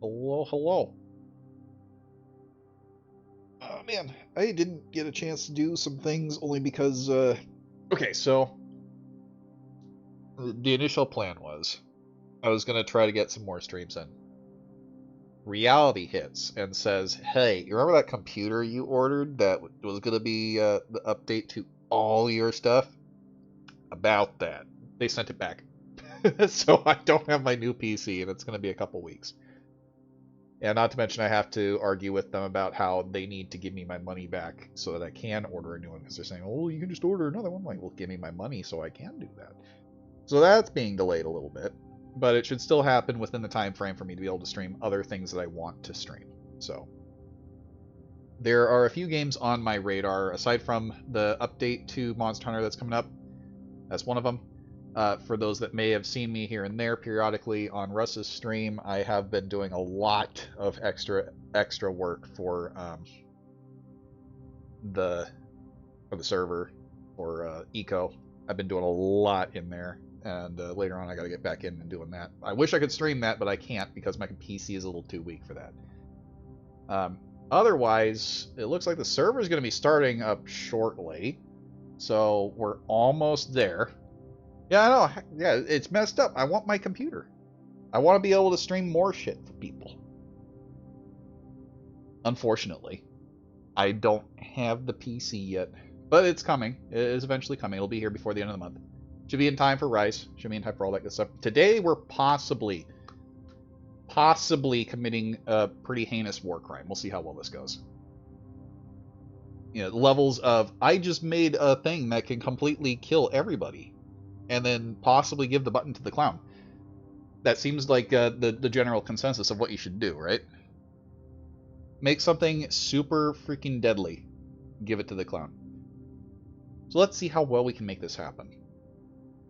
Hello, hello. Oh man, I didn't get a chance to do some things only because, okay, so the initial plan was I was going to try to get some more streams in. Reality hits and says, hey, you remember that computer you ordered that was going to be the update to all your stuff? About that. They sent it back. So I don't have my new PC, and it's going to be a couple weeks. And not to mention, I have to argue with them about how they need to give me my money back so that I can order a new one. Because they're saying, oh, you can just order another one. I'm like, well, give me my money so I can do that. So that's being delayed a little bit. But it should still happen within the time frame for me to be able to stream other things that I want to stream. So there are a few games on my radar, aside from the update to Monster Hunter that's coming up. That's one of them. For those that may have seen me here and there periodically on Russ's stream, I have been doing a lot of extra work for the server for Eco. I've been doing a lot in there, and later on I got to get back in and doing that. I wish I could stream that, but I can't because my PC is a little too weak for that. Otherwise, it looks like the server is going to be starting up shortly, so we're almost there. Yeah, I know. Yeah, it's messed up. I want my computer. I want to be able to stream more shit for people. Unfortunately, I don't have the PC yet. But it's coming. It is eventually coming. It'll be here before the end of the month. Should be in time for Rise. Should be in time for all that good stuff. Today, we're possibly committing a pretty heinous war crime. We'll see how well this goes. You know, levels of, I just made a thing that can completely kill everybody. And then possibly give the button to the clown. That seems like the general consensus of what you should do, right? Make something super freaking deadly. Give it to the clown. So let's see how well we can make this happen.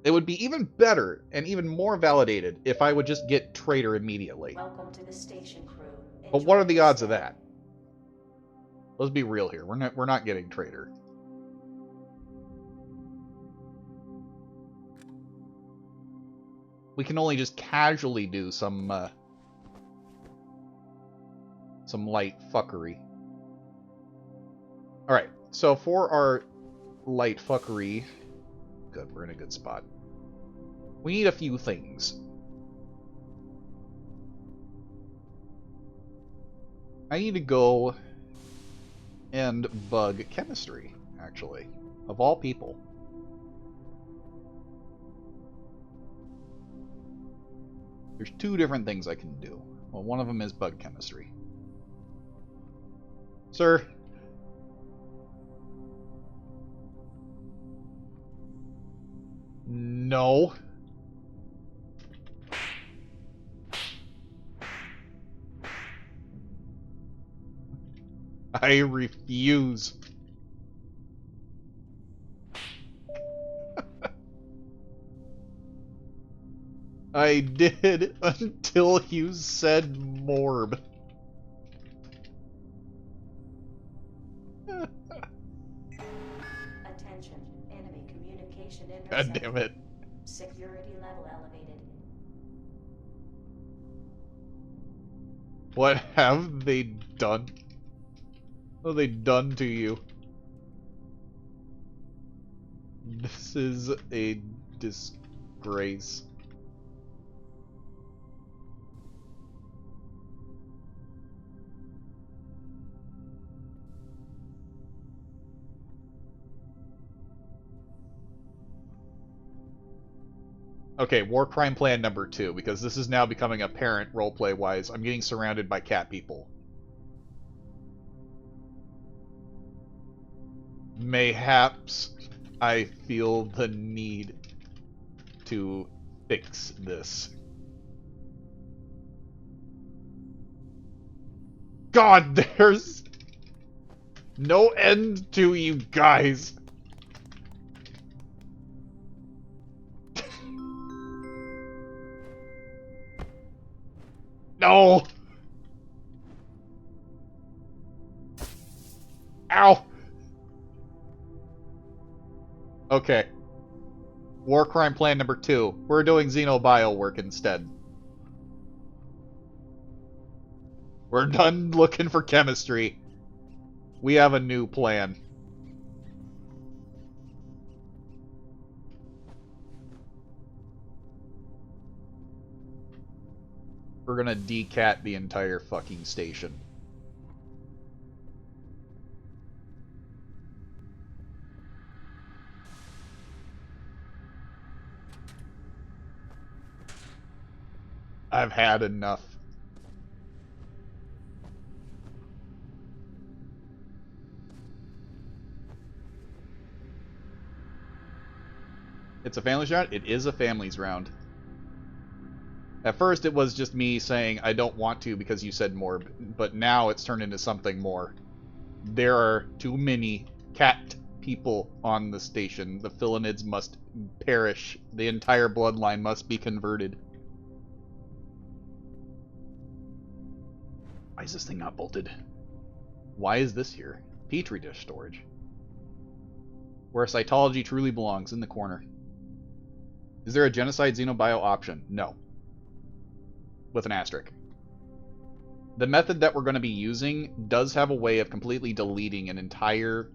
It would be even better and even more validated if I would just get Traitor immediately. Welcome to the station, crew. But what are the odds of that? Let's be real here. We're not getting Traitor. We can only just casually do some light fuckery. Alright, so for our light fuckery... Good, we're in a good spot. We need a few things. I need to go and bug chemistry, actually. Of all people. There's two different things I can do. Well, one of them is bug chemistry. Sir? No. I refuse. I did until you said morb. Attention, enemy communication intercepted. God damn it. Security level elevated. What have they done? What have they done to you? This is a disgrace. Okay, war crime plan number 2, because this is now becoming apparent roleplay-wise. I'm getting surrounded by cat people. Mayhaps I feel the need to fix this. God, there's no end to you guys. No! Ow! Okay. War crime plan number 2. We're doing xenobio work instead. We're done looking for chemistry. We have a new plan. We're gonna decat the entire fucking station. I've had enough. It's a family's round? It is a family's round. At first it was just me saying I don't want to because you said more, but now it's turned into something more. There are too many cat people on the station. The Philinids must perish. The entire bloodline must be converted. Why is this thing not bolted? Why is this here? Petri dish storage. Where cytology truly belongs, in the corner. Is there a genocide xenobio option? No. With an asterisk. The method that we're going to be using does have a way of completely deleting an entire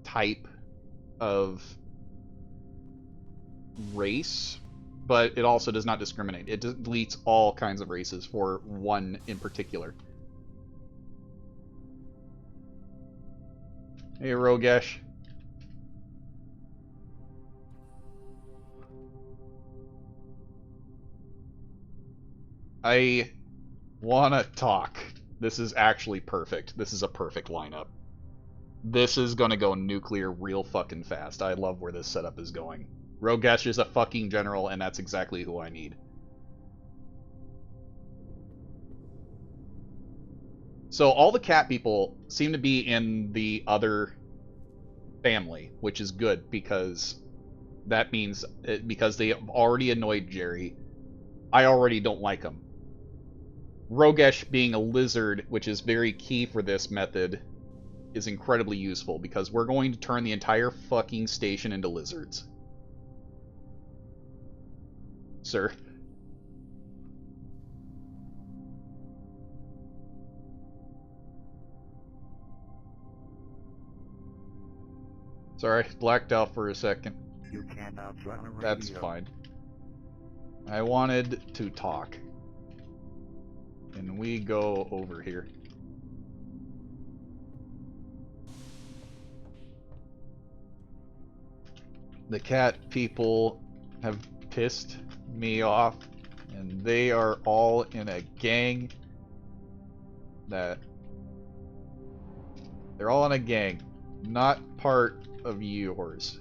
type of race, but it also does not discriminate. It deletes all kinds of races for one in particular. Hey, Rogesh. I wanna talk. This is actually perfect. This is a perfect lineup. This is gonna go nuclear real fucking fast. I love where this setup is going. Rogesh is a fucking general, and that's exactly who I need. So all the cat people seem to be in the other family, which is good because that means because they have already annoyed Jerry, I already don't like him. Rogesh being a lizard, which is very key for this method, is incredibly useful because we're going to turn the entire fucking station into lizards. Sir. Sorry, blacked out for a second. You cannot run a radio. That's fine. I wanted to talk. Can we go over here? The cat people have pissed me off, and they are all in a gang that... They're all in a gang, not part of yours.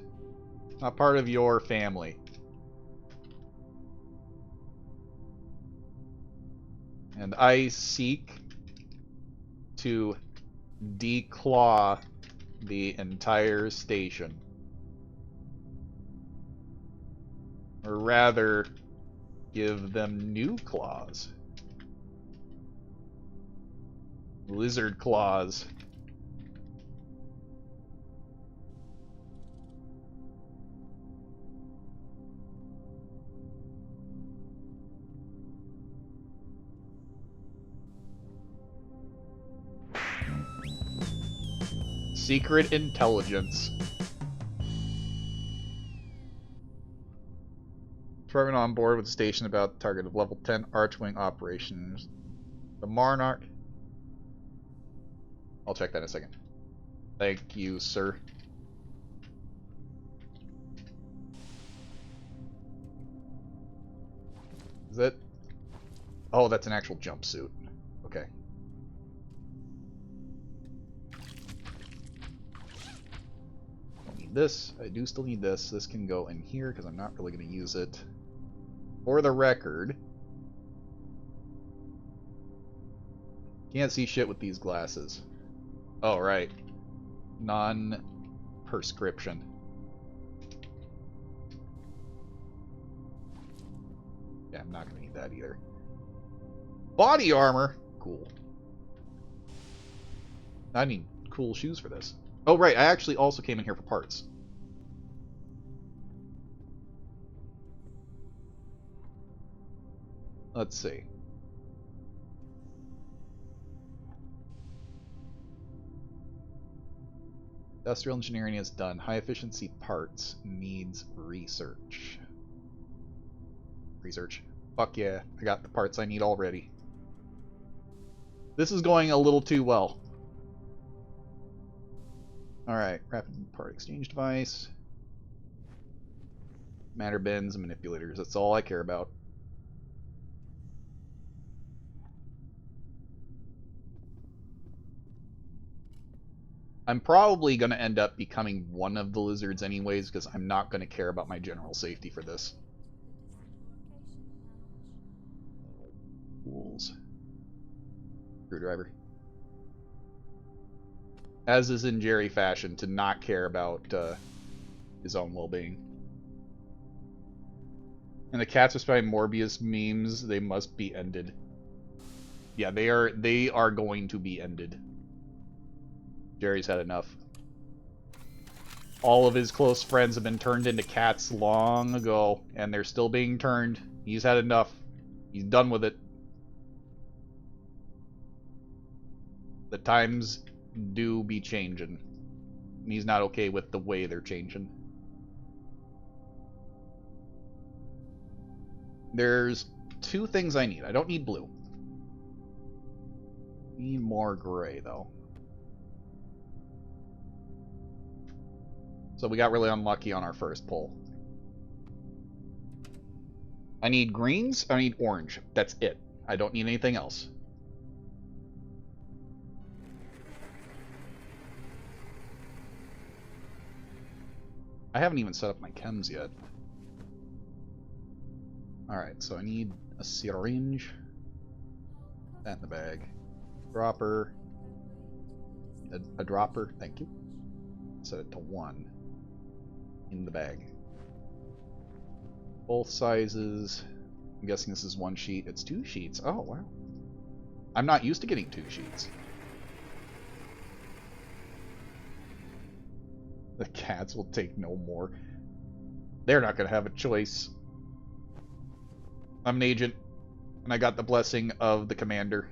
Not part of your family. And I seek to declaw the entire station. Or rather, give them new claws. Lizard claws. Secret intelligence. Department on board with the station about the target of level 10 Archwing operations. The Monarch. I'll check that in a second. Thank you, sir. Is that... Oh, that's an actual jumpsuit. Okay. Don't need this. I do still need this. This can go in here because I'm not really going to use it. For the record, can't see shit with these glasses. Oh, right. Non-prescription. Yeah, I'm not going to need that either. Body armor! Cool. I need cool shoes for this. Oh, right. I actually also came in here for parts. Let's see. Industrial engineering is done. High efficiency parts needs research. Research. Fuck yeah, I got the parts I need already. This is going a little too well. Alright, rapid part exchange device. Matter bins and manipulators, that's all I care about. I'm probably going to end up becoming one of the lizards anyways, because I'm not going to care about my general safety for this. Tools. Screwdriver. As is in Jerry fashion, to not care about his own well-being. And the cats are spying Morbius memes, they must be ended. Yeah, they are going to be ended. Jerry's had enough. All of his close friends have been turned into cats long ago, and they're still being turned. He's had enough. He's done with it. The times do be changing. And he's not okay with the way they're changing. There's two things I need. I don't need blue. Need more gray, though. So we got really unlucky on our first pull. I need greens, I need orange. That's it. I don't need anything else. I haven't even set up my chems yet. Alright, so I need a syringe. That in the bag. Dropper. A dropper, thank you. Set it to 1. In the bag. Both sizes. I'm guessing this is 1 sheet. It's 2 sheets. Oh, wow. I'm not used to getting 2 sheets. The cats will take no more. They're not going to have a choice. I'm an agent, and I got the blessing of the commander.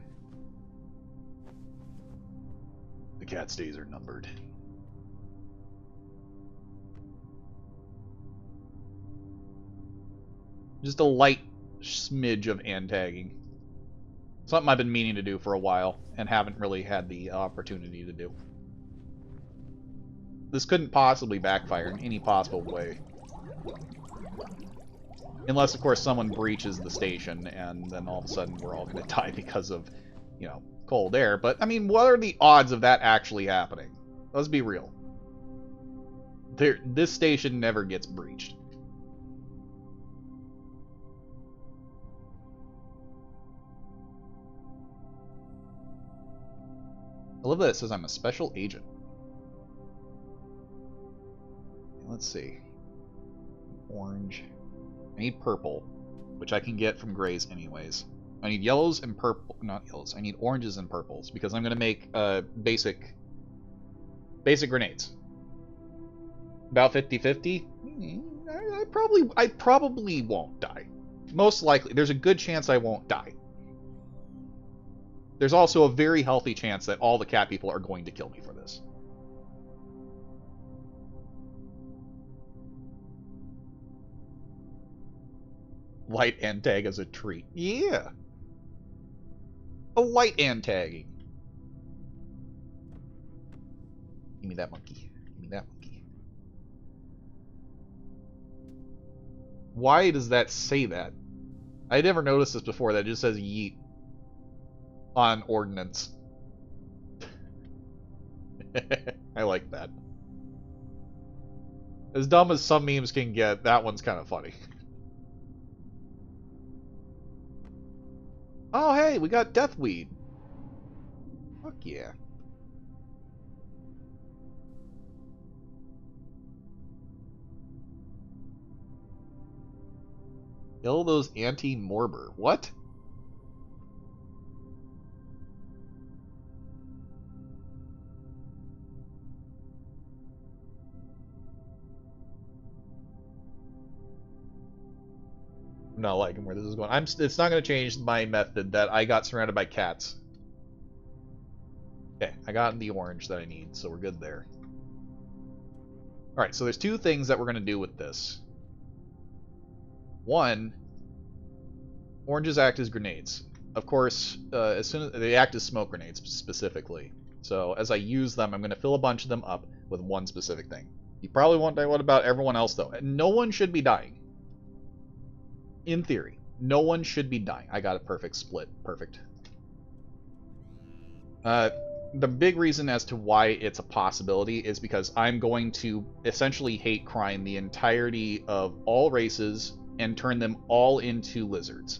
The cat's days are numbered. Just a light smidge of antagging. Something I've been meaning to do for a while, and haven't really had the opportunity to do. This couldn't possibly backfire in any possible way. Unless, of course, someone breaches the station, and then all of a sudden we're all going to die because of, you know, cold air. But, I mean, what are the odds of that actually happening? Let's be real. This station never gets breached. I love that it says I'm a special agent. Let's see. Orange. I need purple, which I can get from grays anyways. I need yellows and purple, not yellows. I need oranges and purples because I'm gonna make basic grenades. About 50-50. I probably won't die. Most likely, there's a good chance I won't die. There's also a very healthy chance that all the cat people are going to kill me for this. Light antag as a treat. Yeah. A light antagging. Give me that monkey. Give me that monkey. Why does that say that? I never noticed this before. That just says yeet on ordnance. I like that. As dumb as some memes can get, that one's kind of funny. Oh, hey, we got deathweed. Fuck yeah. Kill those anti-morbor. What? I'm not liking where this is going. It's not going to change my method that I got surrounded by cats. Okay, I got the orange that I need, so we're good there. Alright, so there's two things that we're going to do with this. One, oranges act as grenades. Of course, as soon as they act as smoke grenades specifically. So as I use them, I'm going to fill a bunch of them up with one specific thing. You probably won't die. What about everyone else, though? No one should be dying. In theory, no one should be dying. I got a perfect split. Perfect. The big reason as to why it's a possibility is because I'm going to essentially hate crime the entirety of all races and turn them all into lizards.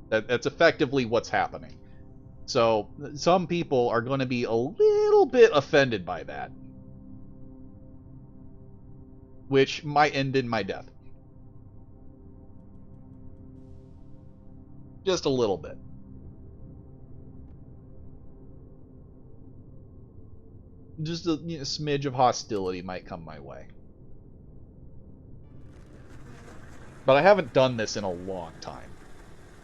That's effectively what's happening. So some people are going to be a little bit offended by that, which might end in my death. Just a little bit. Just a smidge of hostility might come my way. But I haven't done this in a long time.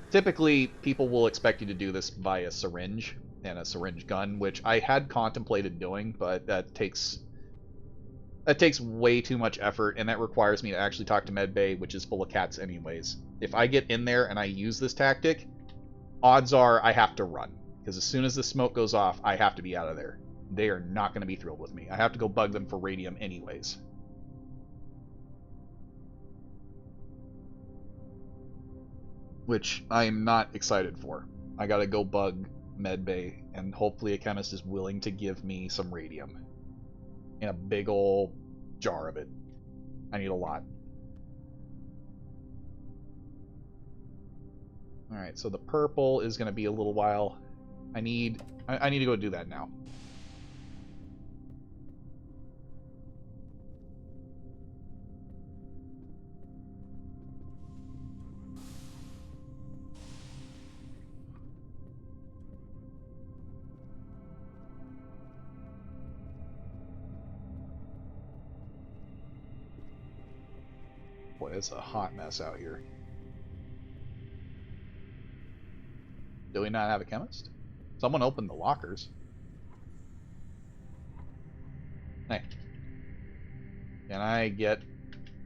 Typically, people will expect you to do this via syringe and a syringe gun, which I had contemplated doing, but that takes way too much effort, and that requires me to actually talk to Medbay, which is full of cats anyways. If I get in there and I use this tactic, odds are I have to run, because as soon as the smoke goes off, I have to be out of there. They are not going to be thrilled with me. I have to go bug them for radium anyways. Which I am not excited for. I gotta go bug Medbay, and hopefully a chemist is willing to give me some radium. In a big ol' jar of it. I need a lot. Alright, so the purple is gonna be a little while. I need to go do that now. Boy, it's a hot mess out here. Do we not have a chemist? Someone opened the lockers. Hey. Can I get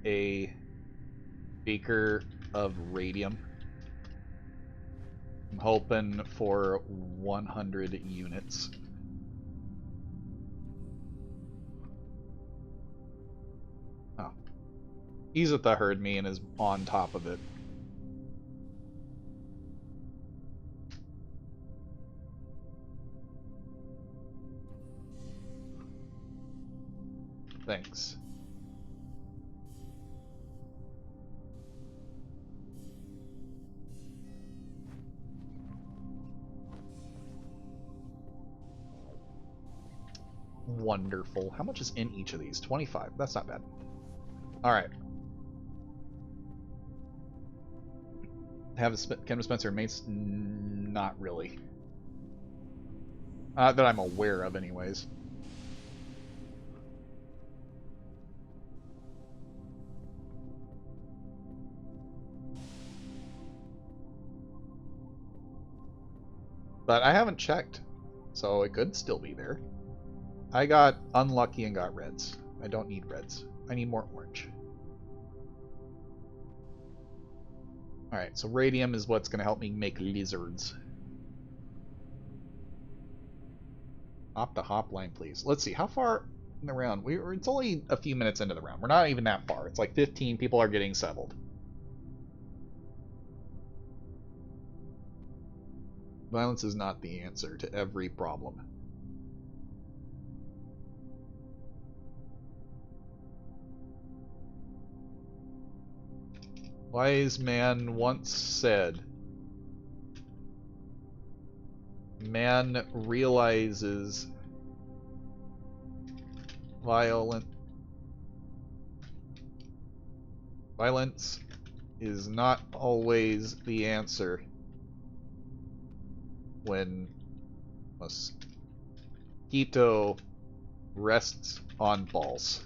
a beaker of radium? I'm hoping for 100 units. Oh. Izatha heard me and is on top of it. Thanks. Wonderful. How much is in each of these? 25. That's not bad. Alright. Have a chemist dispenser mates? Not really. That I'm aware of, anyways. But I haven't checked, so it could still be there. I got unlucky and got reds. I don't need reds. I need more orange. Alright, so radium is what's going to help me make lizards. Opt the hop line, please. Let's see, how far in the round? It's only a few minutes into the round. We're not even that far. It's like 15 people are getting settled. Violence is not the answer to every problem. Wise man once said, man realizes violence is not always the answer when mosquito rests on balls.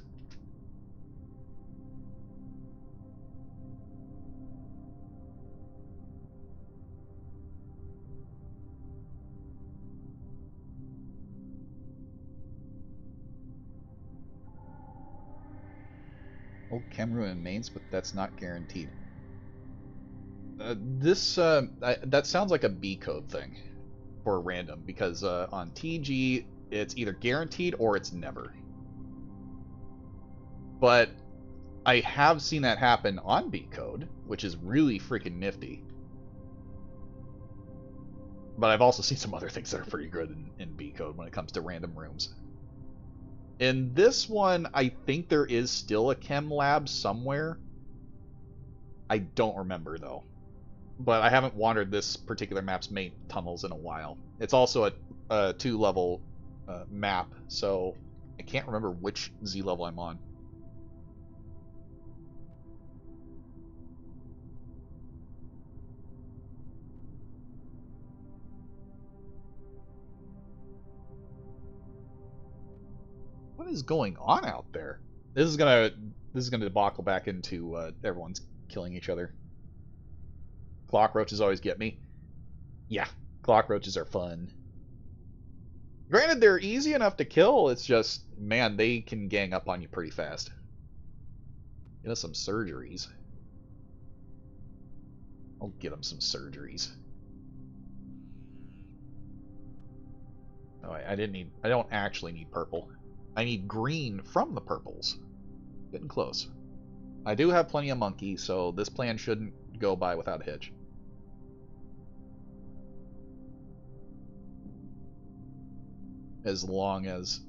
Oh, Cameroon remains, but that's not guaranteed. That sounds like a B code thing for random, because on TG it's either guaranteed or it's never. But I have seen that happen on B code, which is really freaking nifty. But I've also seen some other things that are pretty good in B code when it comes to random rooms. In this one, I think there is still a chem lab somewhere. I don't remember though. But I haven't wandered this particular map's main tunnels in a while. It's also a 2-level map, so I can't remember which Z level I'm on. What is going on out there? This is gonna debacle back into everyone's killing each other. Cockroaches always get me. Yeah, cockroaches are fun. Granted, they're easy enough to kill. It's just, man, they can gang up on you pretty fast. Get us some surgeries. I'll get them some surgeries. Oh, I don't actually need purple. I need green from the purples. Getting close. I do have plenty of monkey, so this plan shouldn't go by without a hitch. As long as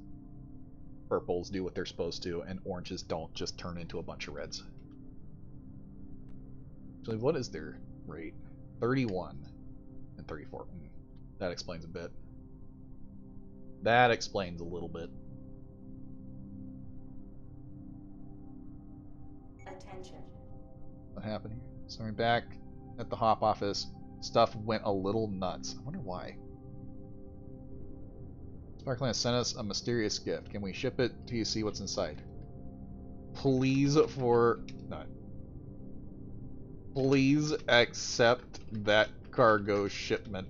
purples do what they're supposed to and oranges don't just turn into a bunch of reds. Actually, what is their rate? 31 and 34. That explains a bit. That explains a little bit. Attention. What happened here? Sorry, back at the hop office, stuff went a little nuts. I wonder why. Sparkland has sent us a mysterious gift. Can we ship it till you see what's inside? Please for... No. Please accept that cargo shipment.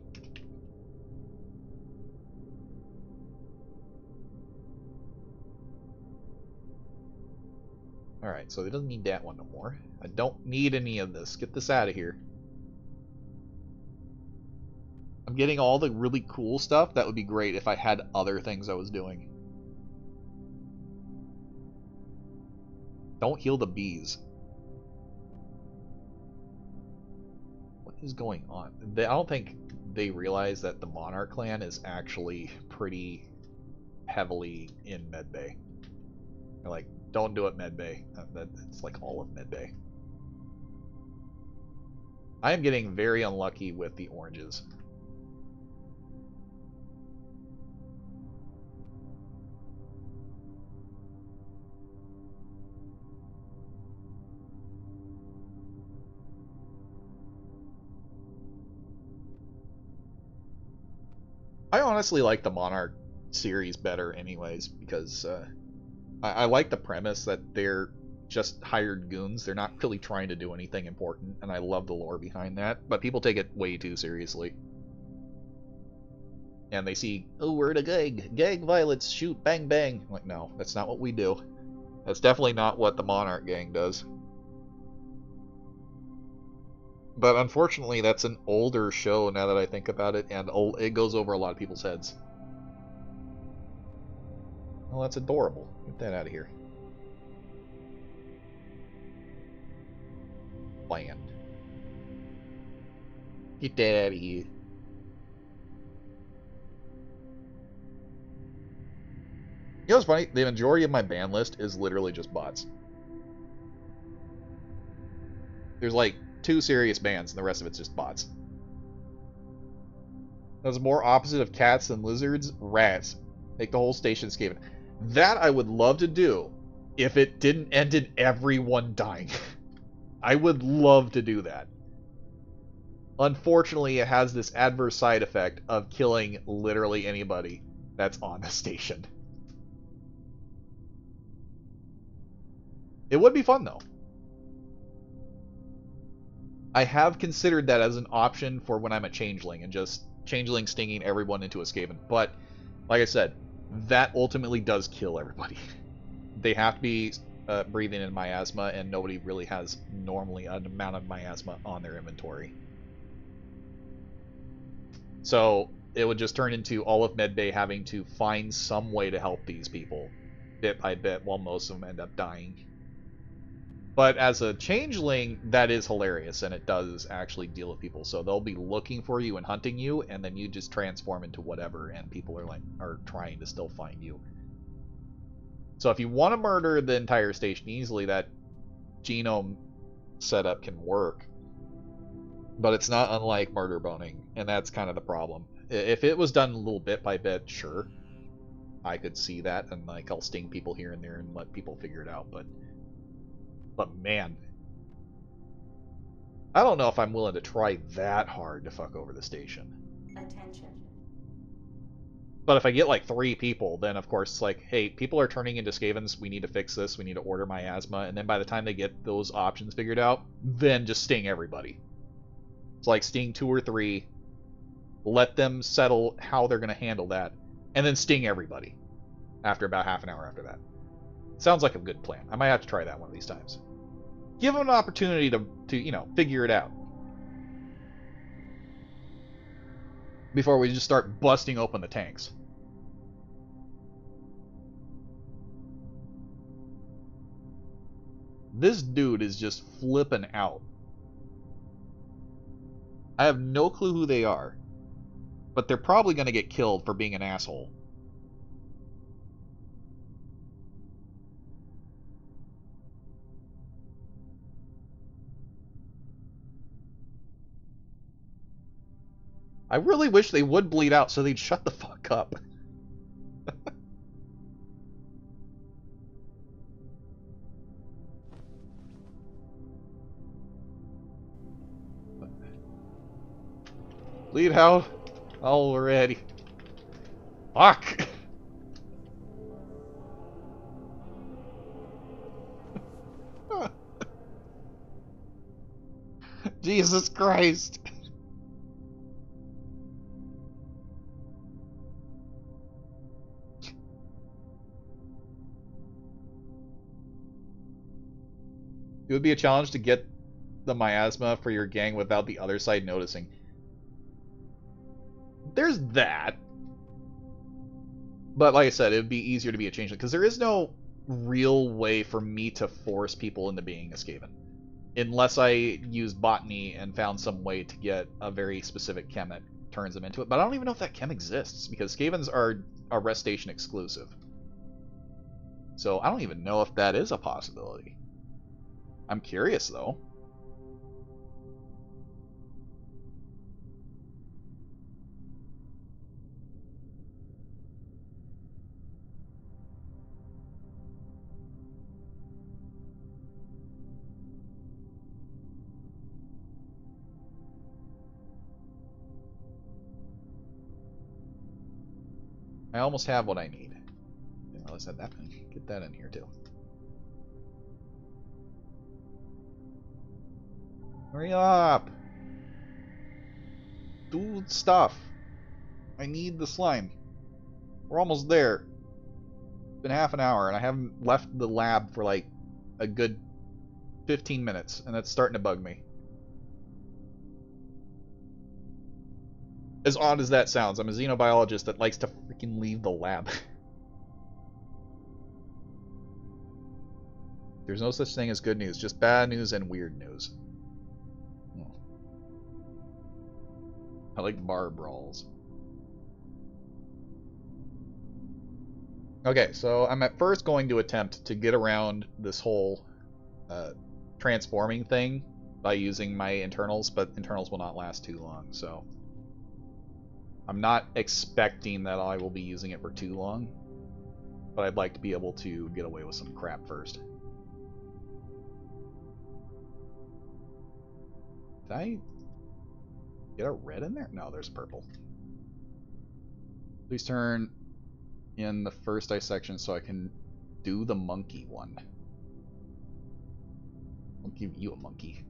Alright, so he doesn't need that one no more. I don't need any of this. Get this out of here. I'm getting all the really cool stuff. That would be great if I had other things I was doing. Don't heal the bees. What is going on? I don't think they realize that the Monarch clan is actually pretty heavily in Medbay. They're like, don't do it, Medbay. It's like all of Medbay. I am getting very unlucky with the oranges. I honestly like the Monarch series better anyways, because I like the premise that they're just hired goons. They're not really trying to do anything important, and I love the lore behind that, but people take it way too seriously. And they see, oh, we're at a gang. Gang violence, shoot, bang, bang. I'm like, no, that's not what we do. That's definitely not what the Monarch gang does. But unfortunately, that's an older show now that I think about it, and it goes over a lot of people's heads. Well, that's adorable. Get that out of here. Bland. Get that out of here. You know what's funny? The majority of my ban list is literally just bots. There's like 2 serious bans, and the rest of it's just bots. That's more opposite of cats than lizards. Rats. Make the whole station Skaven. That I would love to do if it didn't end in everyone dying. I would love to do that. Unfortunately, it has this adverse side effect of killing literally anybody that's on the station. It would be fun, though. I have considered that as an option for when I'm a changeling, and just changeling stinging everyone into a Skaven. But, like I said, that ultimately does kill everybody. They have to be breathing in miasma, and nobody really has normally an amount of miasma on their inventory. So it would just turn into all of Medbay having to find some way to help these people, bit by bit, while most of them end up dying. But as a changeling, that is hilarious, and it does actually deal with people. So they'll be looking for you and hunting you, and then you just transform into whatever, and people are trying to still find you. So if you want to murder the entire station easily, that genome setup can work. But it's not unlike murder boning, and that's kind of the problem. If it was done a little bit by bit, sure, I could see that, and like I'll sting people here and there and let people figure it out. But man, I don't know if I'm willing to try that hard to fuck over the station. Attention. But if I get like 3 people, then of course it's like, hey, people are turning into Skavens, we need to fix this, we need to order miasma, and then by the time they get those options figured out, then just sting everybody. It's like sting 2 or 3, let them settle how they're going to handle that, and then sting everybody after about half an hour after that. Sounds like a good plan. I might have to try that one of these times. Give them an opportunity to you know, figure it out. Before we just start busting open the tanks. This dude is just flipping out. I have no clue who they are, but they're probably going to get killed for being an asshole. I really wish they would bleed out so they'd shut the fuck up. Bleed out already. Fuck! Jesus Christ! It would be a challenge to get the miasma for your gang without the other side noticing. There's that. But like I said, it would be easier to be a changeling, because there is no real way for me to force people into being a Skaven. Unless I used botany and found some way to get a very specific chem that turns them into it. But I don't even know if that chem exists, because Skavens are a rest station exclusive. So I don't even know if that is a possibility. I'm curious, though. I almost have what I need. Yeah, let's add that. Get that in here, too. Hurry up! Do stuff. I need the slime. We're almost there. It's been half an hour, and I haven't left the lab for like a good 15 minutes, and that's starting to bug me. As odd as that sounds, I'm a xenobiologist that likes to freaking leave the lab. There's no such thing as good news, just bad news and weird news. I like bar brawls. Okay, so I'm at first going to attempt to get around this whole transforming thing by using my internals, but internals will not last too long, so I'm not expecting that I will be using it for too long, but I'd like to be able to get away with some crap first. Did I get a red in there? No, there's a purple. Please turn in the first dissection so I can do the monkey one. I'll give you a monkey.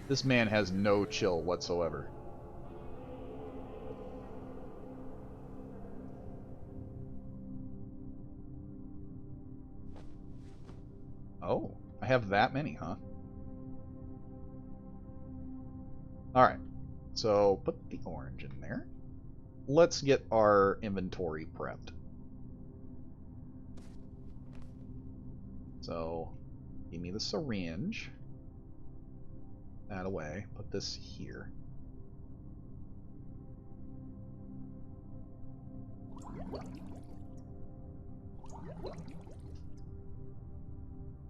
This man has no chill whatsoever. I have that many, huh? Alright. So, put the orange in there. Let's get our inventory prepped. So, give me the syringe. That away. Put this here.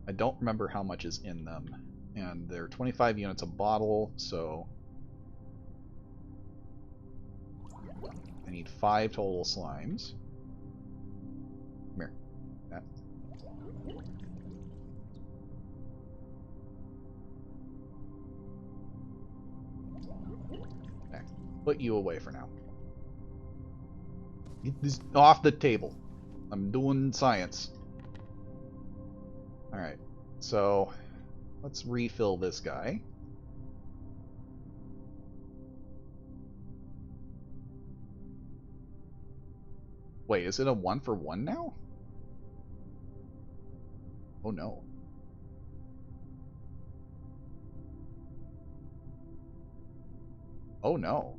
I don't remember how much is in them. And they're 25 units a bottle, so I need 5 total slimes. Come here. That. Okay. Put you away for now. Get this off the table. I'm doing science. Alright, so let's refill this guy. Wait, is it a 1-for-1 now? Oh no. Oh no.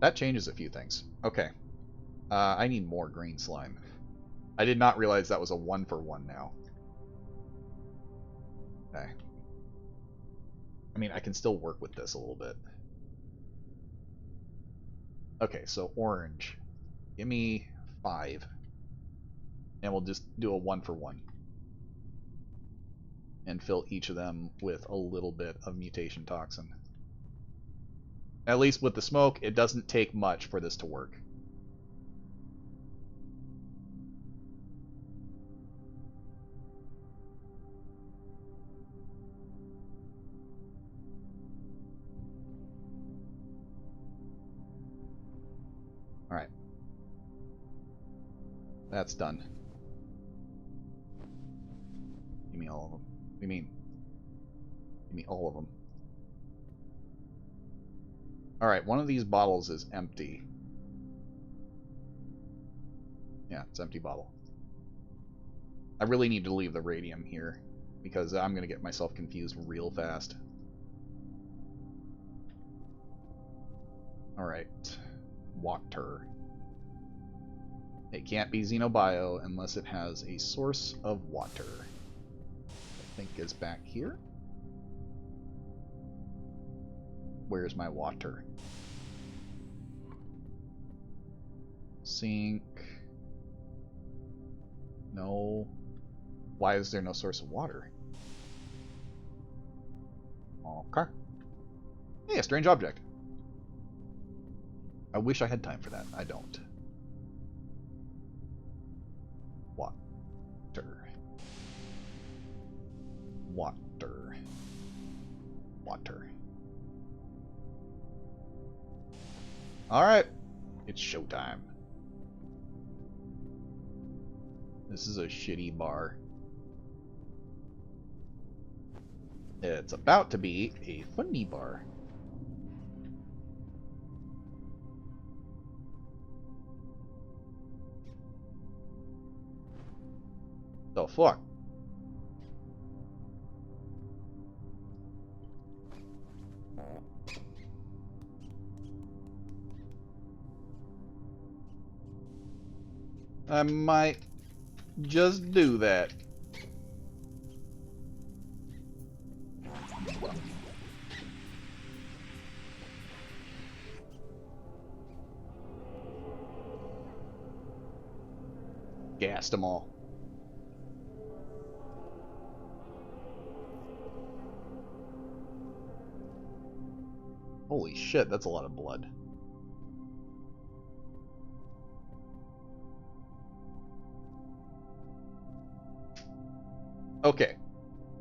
That changes a few things. Okay. I need more green slime. I did not realize that was a 1-for-1 now. Okay. I mean, I can still work with this a little bit. Okay, so orange. Give me 5. And we'll just do a 1-for-1. And fill each of them with a little bit of mutation toxin. At least with the smoke, it doesn't take much for this to work. Alright. That's done. Give me all of them. What do you mean? Give me all of them. Alright, one of these bottles is empty. Yeah, it's an empty bottle. I really need to leave the radium here, because I'm going to get myself confused real fast. Alright. Water. It can't be Xenobio unless it has a source of water. I think is back here. Where's my water? Sink. No. Why is there no source of water? Okay. Hey, a strange object. I wish I had time for that. I don't. Water. Water. Water. Alright. It's showtime. This is a shitty bar. It's about to be a funny bar. The fuck? I might just do that. Gassed them all. Holy shit, that's a lot of blood. Okay.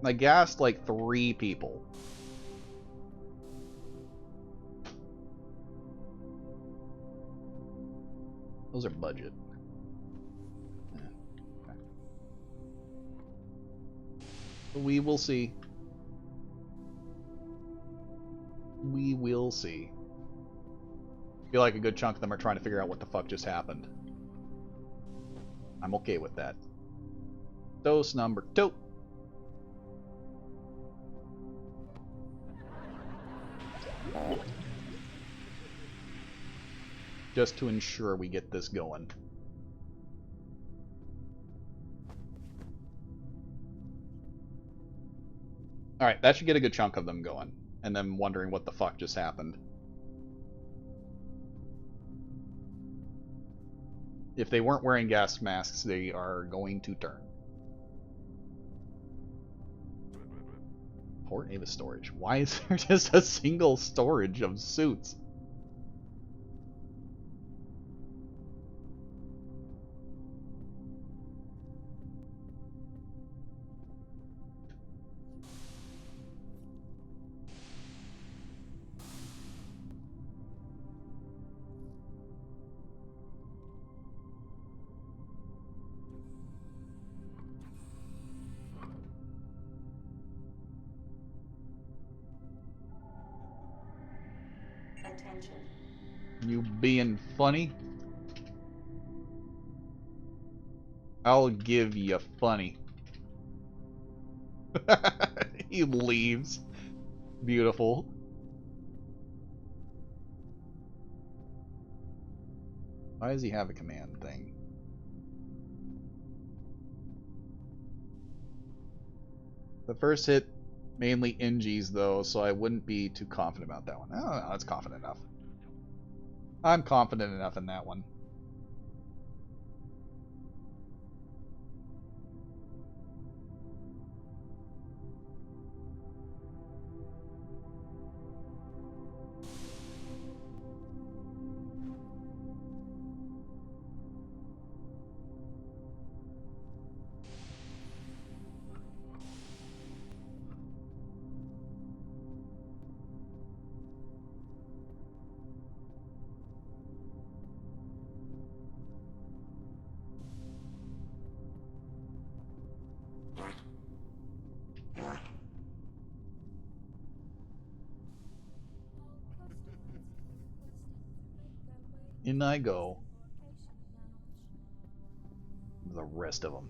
I gassed like 3 people. Those are budget. Yeah. Okay. We will see. We will see. I feel like a good chunk of them are trying to figure out what the fuck just happened. I'm okay with that. Dose number 2. Just to ensure we get this going. Alright, that should get a good chunk of them going. And then wondering what the fuck just happened. If they weren't wearing gas masks, they are going to turn. Port Ava storage. Why is there just a single storage of suits? Attention. You being funny? I'll give you funny. He leaves. Beautiful. Why does he have a command thing? The first hit mainly NGs though, so I wouldn't be too confident about that one. I don't know, that's confident enough. I'm confident enough in that one. In I go. The rest of them.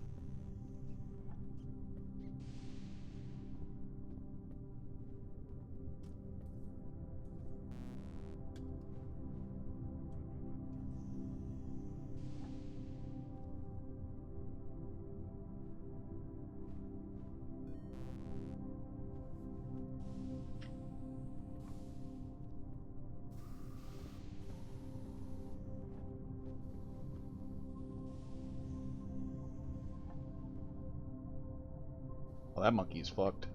Well, that monkey's fucked.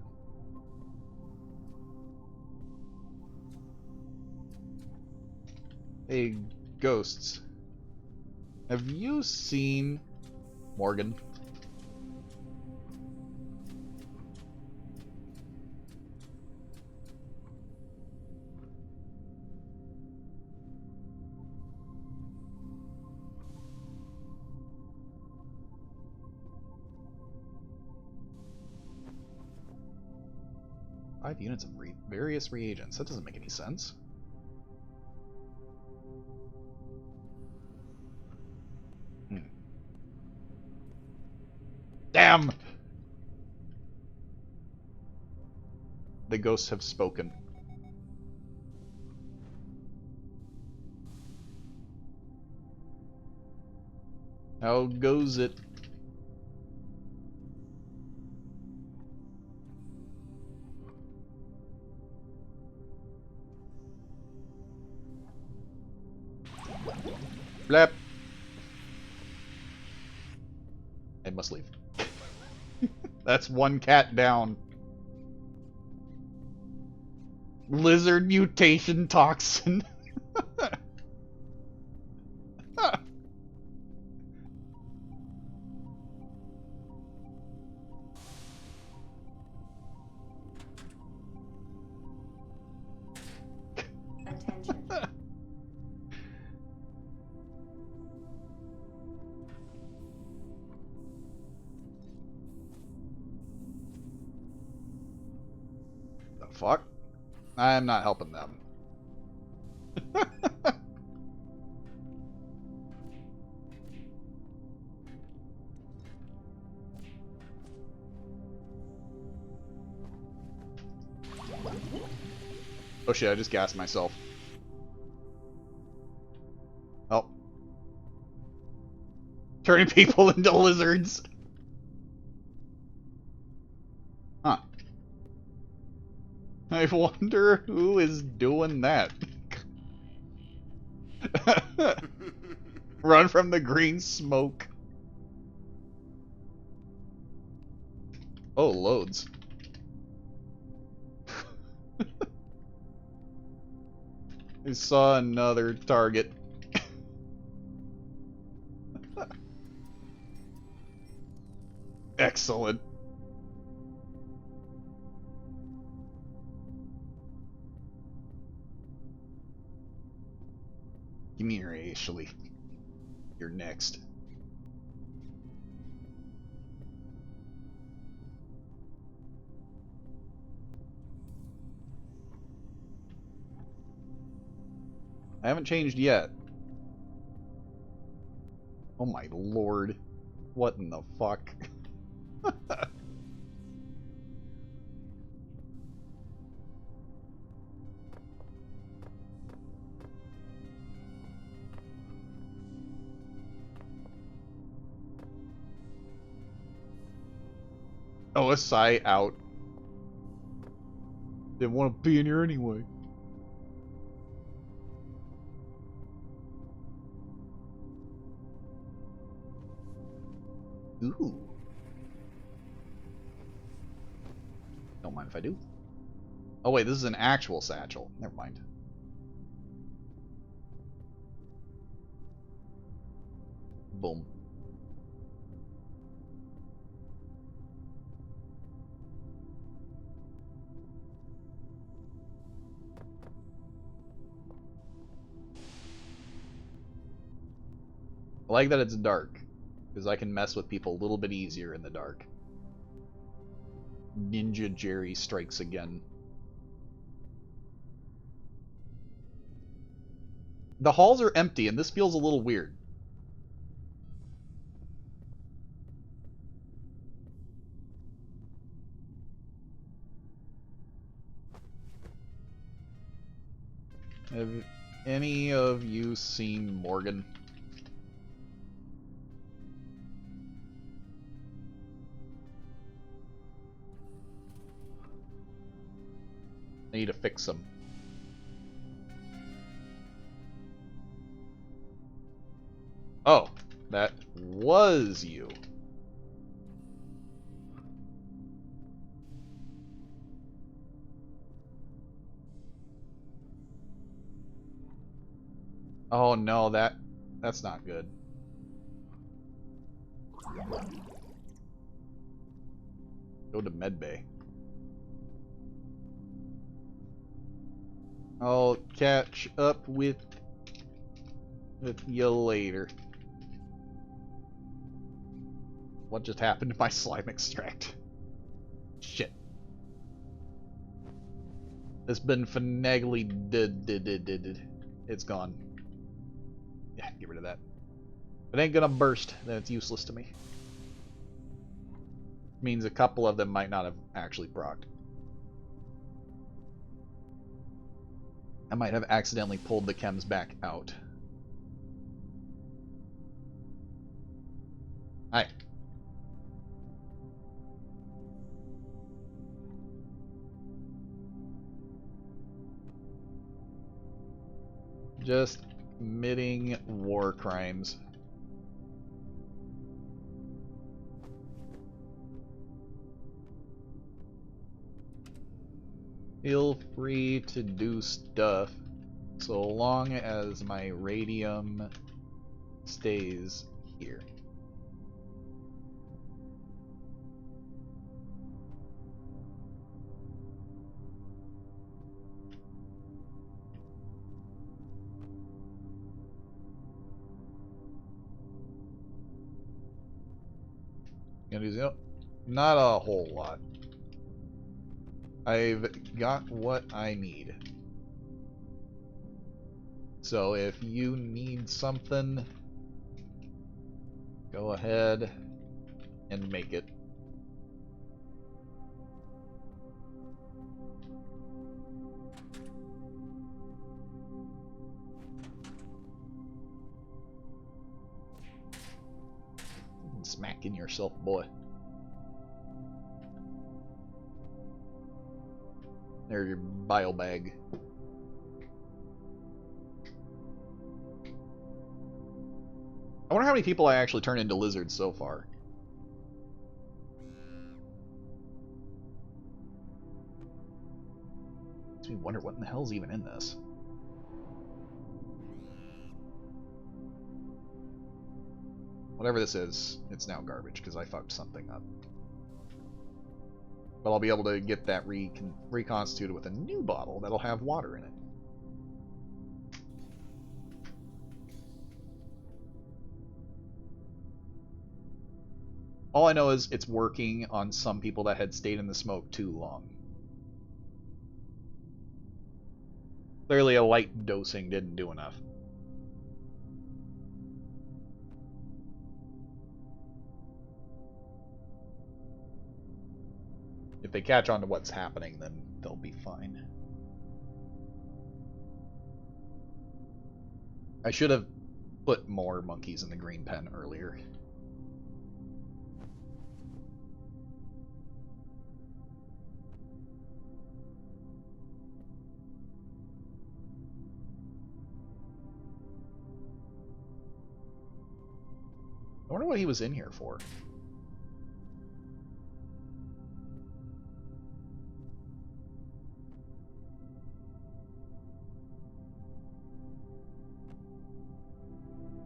Hey, ghosts. Have you seen Morgan? Five units of various reagents. That doesn't make any sense. Damn! The ghosts have spoken. How goes it? Flap. I must leave. That's one cat down. Lizard mutation toxin. Attention. The fuck? I'm not helping them. Oh shit, I just gassed myself. Oh. Turning people into lizards. Huh. I wonder who is doing that. Run from the green smoke. Oh, loads. I saw another target. Excellent. Give me your Ashley. You're next. I haven't changed yet. Oh my lord. What in the fuck? Oh, a sigh out. Didn't want to be in here anyway. Ooh. Don't mind if I do. Oh wait, this is an actual satchel. Never mind. Boom. I like that it's dark, because I can mess with people a little bit easier in the dark. Ninja Jerry strikes again. The halls are empty, and this feels a little weird. Have any of you seen Morgan? I need to fix him. Oh, that was you. Oh no, that's not good. Go to medbay. I'll catch up with you later. What just happened to my slime extract? Shit. It's been finagly did. It's gone. Yeah, get rid of that. If it ain't gonna burst, then it's useless to me. Means a couple of them might not have actually procced. I might have accidentally pulled the chems back out. Hi. Just committing war crimes. Feel free to do stuff so long as my radium stays here. Not a whole lot. I've got what I need. So if you need something, go ahead and make it. sneaking yourself, boy. There's your bio bag. I wonder how many people I actually turned into lizards so far. Makes me wonder what in the hell's even in this. Whatever this is, it's now garbage because I fucked something up. But I'll be able to get that reconstituted with a new bottle that'll have water in it. All I know is it's working on some people that had stayed in the smoke too long. Clearly a light dosing didn't do enough. If they catch on to what's happening, then they'll be fine. I should have put more monkeys in the green pen earlier. I wonder what he was in here for.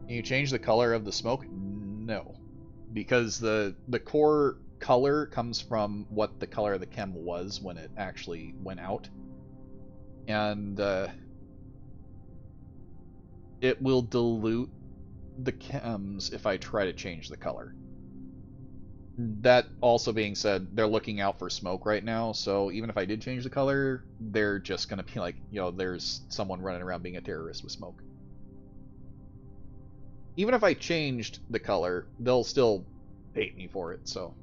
Can you change the color of the smoke? No. Because the core color comes from what the color of the chem was when it actually went out. And it will dilute the chems if I try to change the color. That also being said, they're looking out for smoke right now, so even if I did change the color, they're just gonna be like, you know, there's someone running around being a terrorist with smoke. Even if I changed the color, they'll still hate me for it, so.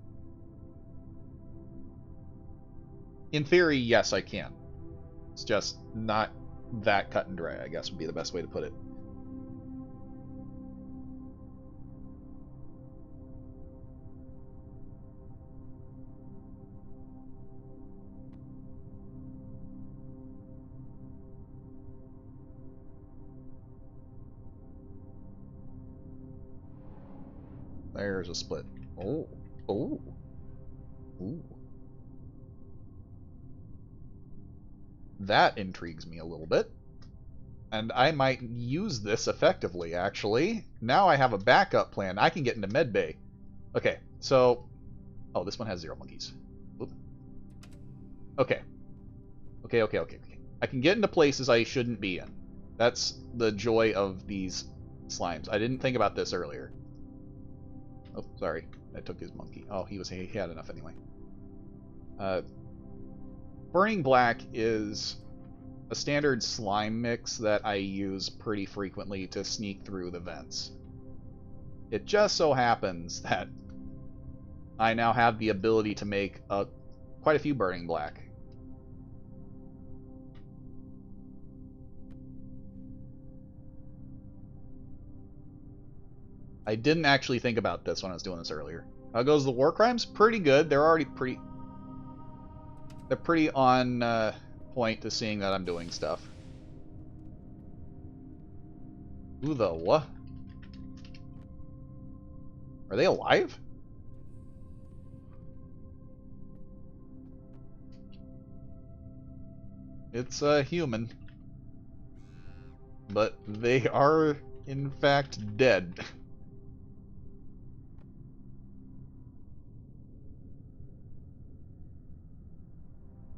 In theory, yes, I can. It's just not that cut and dry, I guess would be the best way to put it. There's a split. Oh. Oh. Ooh. That intrigues me a little bit. And I might use this effectively, actually. Now I have a backup plan. I can get into medbay. Okay, so... Oh, this one has 0 monkeys. Oop. Okay. Okay. I can get into places I shouldn't be in. That's the joy of these slimes. I didn't think about this earlier. Oh, sorry. I took his monkey. Oh, he had enough anyway. Burning Black is a standard slime mix that I use pretty frequently to sneak through the vents. It just so happens that I now have the ability to make quite a few Burning Black. I didn't actually think about this when I was doing this earlier. How goes the war crimes? Pretty good. They're already pretty... They're pretty on point to seeing that I'm doing stuff. Who the what? Are they alive? It's a human. But they are, in fact, dead.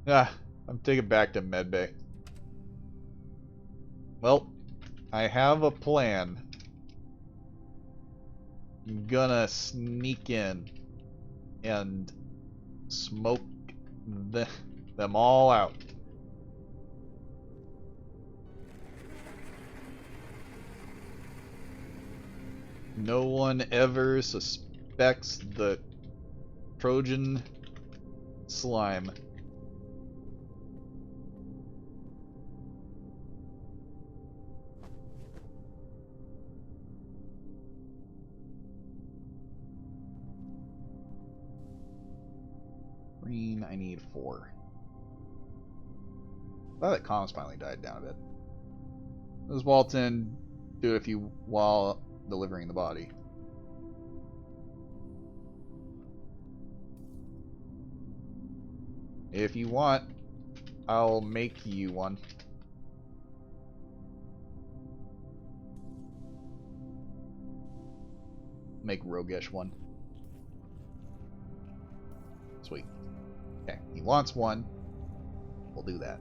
I'm taking back to medbay. Well, I have a plan. I'm gonna sneak in and smoke them all out. No one ever suspects the Trojan slime. Green, I need 4. Glad that comms finally died down a bit. Does Walton do it if you while delivering the body? If you want, I'll make you one. Make Roguish one. Sweet. Okay, he wants one. We'll do that.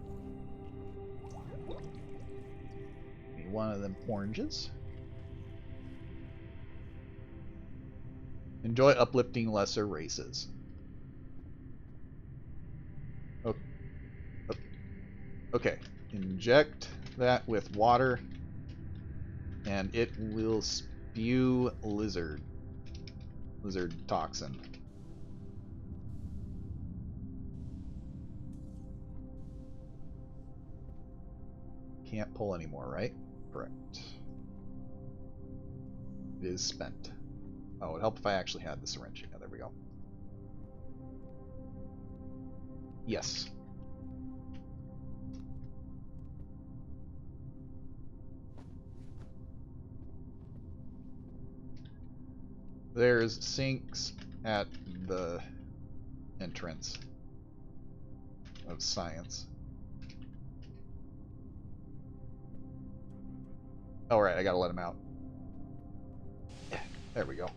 Need one of them oranges. Enjoy uplifting lesser races. Oh. Okay. Inject that with water, and it will spew lizard toxin. Can't pull anymore, right? Correct. It is spent. Oh, it would help if I actually had the syringe. Yeah, there we go. Yes. There's sinks at the entrance of science. Alright, I gotta let him out. There we go.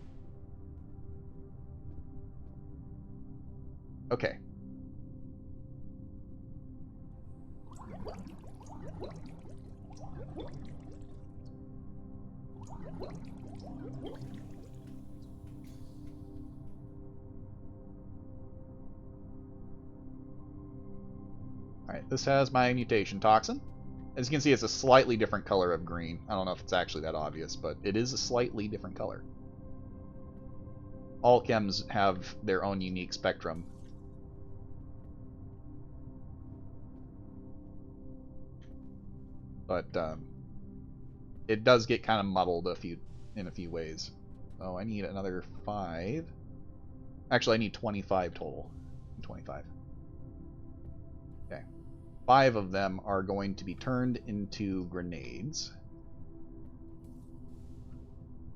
Okay. Alright, this has my mutation toxin. As you can see, it's a slightly different color of green. I don't know if it's actually that obvious, but it is a slightly different color. All chems have their own unique spectrum. But it does get kind of muddled in a few ways. Oh, I need another 5. Actually, I need 25 total. 25. Okay. 5 of them are going to be turned into grenades.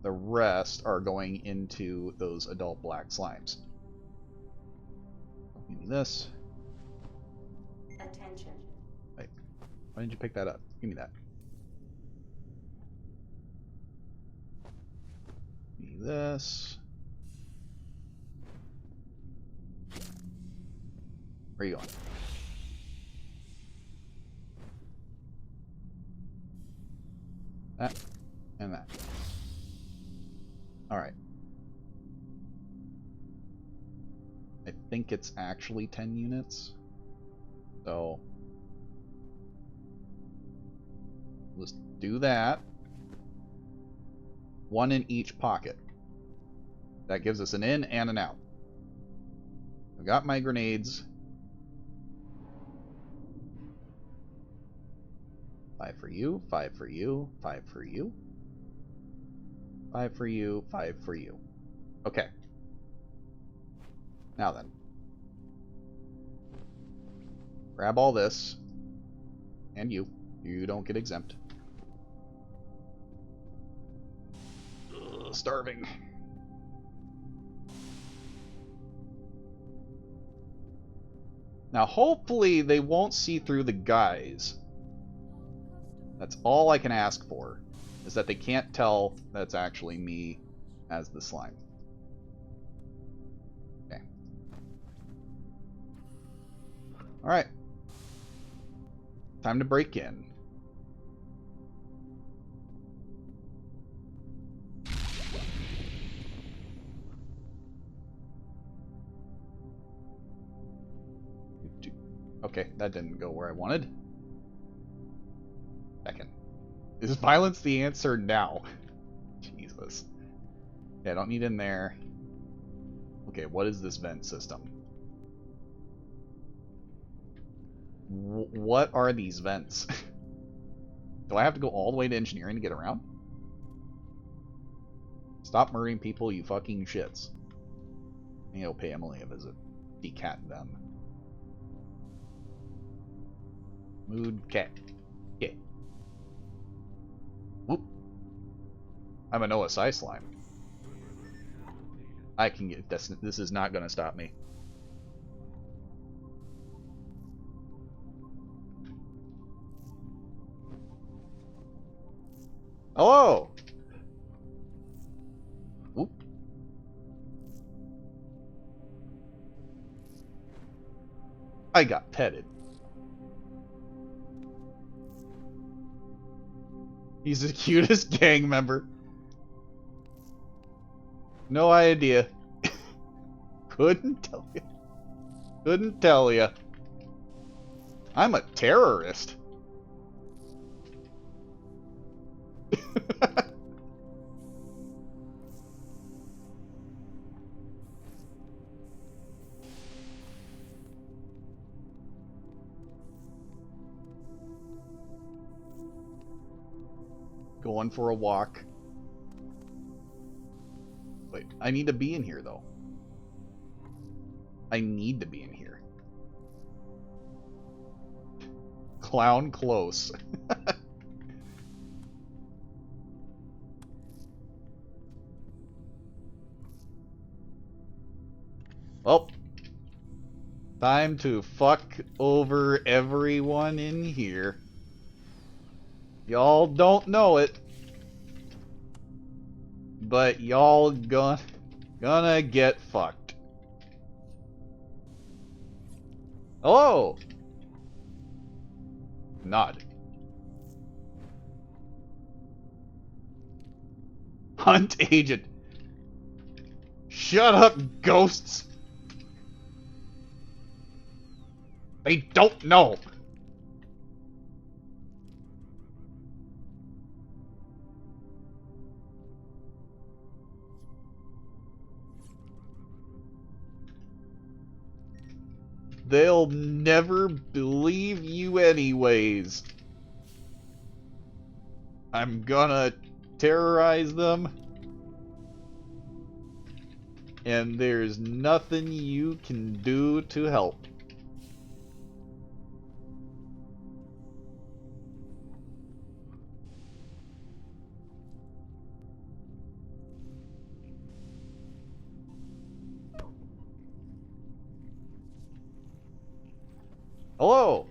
The rest are going into those adult black slimes. Give me this. Attention. Wait, why didn't you pick that up? Give me that. Give me this. Where are you going? That and that. Alright. I think it's actually 10 units. So let's do that. 1 in each pocket. That gives us an in and an out. I've got my grenades. 5 for you, 5 for you, 5 for you. 5 for you, 5 for you. Okay. Now then. Grab all this. And you. You don't get exempt. Ugh, starving. Now hopefully they won't see through the guys. That's all I can ask for. Is that they can't tell that's actually me as the slime. Okay. Alright. Time to break in. Okay, that didn't go where I wanted. Second. Is violence the answer now? Jesus. Okay, I don't need in there. Okay, what is this vent system? What are these vents? Do I have to go all the way to engineering to get around? Stop murdering people, you fucking shits. Maybe I'll pay Emily a visit. Decat them. Mood cat. Yeah. Whoop. I'm an OSI slime. I can get this. This is not going to stop me. Hello. Whoop. I got petted. He's the cutest gang member. No idea. Couldn't tell you. Couldn't tell you. I'm a terrorist. Going for a walk. Wait, I need to be in here, though. I need to be in here. Clown close. Well, time to fuck over everyone in here. Y'all don't know it, but y'all gonna get fucked. Hello! Nod. Hunt agent. Shut up, ghosts! They don't know! They'll never believe you anyways. I'm gonna terrorize them. And there's nothing you can do to help. Hello!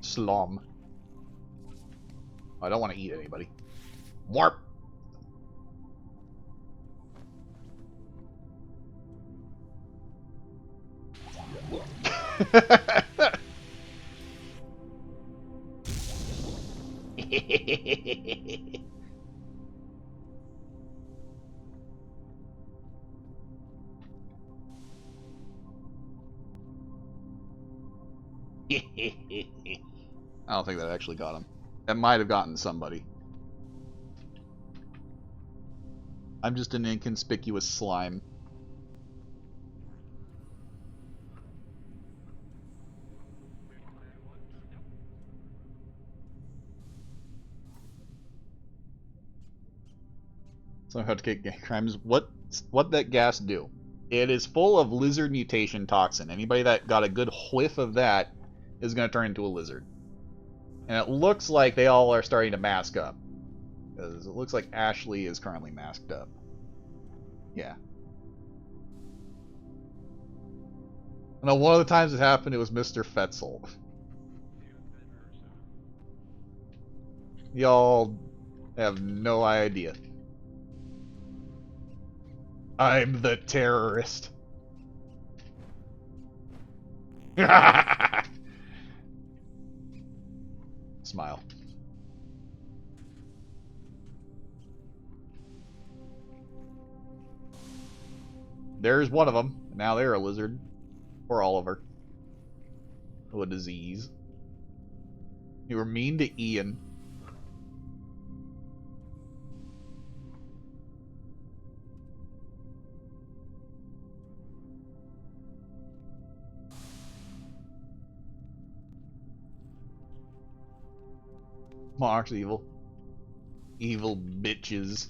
Slum. I don't want to eat anybody. Warp! I don't think that actually got him. That might have gotten somebody. I'm just an inconspicuous slime. So how to get gang crimes. What that gas do? It is full of lizard mutation toxin. Anybody that got a good whiff of that is going to turn into a lizard. And it looks like they all are starting to mask up. Because it looks like Ashley is currently masked up. Yeah. I know one of the times it happened, it was Mr. Fetzel. Y'all have no idea. I'm the terrorist. Smile. There's one of them. Now they're a lizard. Or Oliver. Oh, a disease. You were mean to Ian. Mark's evil. Evil bitches.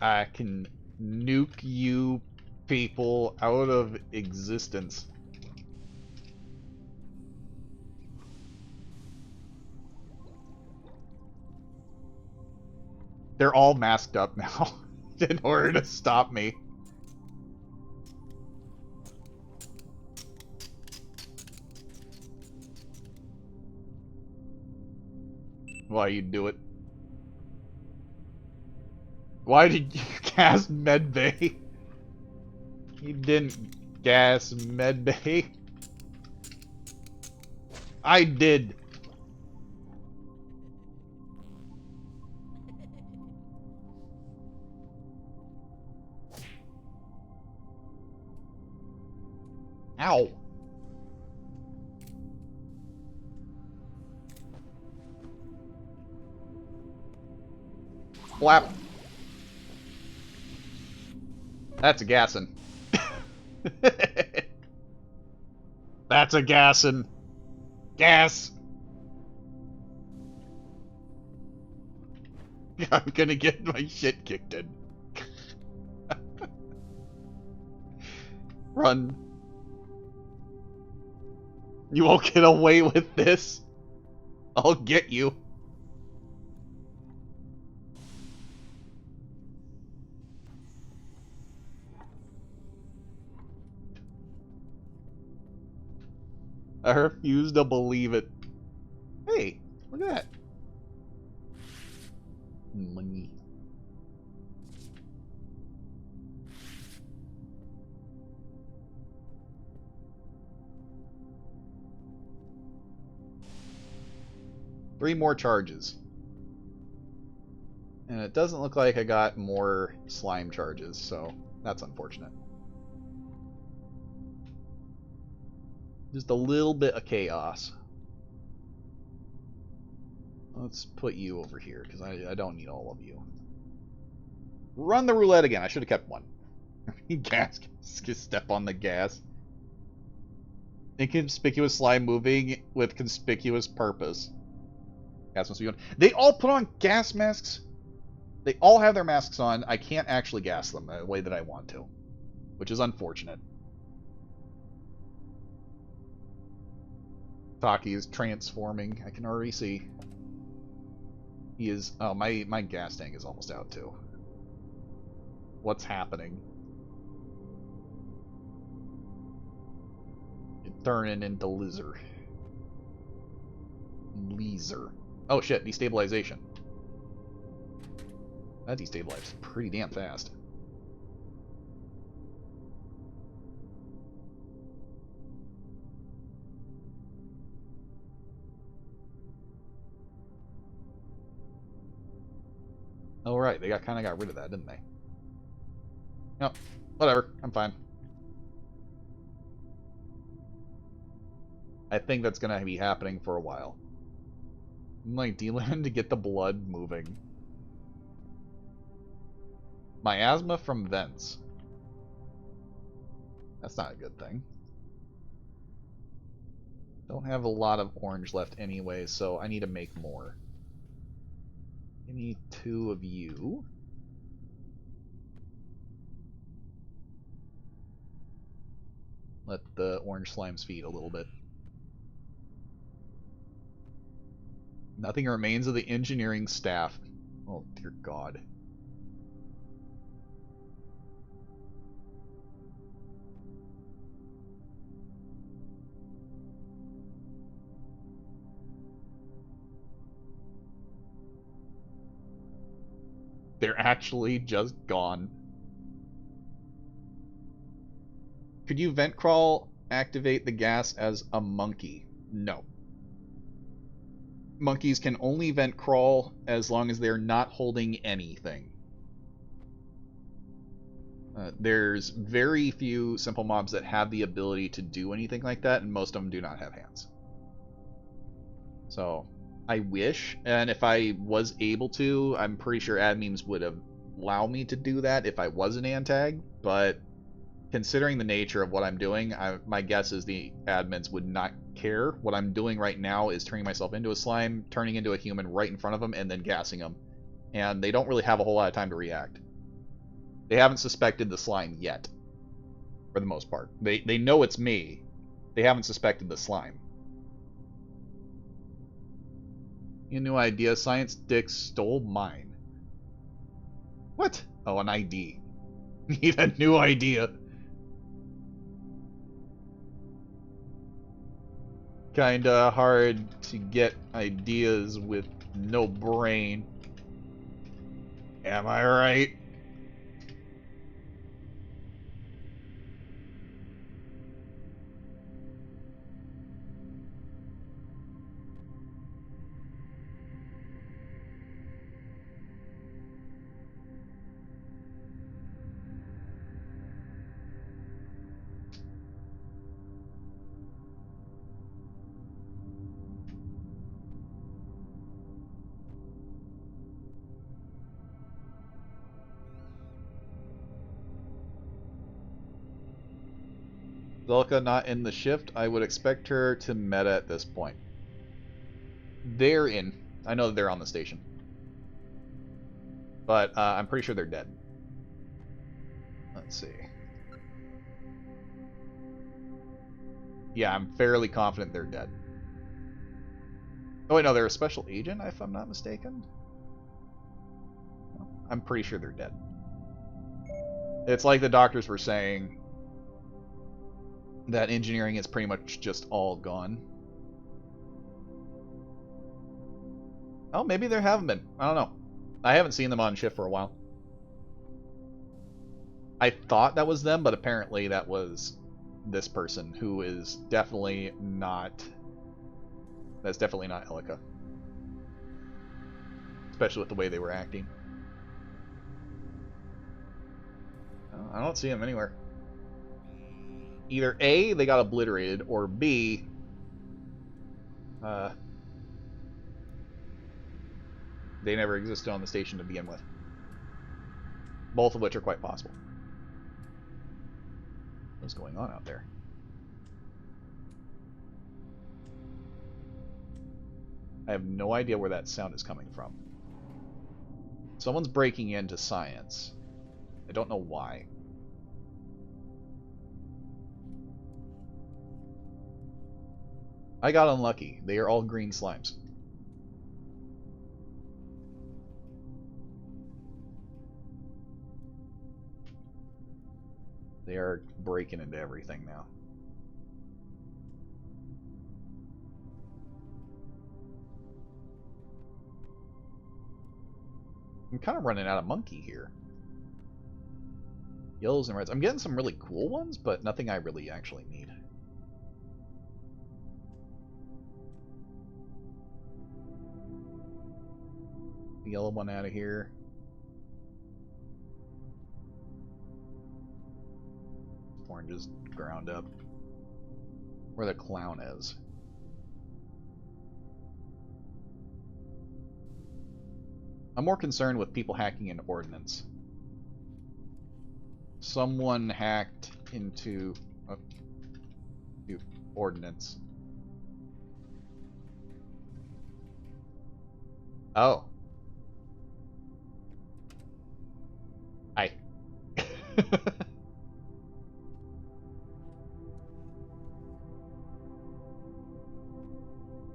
I can nuke you people out of existence. They're all masked up now in order to stop me. Why you do it? Why did you gas medbay? You didn't gas medbay. I did. Ow. Flap. That's a gassin'. That's a gassin'. Gas. I'm gonna get my shit kicked in. Run. You won't get away with this. I'll get you. I refuse to believe it. Hey, look at that. Money. Three more charges. And it doesn't look like I got more slime charges, so that's unfortunate. Just a little bit of chaos. Let's put you over here, because I don't need all of you. Run the roulette again. I should have kept one. Gas. Step on the gas. Inconspicuous slime moving with conspicuous purpose. Gas must be on. They all put on gas masks. They all have their masks on. I can't actually gas them the way that I want to, which is unfortunate. Taki is transforming. I can already see. He is. Oh, my gas tank is almost out too. What's happening? You're turning into lizard. Laser. Oh shit! Destabilization. That destabilized pretty damn fast. Oh right, they kind of got rid of that, didn't they? No, whatever. I'm fine. I think that's gonna be happening for a while. I'm like dealing to get the blood moving. Miasma from vents. That's not a good thing. Don't have a lot of orange left anyway, so I need to make more. I need 2 of you. Let the orange slimes feed a little bit. Nothing remains of the engineering staff. Oh, dear God. They're actually just gone. Could you vent crawl activate the gas as a monkey? No. Monkeys can only vent crawl as long as they're not holding anything. There's very few simple mobs that have the ability to do anything like that, and most of them do not have hands. So, I wish, and if I was able to, I'm pretty sure admins would allow me to do that if I was an antag, but considering the nature of what I'm doing, my guess is the admins would not care. What I'm doing right now is turning myself into a slime, turning into a human right in front of them, and then gassing them. And they don't really have a whole lot of time to react. They haven't suspected the slime yet. For the most part. They know it's me. They haven't suspected the slime. A new idea. Science Dick stole mine. What? Oh, an ID. Need a new idea. Kinda hard to get ideas with no brain. Am I right? Zelka not in the shift. I would expect her to meta at this point. They're in. I know that they're on the station. But I'm pretty sure they're dead. Let's see. Yeah, I'm fairly confident they're dead. Oh wait, no, they're a special agent, if I'm not mistaken. I'm pretty sure they're dead. It's like the doctors were saying that engineering is pretty much just all gone. Oh, maybe there haven't been. I don't know. I haven't seen them on shift for a while. I thought that was them, but apparently that was this person who is definitely not... That's definitely not Elika. Especially with the way they were acting. I don't see them anywhere. Either A, they got obliterated, or B, they never existed on the station to begin with. Both of which are quite possible. What's going on out there? I have no idea where that sound is coming from. Someone's breaking into science. I don't know why. I got unlucky. They are all green slimes. They are breaking into everything now. I'm kind of running out of monkey here. Yellows and reds. I'm getting some really cool ones, but nothing I really actually need. The yellow one out of here. Orange is ground up. Where the clown is. I'm more concerned with people hacking into ordnance. Someone hacked into ordnance. Oh. Hi.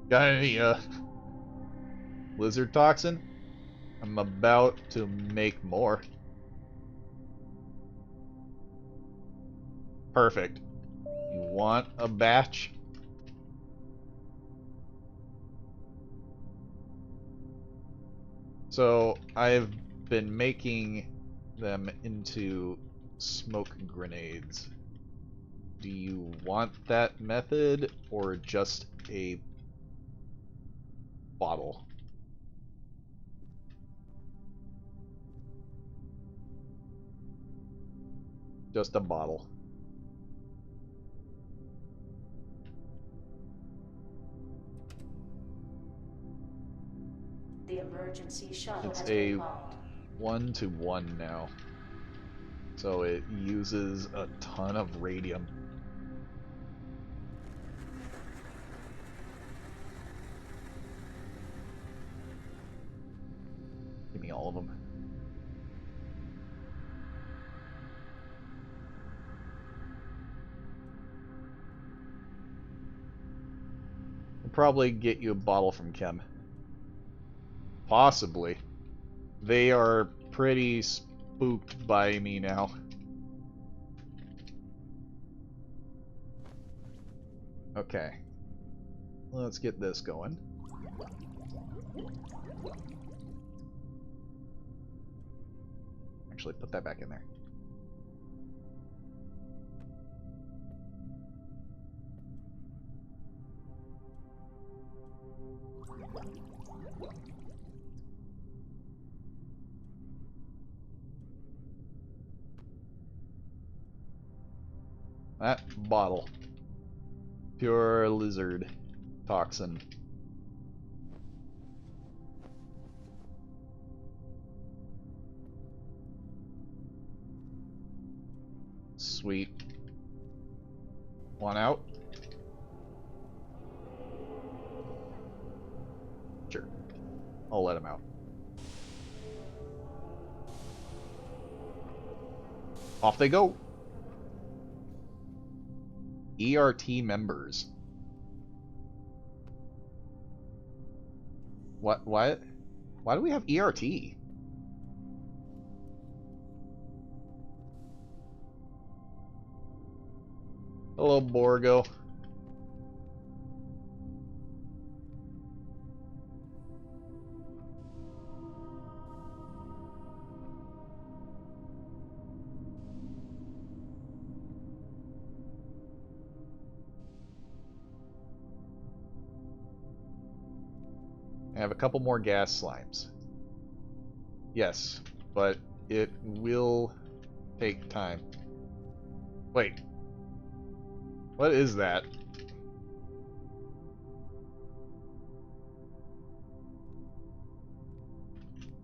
Got any lizard toxin? I'm about to make more. Perfect. You want a batch? So I've been making them into smoke grenades. Do you want that method or just a bottle? Just a bottle. The emergency shuttle It's has a been called. 1-to-1 now. So it uses a ton of radium. Give me all of them. probably get you a bottle from Chem. Possibly. They are pretty spooked by me now. Okay. Let's get this going. Actually, put that back in there. That bottle. Pure lizard toxin. Sweet. One out. Sure. I'll let him out. Off they go. ERT members. What? Why do we have ERT? Hello, Borgo. I have a couple more gas slimes. Yes, but it will take time. Wait. What is that?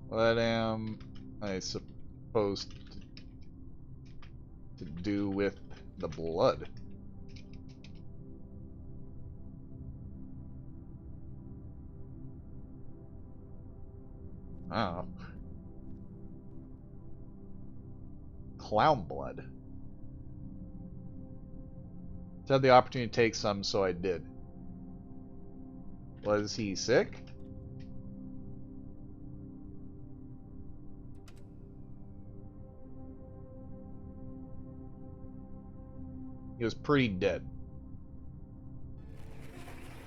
What am I supposed to do with the blood? Oh. Clown blood. Just had the opportunity to take some, so I did. Was he sick? He was pretty dead.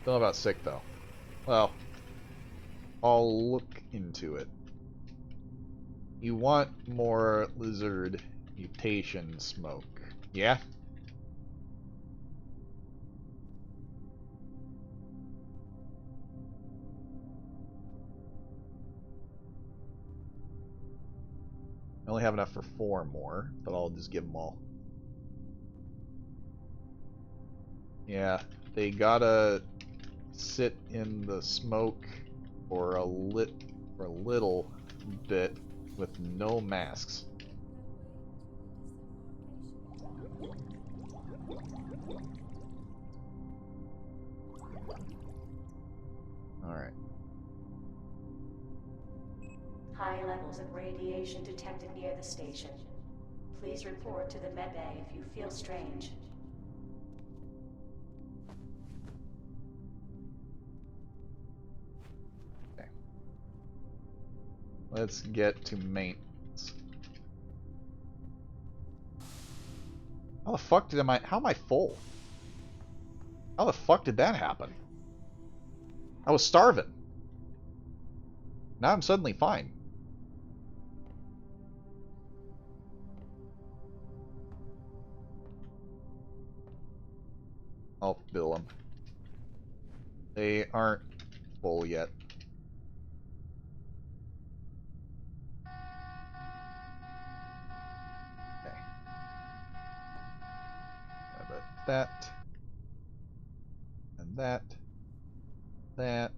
Don't know about sick, though. Well, I'll look into it. You want more lizard mutation smoke, yeah? I only have enough for 4 more, but I'll just give them all. Yeah, they gotta sit in the smoke for a little bit with no masks. Alright. High levels of radiation detected near the station. Please report to the medbay if you feel strange. Okay. Let's get to maintenance. How the fuck how am I full? How the fuck did that happen? I was starving. Now I'm suddenly fine. I'll bill them. They aren't full yet. Okay. How about that? And that. That.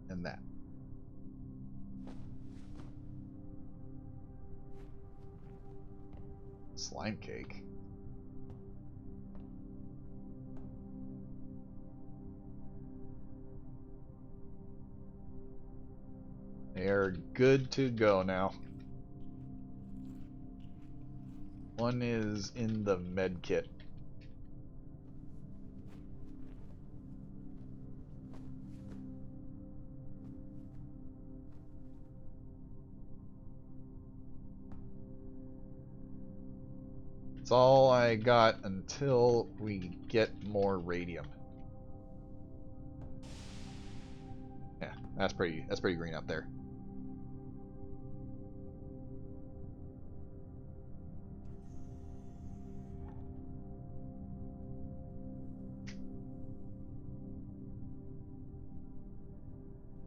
And that. Slime cake. They are good to go now. One is in the med kit. It's all I got until we get more radium. Yeah, that's pretty green up there.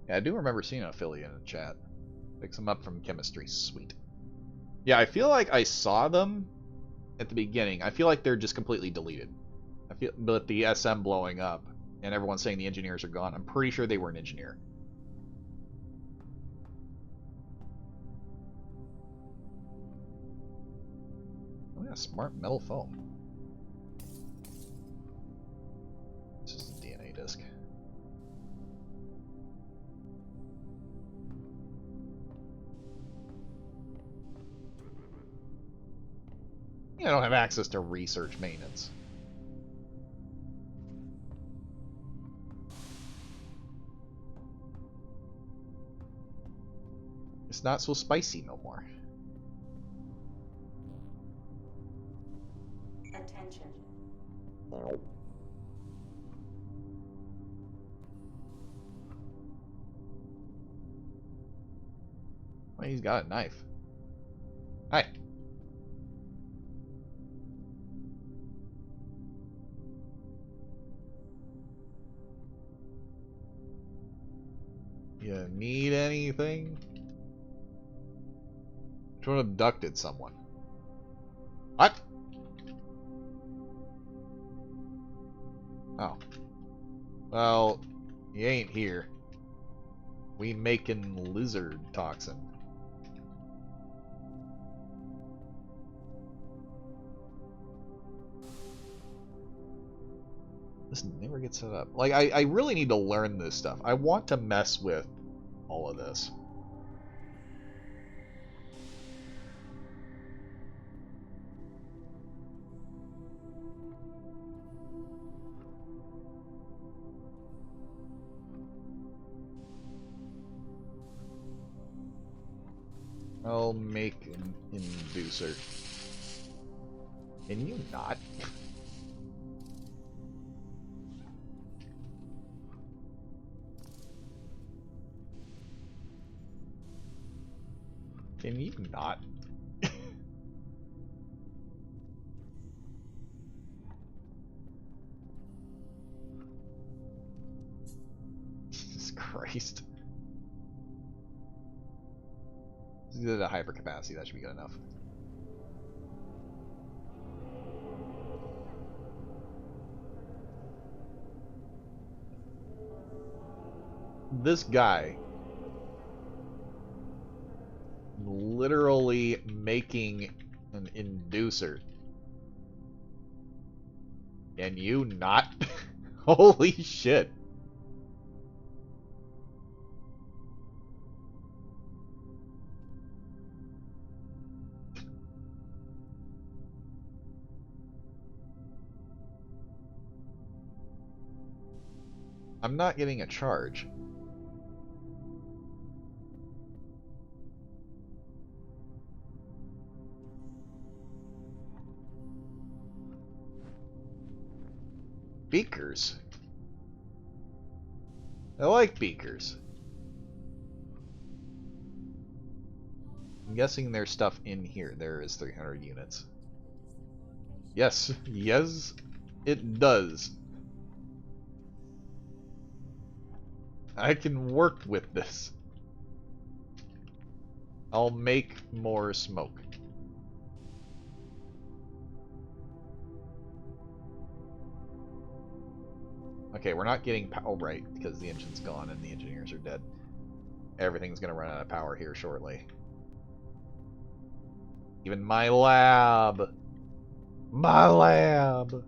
Yeah, I do remember seeing an affiliate in the chat. Picks them up from chemistry. Sweet. Yeah, I feel like I saw them at the beginning. I feel like they're just completely deleted. I feel, but the SM blowing up and everyone saying the engineers are gone, I'm pretty sure they were an engineer. Oh yeah, smart metal foam. This is a DNA disk. I don't have access to research maintenance. It's not so spicy no more. Attention. Well, he's got a knife. Hi. You need anything? Which one abducted someone? What? Oh. Well, you ain't here. We making lizard toxin. This never gets set up. Like, I really need to learn this stuff. I want to mess with all of this. I'll make an inducer. Can you not? Can you not? Jesus Christ. This is a hyper capacity, that should be good enough. This guy literally making an inducer. And you not? Holy shit. I'm not getting a charge. Beakers. I like beakers. I'm guessing there's stuff in here. There is 300 units. Yes, yes, it does. I can work with this. I'll make more smoke. Okay, we're not getting power right because the engine's gone and the engineers are dead. Everything's gonna run out of power here shortly. Even my lab. My lab.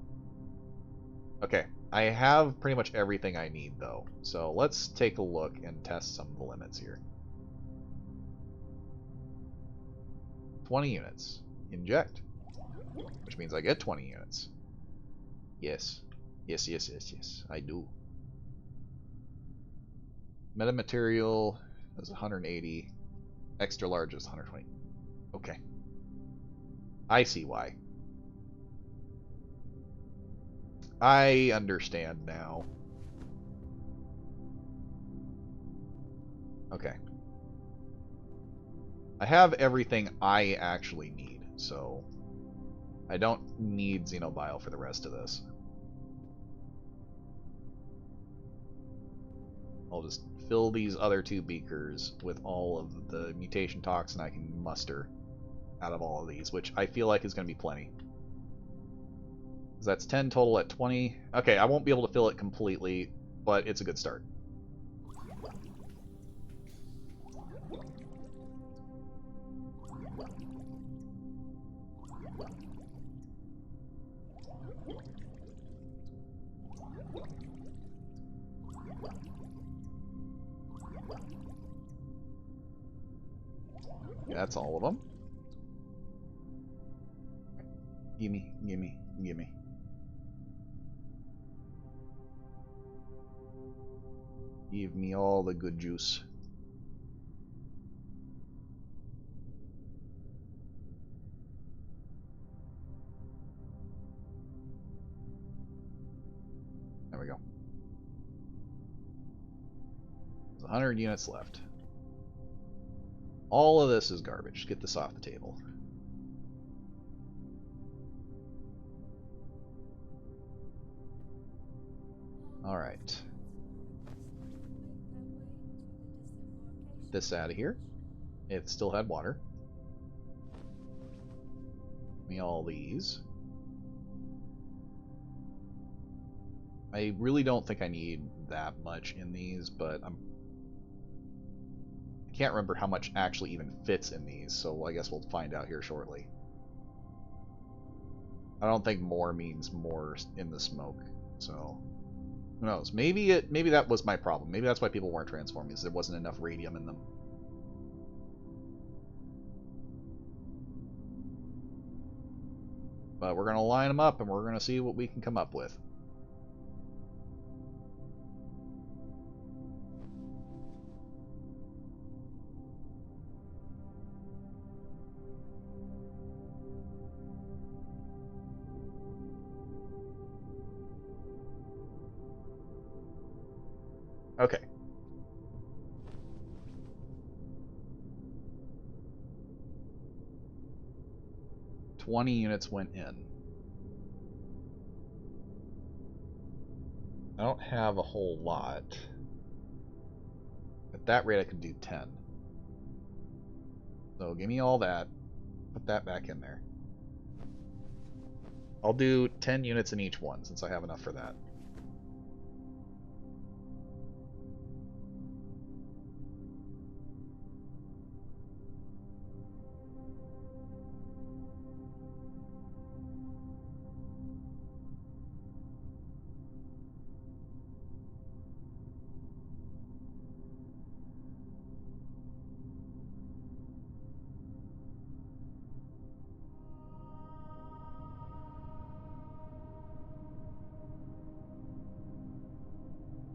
Okay, I have pretty much everything I need though. So let's take a look and test some of the limits here. 20 units. Inject. Which means I get 20 units. Yes. Yes, yes, yes, yes. I do. Metamaterial is 180. Extra large is 120. Okay. I see why. I understand now. Okay. I have everything I actually need, so I don't need Xenobile for the rest of this. I'll just fill these other 2 beakers with all of the mutation toxin I can muster out of all of these, which I feel like is going to be plenty. That's 10 total at 20. Okay, I won't be able to fill it completely, but it's a good start. That's all of them. Gimme, gimme, gimme. Give me all the good juice. There we go. There's 100 units left. All of this is garbage. Get this off the table. Alright. This out of here. It still had water. Give me all these. I really don't think I need that much in these, but I can't remember how much actually even fits in these, so I guess we'll find out here shortly. I don't think more means more in the smoke, so who knows? Maybe that was my problem. Maybe that's why people weren't transforming, is there wasn't enough radium in them. But we're gonna line them up and we're gonna see what we can come up with. Okay. $20 units went in. I don't have a whole lot. At that rate I could do 10. So give me all that. Put that back in there. I'll do 10 units in each one since I have enough for that.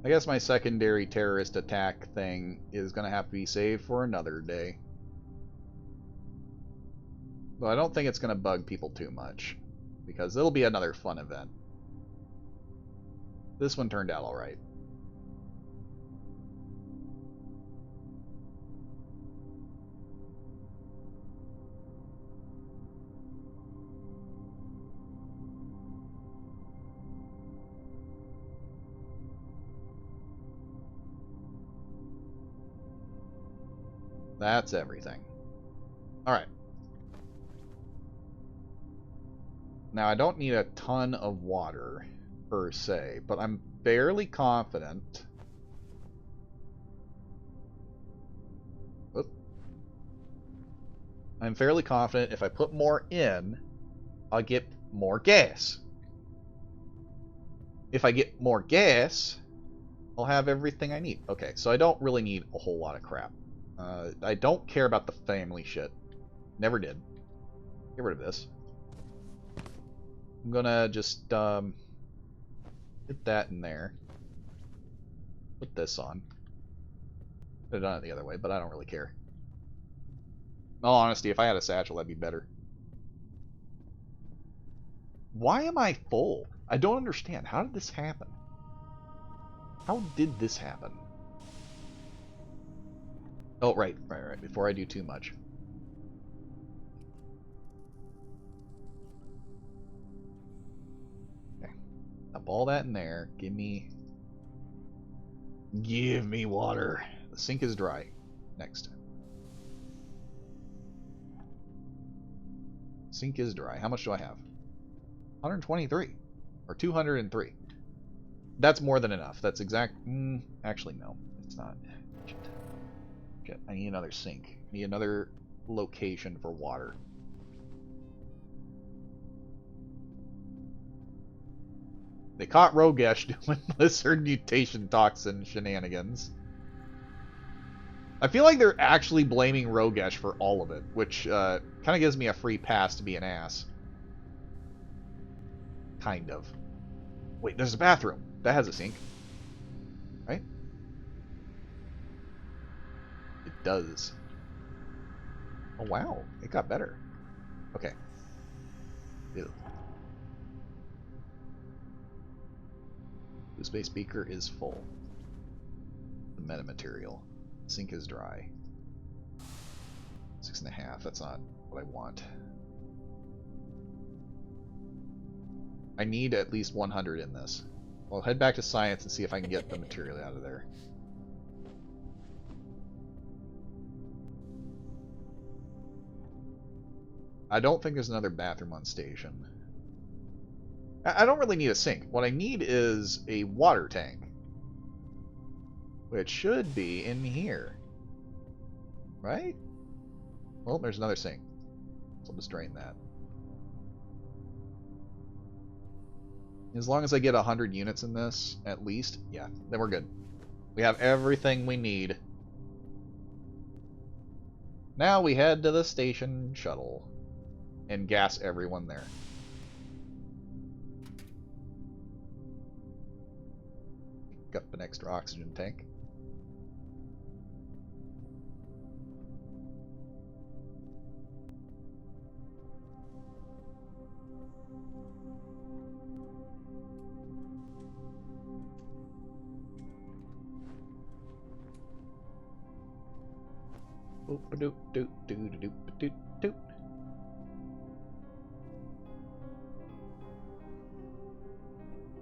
I guess my secondary terrorist attack thing is going to have to be saved for another day. Though I don't think it's going to bug people too much, because it'll be another fun event. This one turned out alright. That's everything. Alright. Now, I don't need a ton of water, per se, but I'm fairly confident... Oop. I'm fairly confident if I put more in, I'll get more gas. If I get more gas, I'll have everything I need. Okay, so I don't really need a whole lot of crap. I don't care about the family shit. Never did. Get rid of this. I'm gonna just put that in there. Put this on. Could have done it the other way, but I don't really care. In all honesty, if I had a satchel, that'd be better. Why am I full? I don't understand. How did this happen? How did this happen? Oh, right. Before I do too much. Okay. Dump all that in there. Give me water. The sink is dry. Next. Sink is dry. How much do I have? 123. Or 203. That's more than enough. That's exact... actually, no. It's not. Shit. I need another sink. I need another location for water. They caught Rogesh doing lizard mutation toxin shenanigans. I feel like they're actually blaming Rogesh for all of it, which kind of gives me a free pass to be an ass. Kind of. Wait, there's a bathroom. That has a sink. Right? It does. Oh, wow. It got better. Okay. Ew. The space beaker is full. The metamaterial. Sink is dry. 6.5. That's not what I want. I need at least 100 in this. I'll head back to science and see if I can get the material out of there. I don't think there's another bathroom on station. I don't really need a sink. What I need is a water tank. Which should be in here. Right? Well, there's another sink. So I'll just drain that. As long as I get 100 units in this, at least, yeah, then we're good. We have everything we need. Now we head to the station shuttle and gas everyone there. Pick up an extra oxygen tank.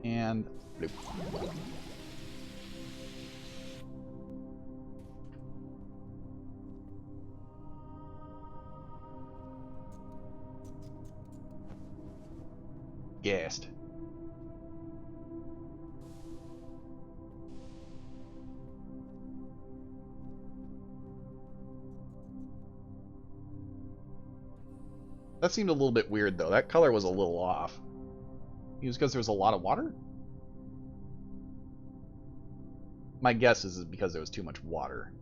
And bloop. Gassed. That seemed a little bit weird, though. That color was a little off. It was because there was a lot of water? My guess is because there was too much water.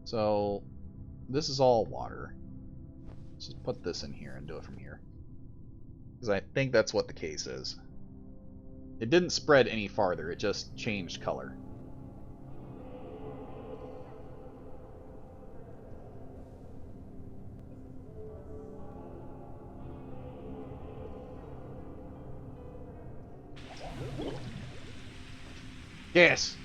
So, this is all water. Let's just put this in here and do it from here. Because I think that's what the case is. It didn't spread any farther, it just changed color. Yes!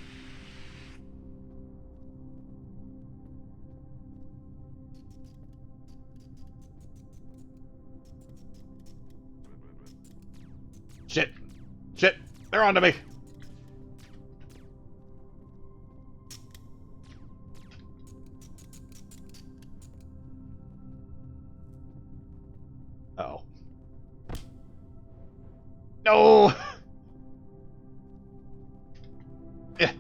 Shit! Shit! They're onto me! Uh-oh. No! Yeah.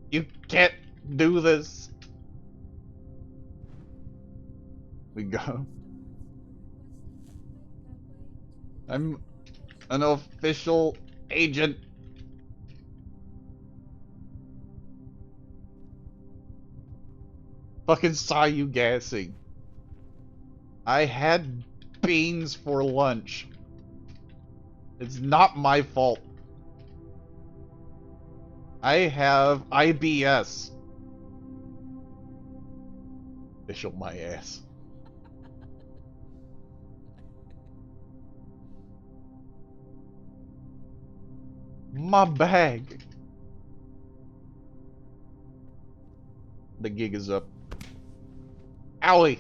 You can't do this. We go. I'm an official agent. Fucking saw you gassing. I had beans for lunch. It's not my fault. I have IBS. Official my ass. My bag. The gig is up. Owie!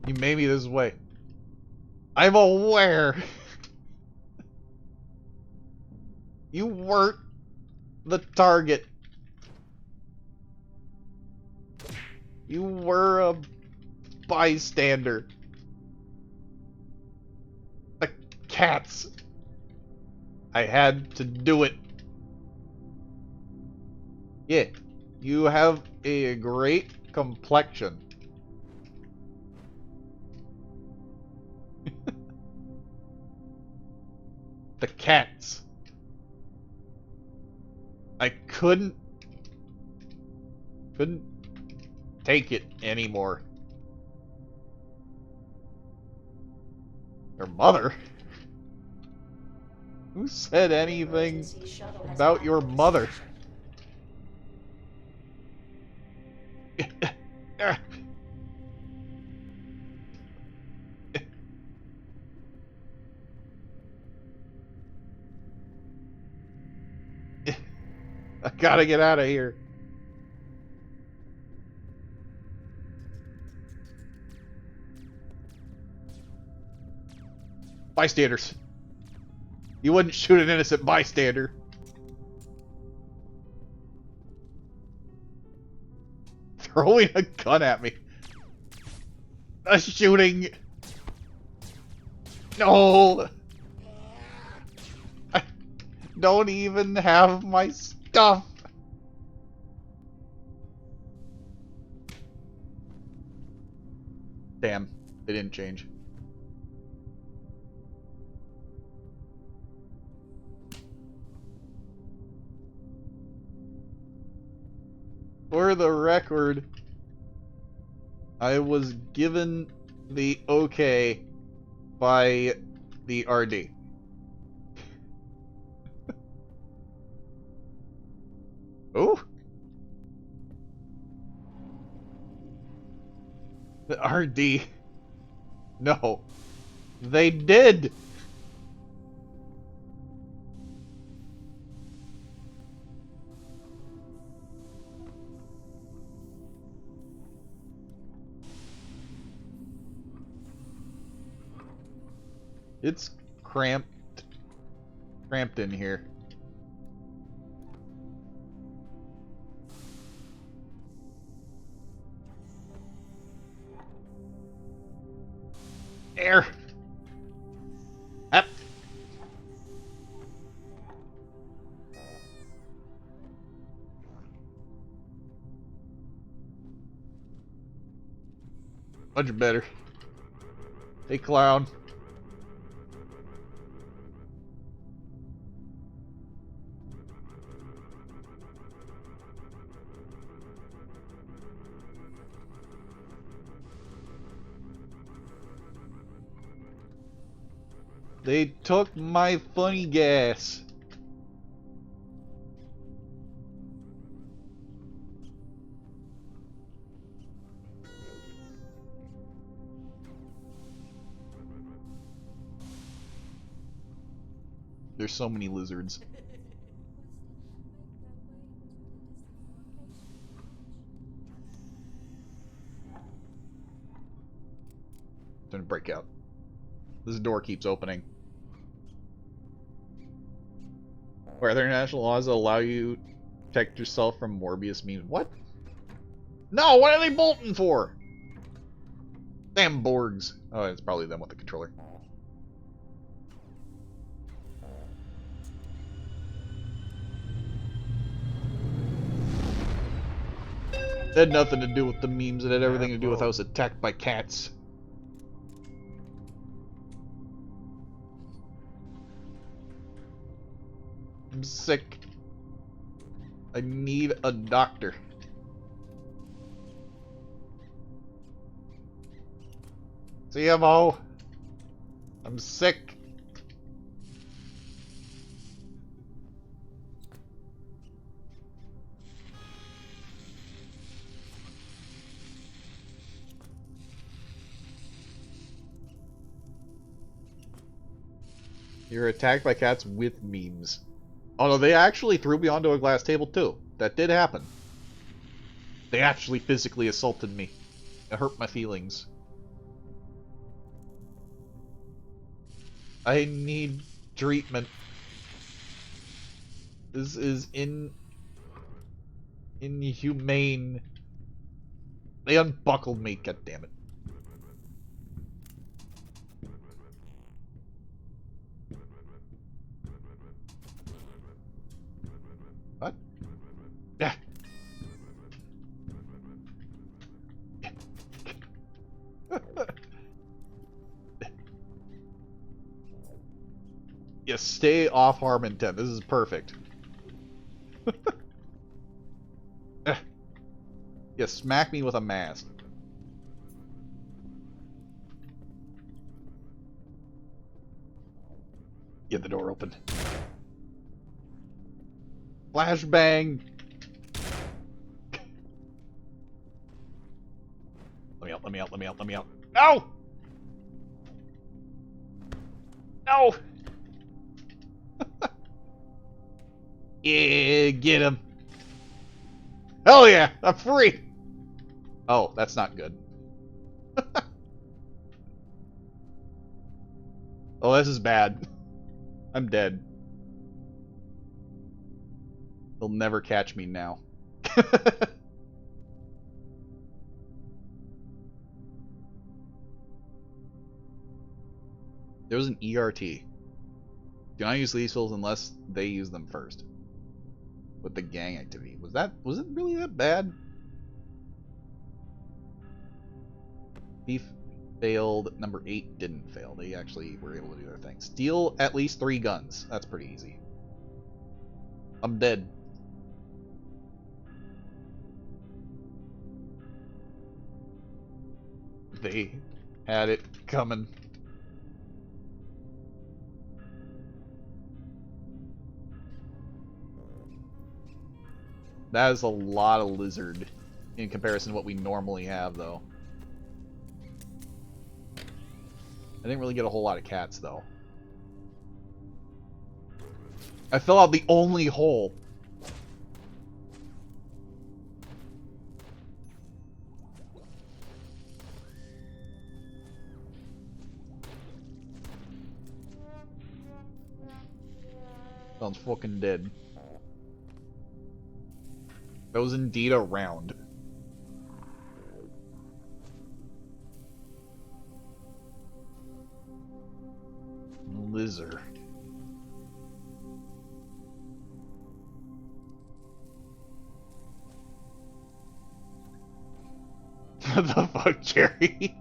You made me this way. I'm aware. You weren't the target. You were a bystander. The cats. I had to do it. Yeah, you have a great complexion. The cats. I couldn't take it anymore. Your mother? Who said anything Emergency shuttle has about arrived your at the mother? station. I gotta get out of here. Bystanders. You wouldn't shoot an innocent bystander. Throwing a gun at me. A shooting. No. I don't even have my stuff. Damn, they didn't change. For the record, I was given the okay by the RD. Oh? The RD. No. They did! It's cramped in here. Air. Up. Much better. Hey, clown. They took my funny gas. There's so many lizards. Don't break out. This door keeps opening. Where other international laws allow you to protect yourself from Morbius memes. What? No, what are they bolting for? Damn Borgs. Oh, it's probably them with the controller. It had nothing to do with the memes. It had everything to do with I was attacked by cats. I'm sick. I need a doctor. CMO. I'm sick. You're attacked by cats with memes. Oh no, they actually threw me onto a glass table too. That did happen. They actually physically assaulted me. It hurt my feelings. I need treatment. This is inhumane. They unbuckled me, god damn it. What? Yeah. Yes, stay off harm intent. This is perfect. Yeah, smack me with a mast. Get the door open. Flashbang! Let me out, let me out, let me out, let me out. No! No! Yeah, get him. Hell yeah, I'm free! Oh, that's not good. Oh, this is bad. I'm dead. They'll never catch me now. There was an ERT. Do not use lethals unless they use them first. With the gang activity. Was it really that bad? Thief failed. Number 8 didn't fail. They actually were able to do their thing. Steal at least 3 guns. That's pretty easy. I'm dead. They had it coming. That is a lot of lizard in comparison to what we normally have, though. I didn't really get a whole lot of cats, though. I fell out the only hole. Sounds fucking dead. That was indeed a round. Lizard. What the fuck, Jerry?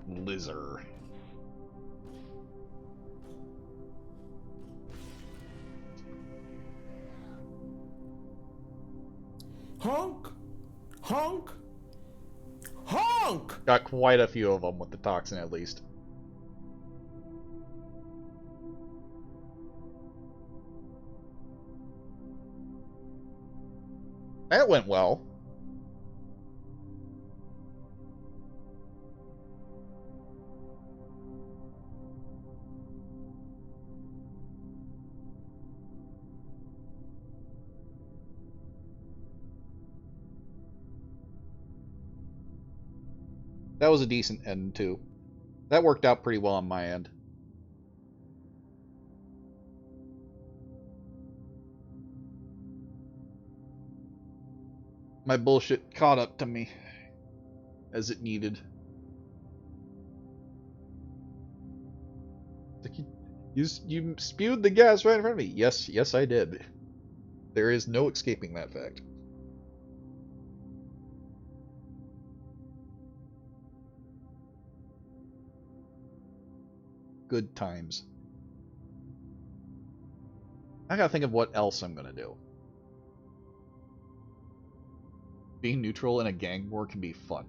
Lizard. Honk! Honk! Honk! Got quite a few of them with the toxin, at least. That went well. That was a decent end, too. That worked out pretty well on my end. My bullshit caught up to me, as it needed. You spewed the gas right in front of me. Yes, I did. There is no escaping that fact. Good times. I gotta think of what else I'm gonna do. Being neutral in a gang war can be fun.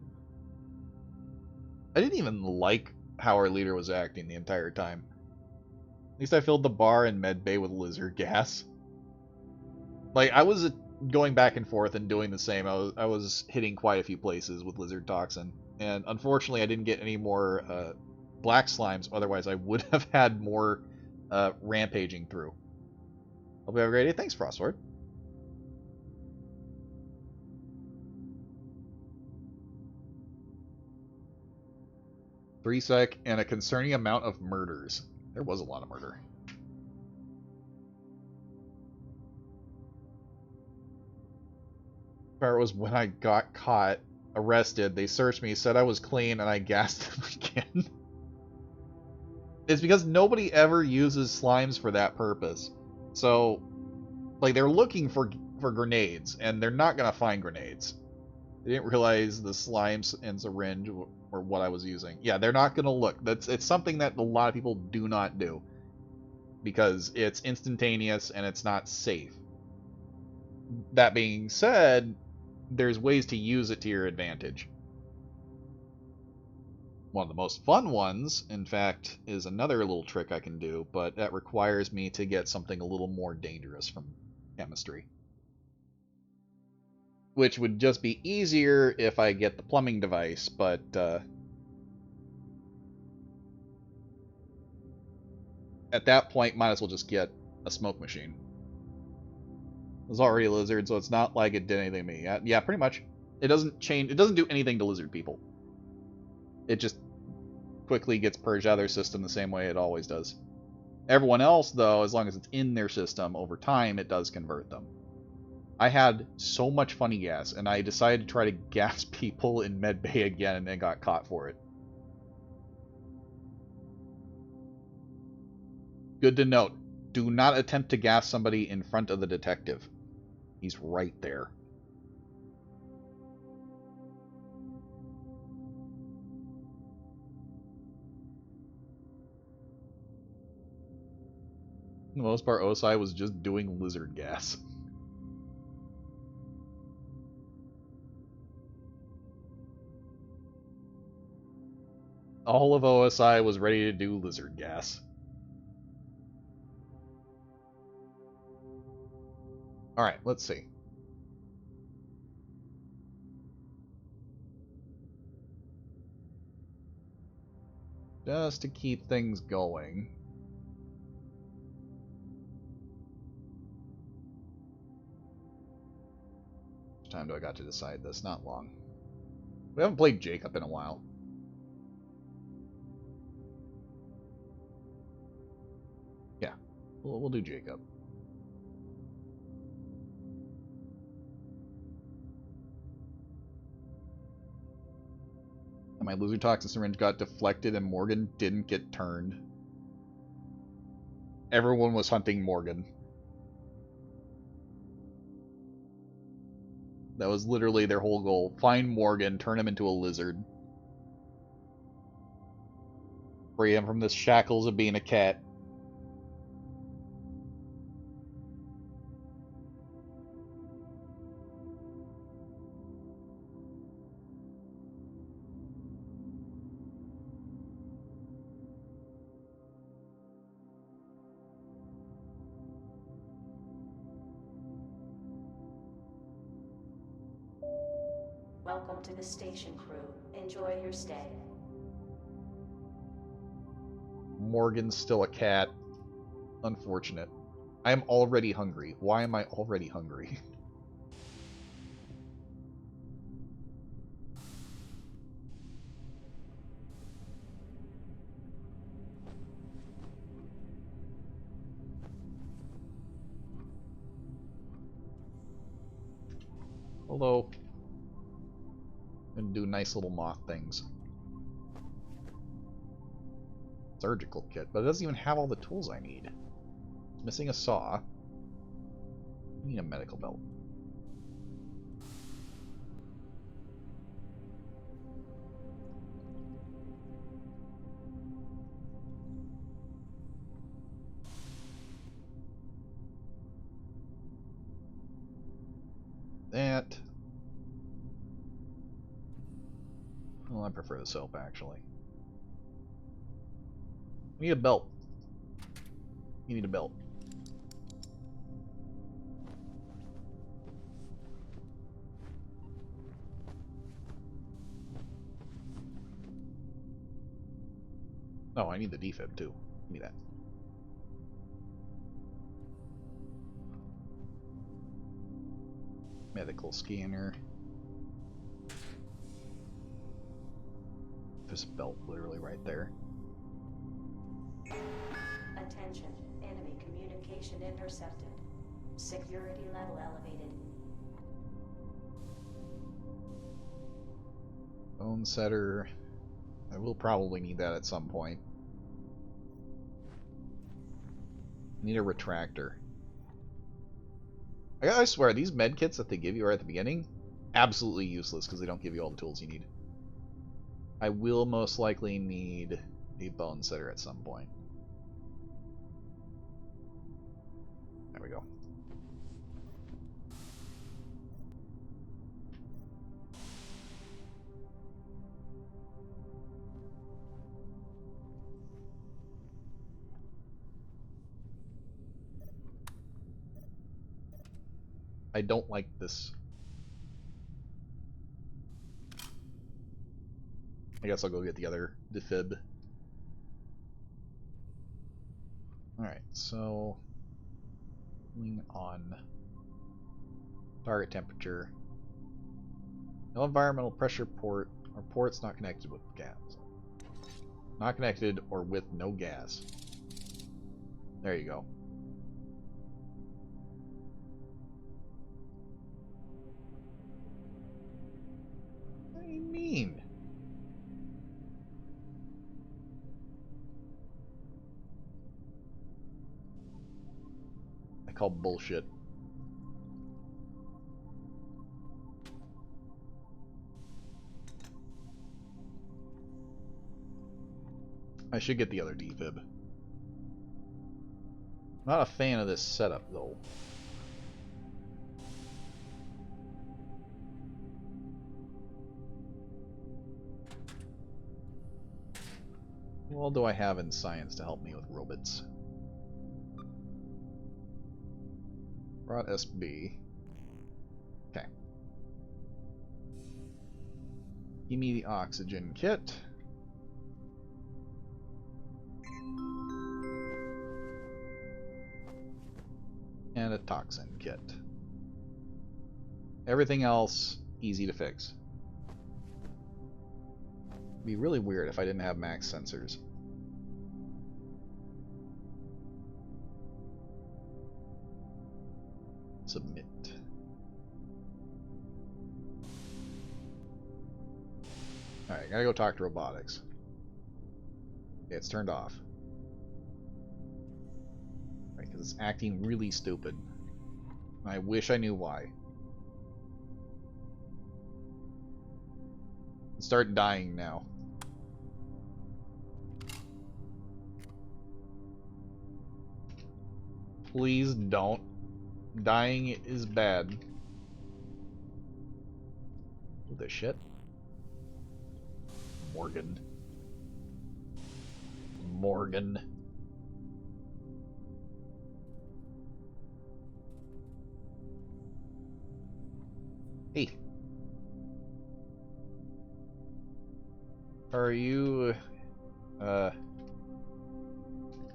I didn't even like how our leader was acting the entire time. At least I filled the bar in medbay with lizard gas. Like, I was going back and forth and doing the same. I was hitting quite a few places with lizard toxin. And unfortunately, I didn't get any more black slimes. Otherwise, I would have had more rampaging through. Hope you have a great day. Thanks, Frostward. Three sec and a concerning amount of murders. There was a lot of murder. Part was when I got caught, arrested, they searched me, said I was clean, and I gassed them again. It's because nobody ever uses slimes for that purpose. So, like, they're looking for grenades, and they're not gonna find grenades. They didn't realize the slimes and syringe were what I was using. Yeah, they're not gonna look. It's something that a lot of people do not do. Because it's instantaneous and it's not safe. That being said, there's ways to use it to your advantage. One of the most fun ones, in fact, is another little trick I can do, but that requires me to get something a little more dangerous from chemistry. Which would just be easier if I get the plumbing device, but at that point, might as well just get a smoke machine. It was already a lizard, so it's not like it did anything to me. Yeah, pretty much. It doesn't change. It doesn't do anything to lizard people. It just quickly gets purged out of their system the same way it always does. Everyone else, though, as long as it's in their system, over time, it does convert them. I had so much funny gas, and I decided to try to gas people in medbay again and got caught for it. Good to note. Do not attempt to gas somebody in front of the detective. He's right there. For the most part, OSI was just doing lizard gas. All of OSI was ready to do lizard gas. Alright, let's see. Just to keep things going. How much time do I got to decide this? Not long. We haven't played Jacob in a while. Yeah, we'll do Jacob. My lizard toxin syringe got deflected and Morgan didn't get turned. Everyone was hunting Morgan. That was literally their whole goal. Find Morgan, turn him into a lizard. Free him from the shackles of being a cat. Welcome to the station, crew. Enjoy your stay. Morgan's still a cat. Unfortunate. I am already hungry. Why am I already hungry? Although, I'm gonna do nice little moth things. Surgical kit, but it doesn't even have all the tools I need. It's missing a saw. I need a medical belt. That. Well, I prefer the soap, actually. We need a belt. You need a belt. Oh, I need the defib too. Give me that. Medical scanner. There's a belt literally right there. Attention, enemy communication intercepted. Security level elevated. Bone setter. I will probably need that at some point. Need a retractor. I swear, these med kits that they give you right at the beginning, absolutely useless because they don't give you all the tools you need. I will most likely need a bone setter at some point. There we go. I don't like this. I guess I'll go get the other defib. Alright, so going on target temperature. No environmental pressure port or ports not connected with gas. Not connected or with no gas. There you go. What do you mean? I call bullshit. I should get the other defib. Not a fan of this setup though. What all do I have in science to help me with robots? Brought SB. Okay. Give me the oxygen kit. And a toxin kit. Everything else, easy to fix. It'd be really weird if I didn't have max sensors. Submit. Alright, gotta go talk to robotics. Okay, it's turned off. Right, because it's acting really stupid. I wish I knew why. Start dying now. Please don't. Dying is bad. Who the shit? Morgan. Morgan. Hey. Are you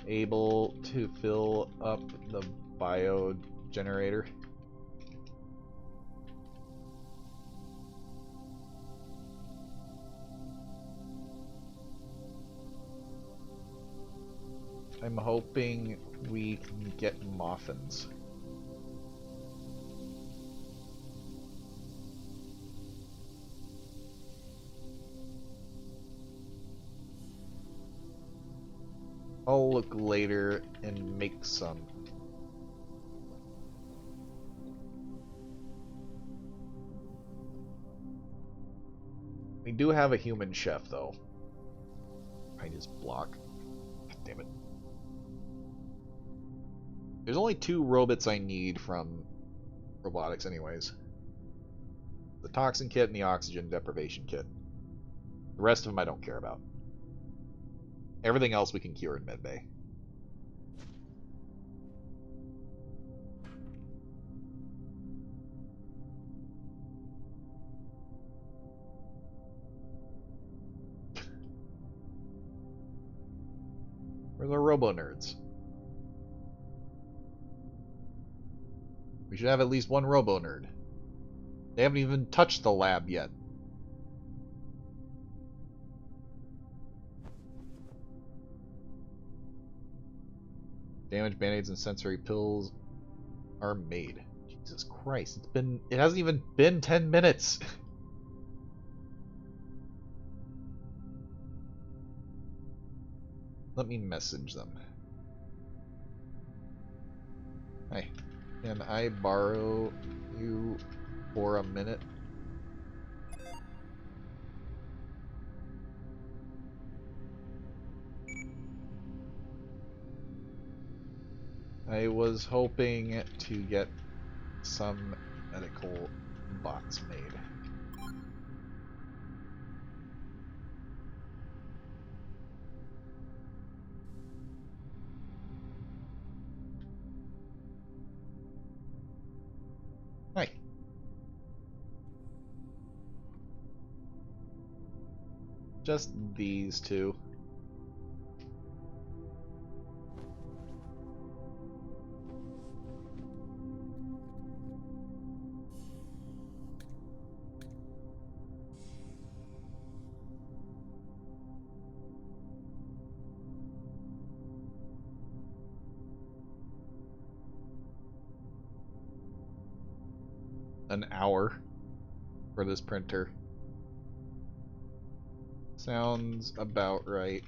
able to fill up the bio generator? I'm hoping we can get muffins. I'll look later and make some. We do have a human chef, though. I just block. God damn it. There's only 2 robots I need from robotics anyways. The toxin kit and the oxygen deprivation kit. The rest of them I don't care about. Everything else we can cure in medbay. Where's our robo-nerds? We should have at least one robo-nerd. They haven't even touched the lab yet. Damage band-aids and sensory pills are made. Jesus Christ, it hasn't even been 10 minutes. Let me message them. Hi, can I borrow you for a minute? I was hoping to get some medical bots made. Hi. Just these two. An hour for this printer. Sounds about right.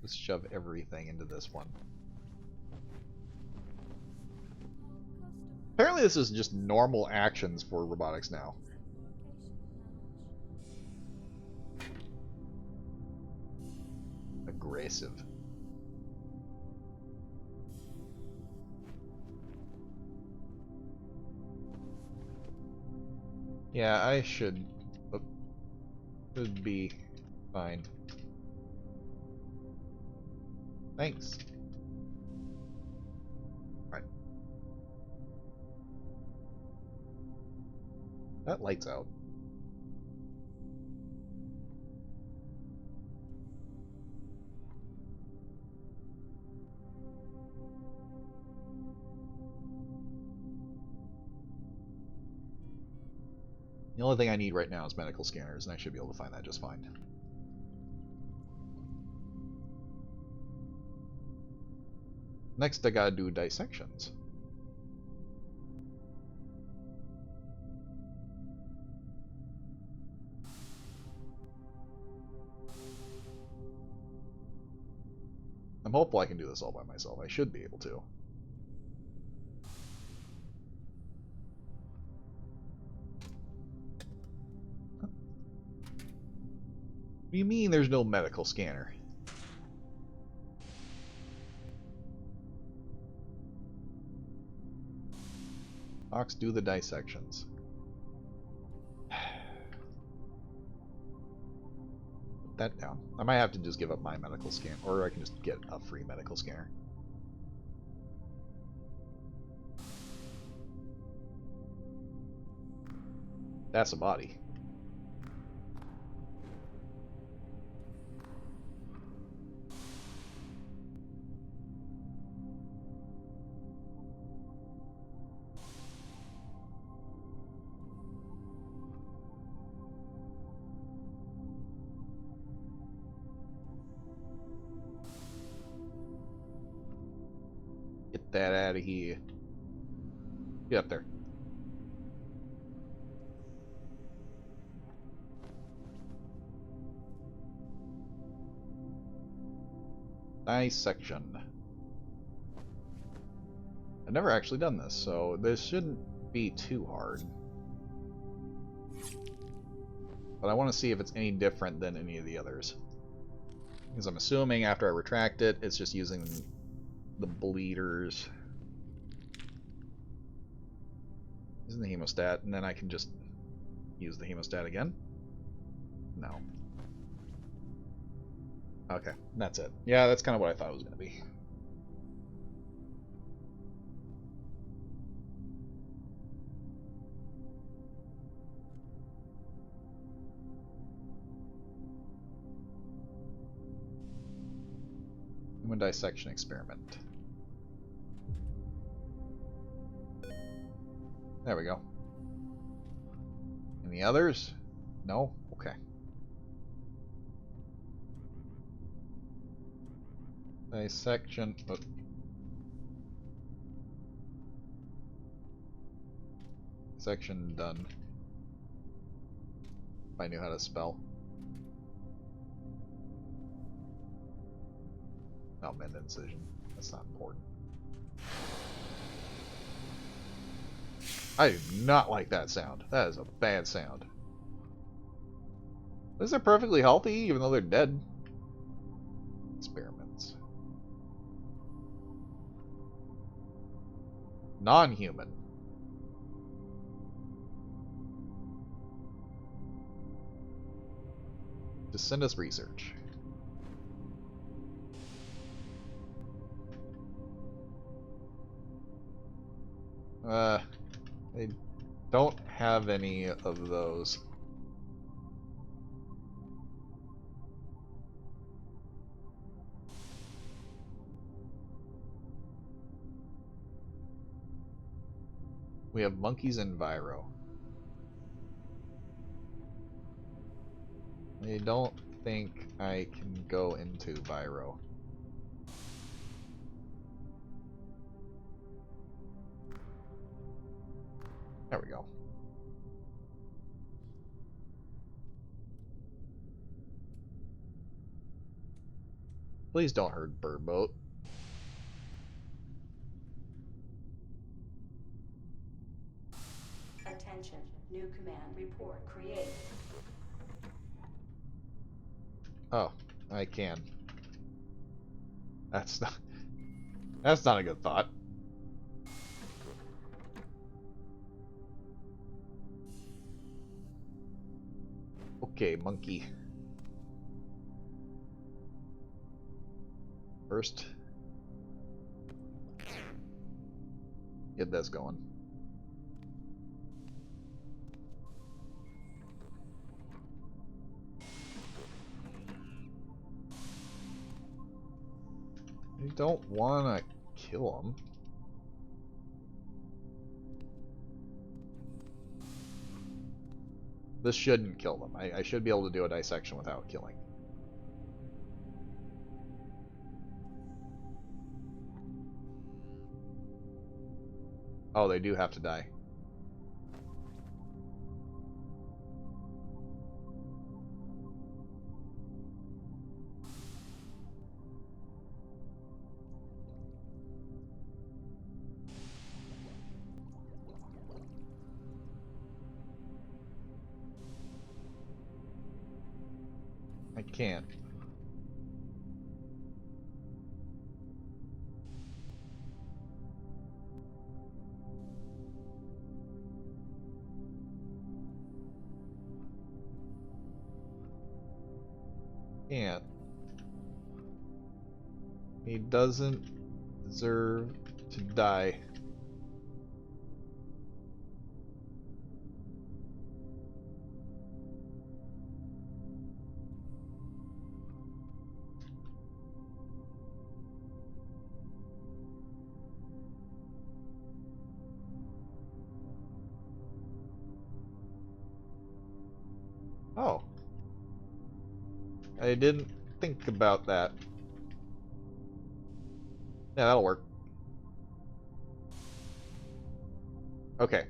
Let's shove everything into this one. Apparently this is just normal actions for robotics now. Aggressive. Yeah, I should be fine. Thanks. Alright. That light's out. The only thing I need right now is medical scanners, and I should be able to find that just fine. Next, I gotta do dissections. I'm hopeful I can do this all by myself. I should be able to. What do you mean there's no medical scanner? Ox, do the dissections. Put that down. I might have to just give up my medical scan, or I can just get a free medical scanner. That's a body. Get that out of here. Get up there. Dissection. I've never actually done this, so this shouldn't be too hard. But I want to see if it's any different than any of the others. Because I'm assuming after I retract it, it's just using the bleeders. Using the hemostat, and then I can just use the hemostat again? No. Okay, that's it. Yeah, that's kind of what I thought it was going to be. Human dissection experiment. There we go. Any others? No? Okay. Dissection. Oh. Dissection done. If I knew how to spell. Oh, mend incision. That's not important. I do not like that sound. That is a bad sound. These are perfectly healthy, even though they're dead. Experiments. Non-human. Just send us research. They don't have any of those. We have monkeys and Viro. I don't think I can go into Viro. There we go. Please don't hurt Bird Boat. Attention. New command report created. Oh, I can. That's not a good thought. Okay, monkey. First, get this going. I don't want to kill him. This shouldn't kill them. I should be able to do a dissection without killing. Oh, they do have to die. I can't. Can't. He doesn't deserve to die. Oh. I didn't think about that. Yeah, that'll work. Okay.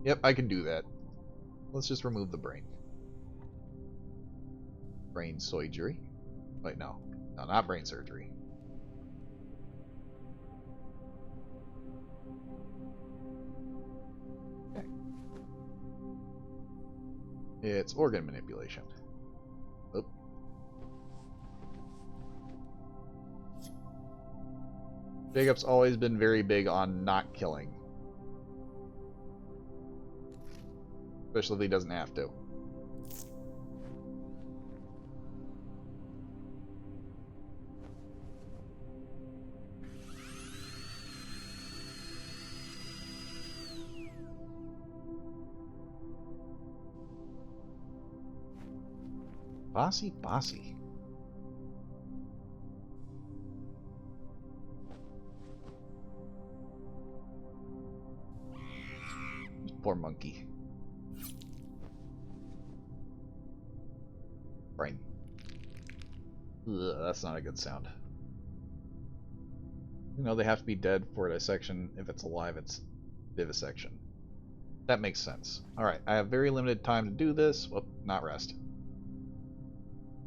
Yep, I can do that. Let's just remove the brain. Brain surgery. Wait, no. No, not brain surgery. Okay. It's organ manipulation. Oop. Jacob's always been very big on not killing. Especially if he doesn't have to. Bossy, bossy. Poor monkey. Brain. Ugh, that's not a good sound. You know, they have to be dead for dissection. If it's alive, it's vivisection. That makes sense. Alright, I have very limited time to do this. Whoop, not rest.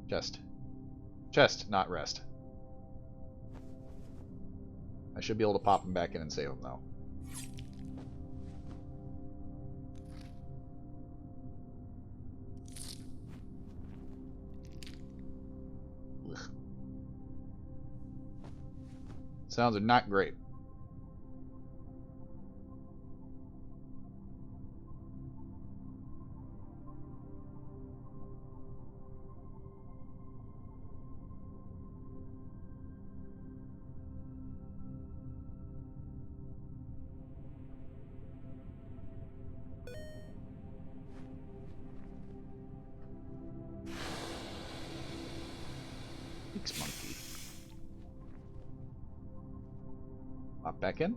Chest. Chest, not rest. I should be able to pop him back in and save him, though. Ugh. Sounds are not great. Thanks, monkey. Pop back in.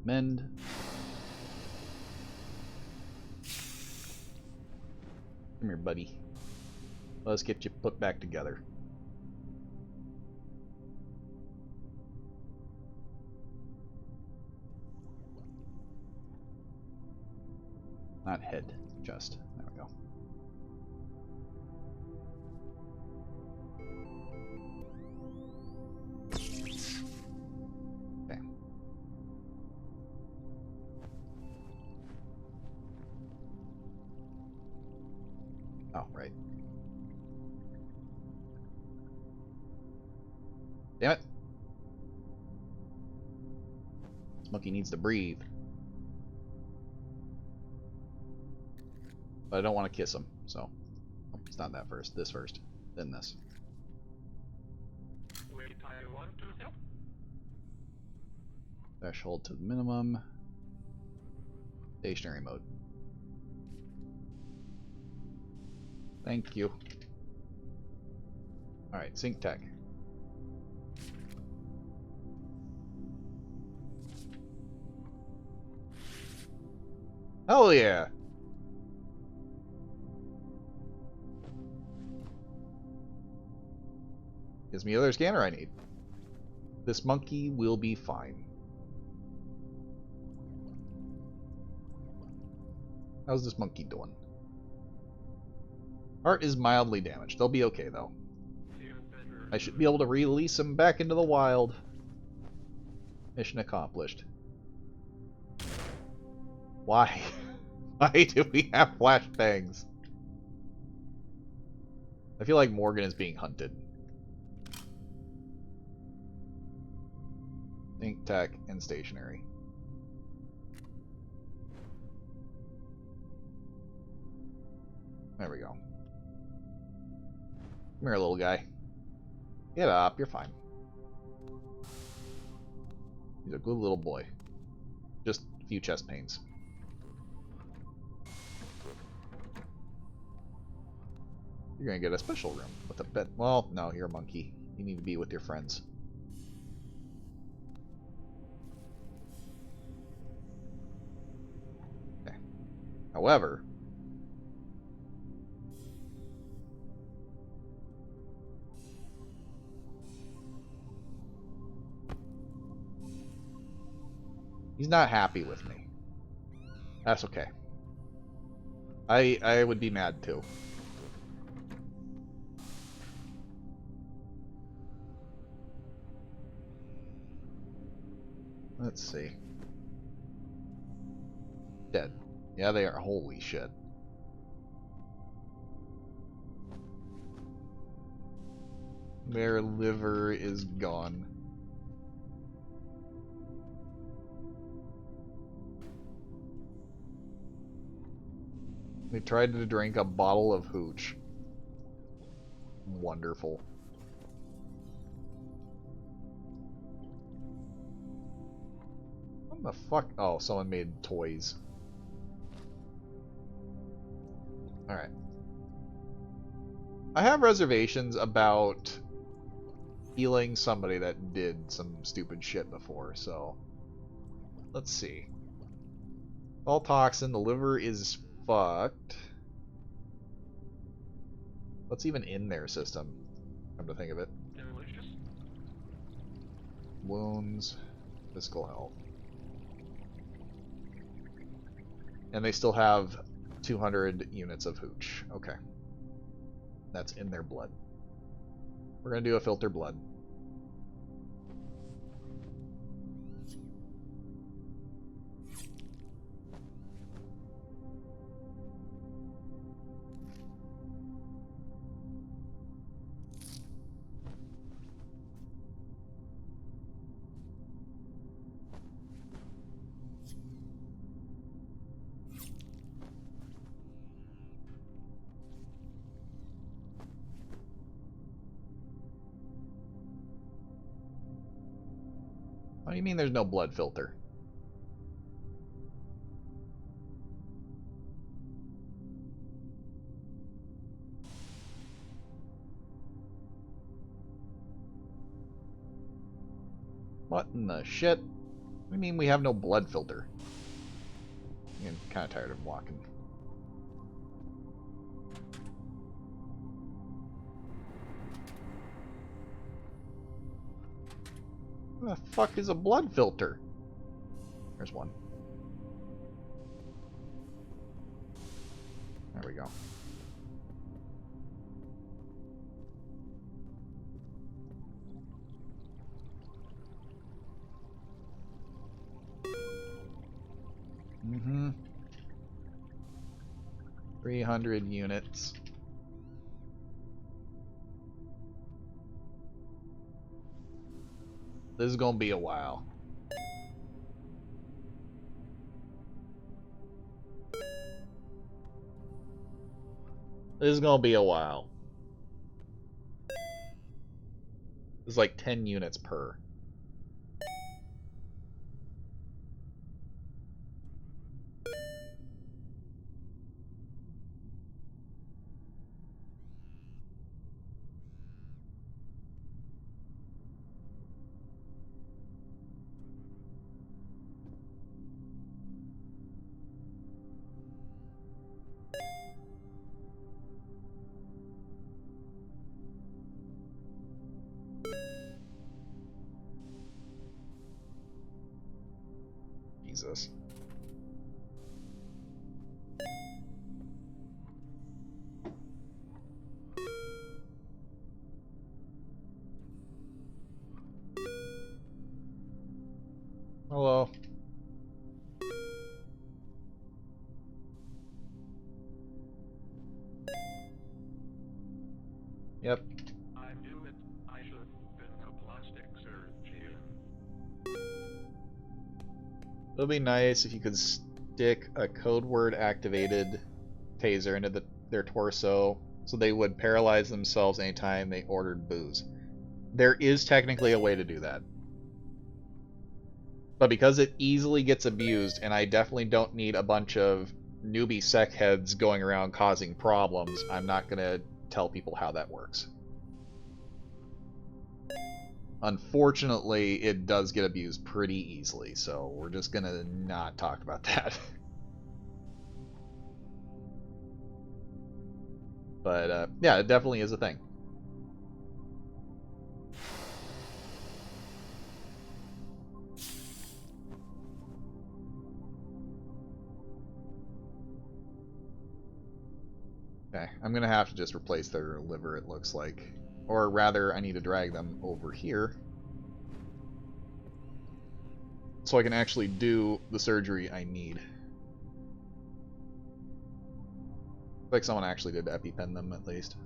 Mend. Come here, buddy. Let's get you put back together. Not head, just. There we go. Okay. Oh, right. Damn it. This monkey needs to breathe. But I don't want to kiss him, so oh, it's not that first. This first, then this. Wait, I want to help. Threshold to the minimum. Stationary mode. Thank you. Alright, sync tech. Hell yeah! Gives me the other scanner I need. This monkey will be fine. How's this monkey doing? Heart is mildly damaged. They'll be okay, though. I should be able to release them back into the wild. Mission accomplished. Why? Why do we have flashbangs? I feel like Morgan is being hunted. Think tech and stationary. There we go. Come here, little guy. Get up, you're fine. He's a good little boy. Just a few chest pains. You're gonna get a special room with a bed. Well, no, you're a monkey. You need to be with your friends. Okay. However, he's not happy with me. That's okay. I would be mad too. Let's see. Dead. Yeah, they are. Holy shit. Their liver is gone. They tried to drink a bottle of hooch. Wonderful. What the fuck? Oh, someone made toys. Alright. I have reservations about healing somebody that did some stupid shit before, so let's see. All toxin, the liver is fucked. What's even in their system? Come to think of it. Delicious. Wounds, physical health. And they still have 200 units of hooch. Okay. That's in their blood. We're gonna do a filter blood. What do you mean there's no blood filter? What in the shit? What do you mean we have no blood filter? I'm kind of tired of walking. What the fuck is a blood filter? There's one. There we go. Mm-hmm. 300 units. This is gonna be a while. This is gonna be a while. It's like 10 units per. Jesus. Hello. Yep. I knew it. I should have been a plastic surgeon. It would be nice if you could stick a code word activated taser into their torso so they would paralyze themselves anytime they ordered booze. There is technically a way to do that. But because it easily gets abused, and I definitely don't need a bunch of newbie sec heads going around causing problems, I'm not going to tell people how that works. Unfortunately, it does get abused pretty easily, so we're just going to not talk about that. But, yeah, it definitely is a thing. Okay, I'm gonna have to just replace their liver, it looks like. Or rather, I need to drag them over here so I can actually do the surgery I need. Looks like someone actually did EpiPen them, at least.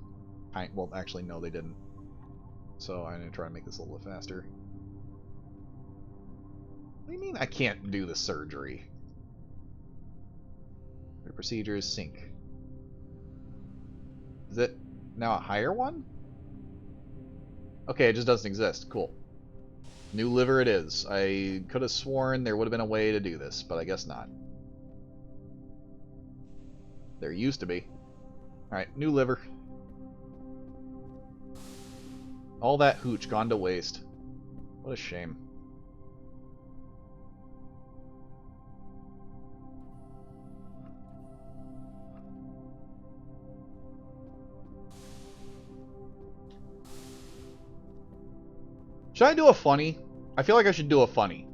Well, actually, no, they didn't. So I'm gonna try to make this a little bit faster. What do you mean I can't do the surgery? The procedures sync. Is it now a higher one? Okay, it just doesn't exist. Cool. New liver it is. I could have sworn there would have been a way to do this, but I guess not. There used to be. Alright, new liver. All that hooch gone to waste. What a shame. Should I do a funny? I feel like I should do a funny.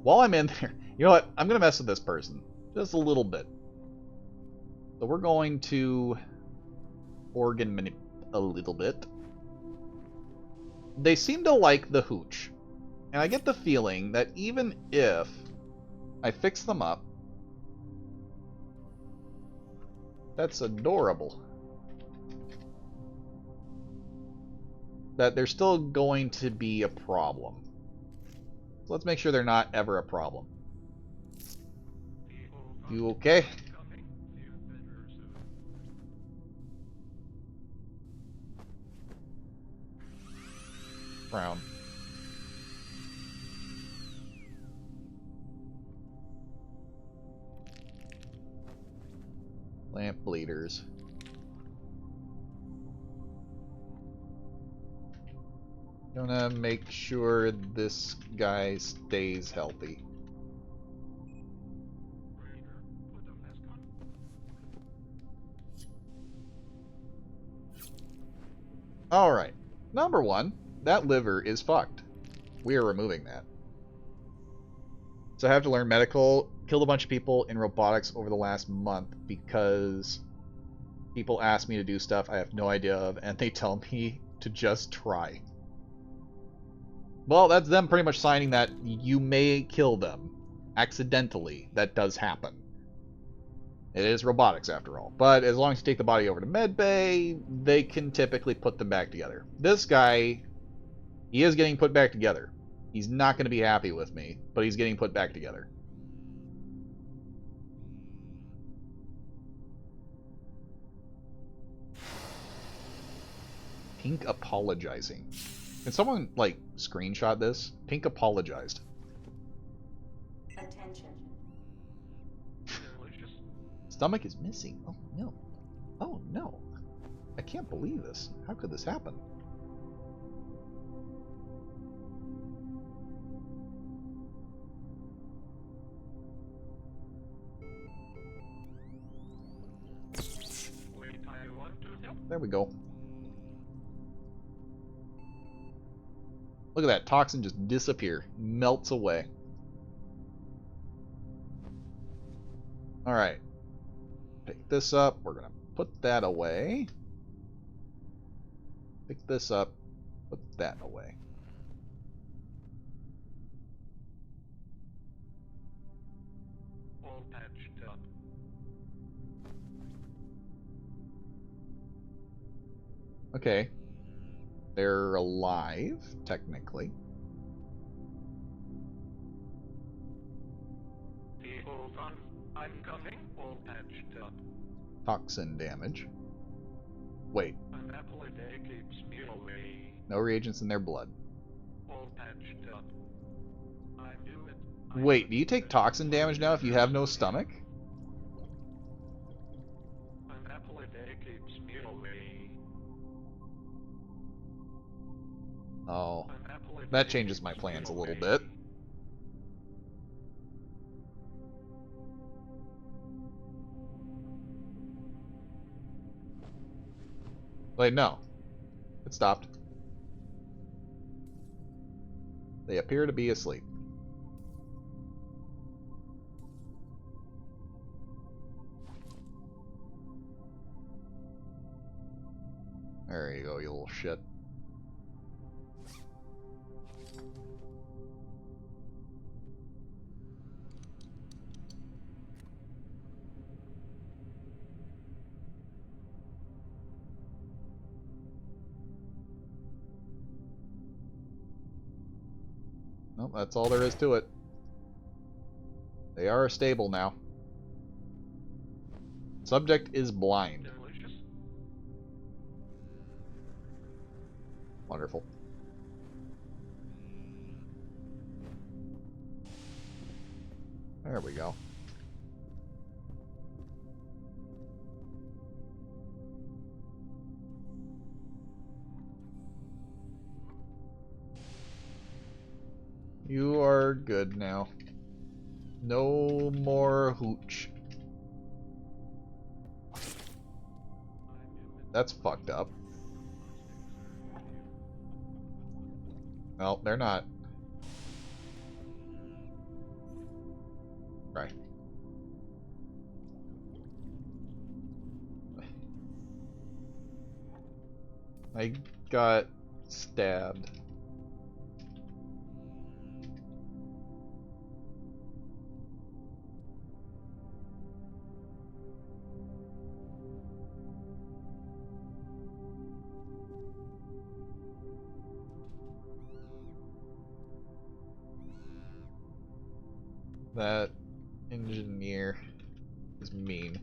While I'm in there, you know what? I'm going to mess with this person. Just a little bit. So we're going to organ manipulate a little bit. They seem to like the hooch. And I get the feeling that even if I fix them up... That's adorable. That they're still going to be a problem. So let's make sure they're not ever a problem. You okay? Brown. Lamp bleeders. Gonna make sure this guy stays healthy. Alright. Number one, that liver is fucked. We are removing that. So I have to learn medical. Killed a bunch of people in robotics over the last month because people ask me to do stuff I have no idea of, and they tell me to just try. Well, that's them pretty much signing that you may kill them accidentally. That does happen. It is robotics after all. But as long as you take the body over to medbay, they can typically put them back together. This guy, he is getting put back together. He's not going to be happy with me, but he's getting put back together. Pink apologizing. Can someone, like, screenshot this? Pink apologized. Attention. Stomach is missing. Oh, no. Oh, no. I can't believe this. How could this happen? There we go. Look at that toxin just disappear. Melts away. Alright. Pick this up. We're going to put that away. Pick this up. Put that away. All patched up. Okay. They're alive, technically. Hold on. I'm coming. All patched up. Toxin damage. Wait. An apple a day keeps me away. No reagents in their blood. All patched up. I knew it. Wait, do you take toxin damage now if you have no stomach? An apple a day keeps me away. Oh. An apple a That day changes my keeps plans a me little away. bit. Wait, no. It stopped. They appear to be asleep. There you go, you little shit. Nope, that's all there is to it. They are stable now. Subject is blind. Delicious. Wonderful. There we go. You are good now. No more hooch. That's fucked up. Well, they're not. Right. I got stabbed. That engineer is mean.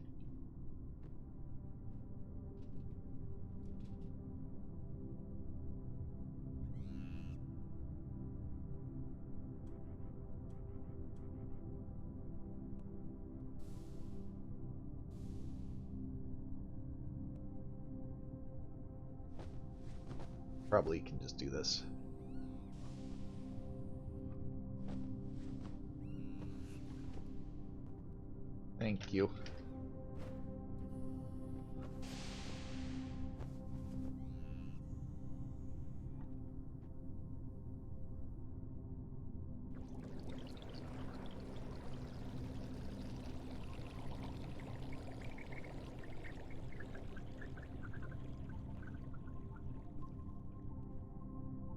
Probably can just do this. Thank you.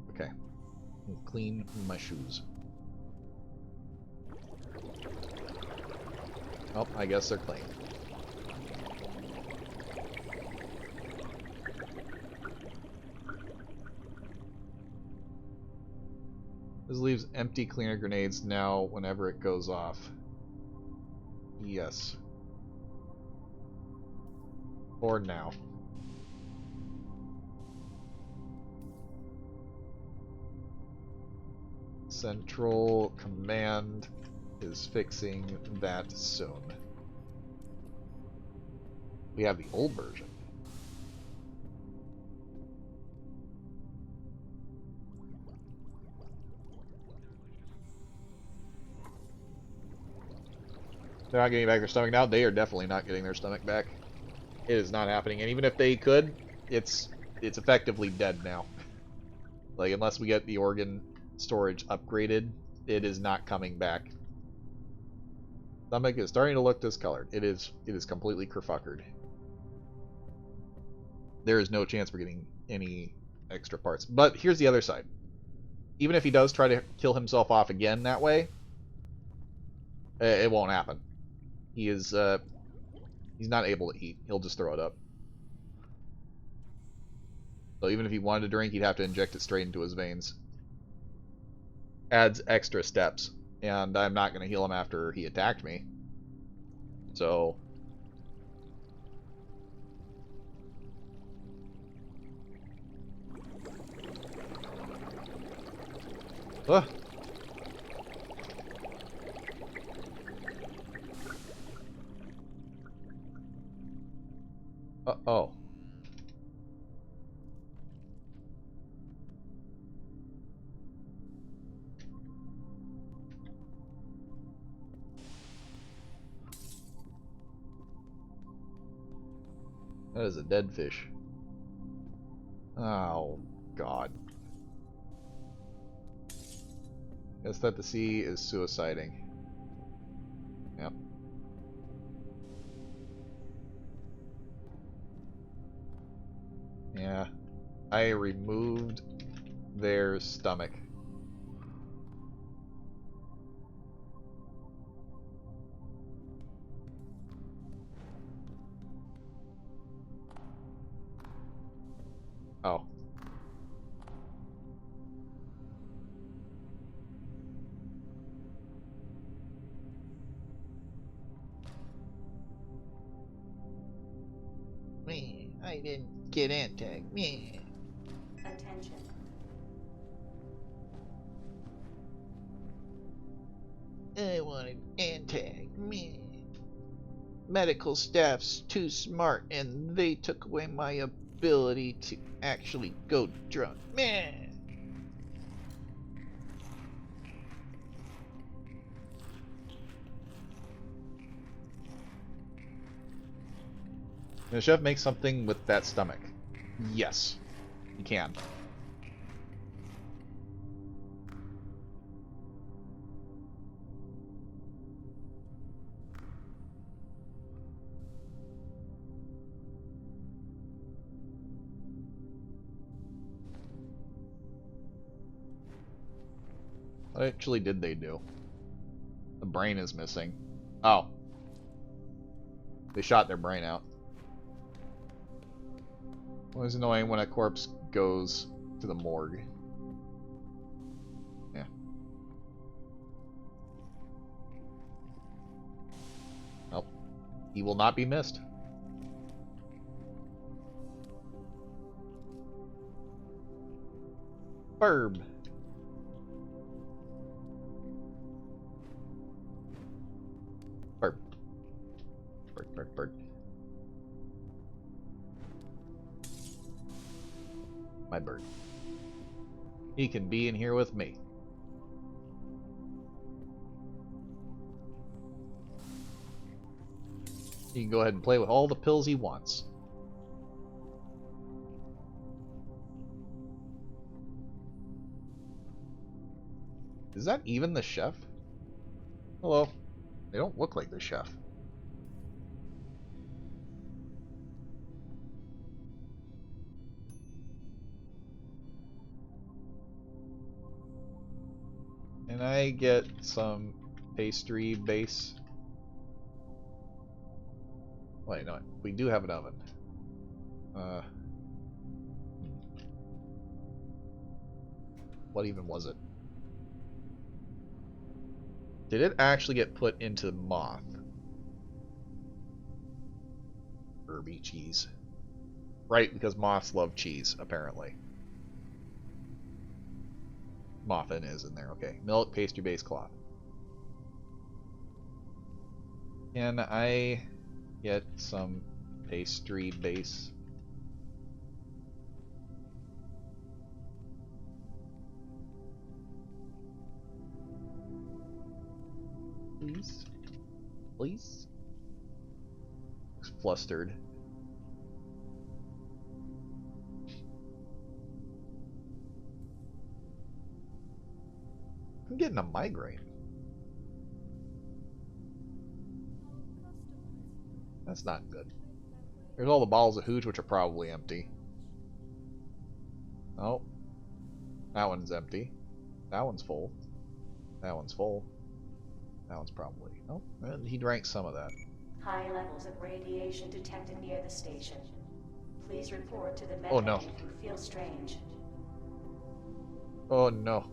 Okay. I'll clean my shoes. Oh, I guess they're clean. This leaves empty cleaner grenades now whenever it goes off. Yes. For now. Central Command is fixing that soon. We have the old version. They're not getting back their stomach now. They are definitely not getting their stomach back. It is not happening. And even if they could, it's effectively dead now. Like, unless we get the organ storage upgraded, it is not coming back. Stomach is starting to look discolored. It is completely kerfuckered. There is no chance we're getting any extra parts. But here's the other side. Even if he does try to kill himself off again that way, it won't happen. He is he's not able to eat. He'll just throw it up. So even if he wanted to drink, he'd have to inject it straight into his veins. Adds extra steps. And I'm not going to heal him after he attacked me. So... Ugh. Uh-oh. That is a dead fish. Oh, God. Guess that the sea is suiciding. Yep. Yeah. I removed their stomach. Oh. Me, I didn't get anti. Me. Attention. I wanted anti. tag. Meh. Medical staff's too smart, and they took away my ability to actually go drunk. Meh. Can the chef make something with that stomach? Yes, he can. What actually did they do? The brain is missing. Oh. They shot their brain out. Always annoying when a corpse goes to the morgue. Yeah. Well, he will not be missed. Burb. Burb. Burp, burp, burp. My bird. He can be in here with me. He can go ahead and play with all the pills he wants. Is that even the chef? Hello. They don't look like the chef. Can I get some pastry base? Wait, no, we do have an oven. What even was it? Did it actually get put into moth? Herby cheese. Right, because moths love cheese, apparently. Muffin is in there, okay. Milk, pastry base, cloth. Can I get some pastry base? Please? Please? Looks flustered. I'm getting a migraine. That's not good. There's all the bottles of hooch, which are probably empty. Oh. That one's empty. That one's full. That one's full. That one's probably... Oh, and he drank some of that. High levels of radiation detected near the station. Please report to the med Oh, no. bay if you feel strange. Oh, no.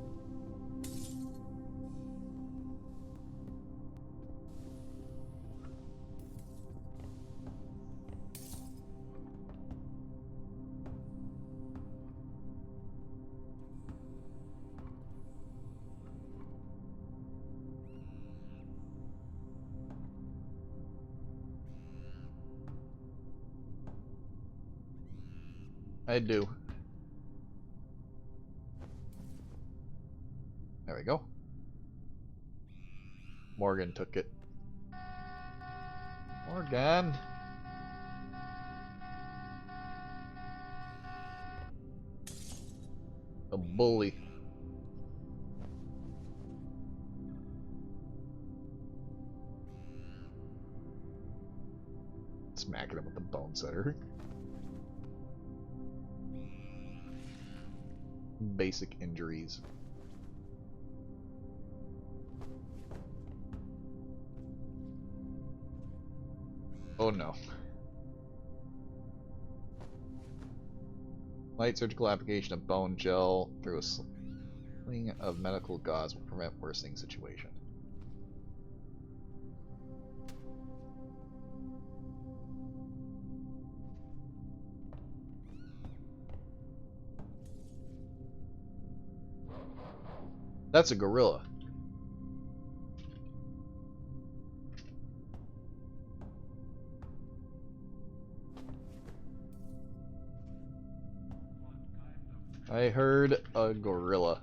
I do. There we go. Morgan took it. Morgan! A bully. Smacking him with the bone setter. Basic injuries. Oh no. Light surgical application of bone gel through a sling of medical gauze will prevent worsening situation. That's a gorilla. I heard a gorilla.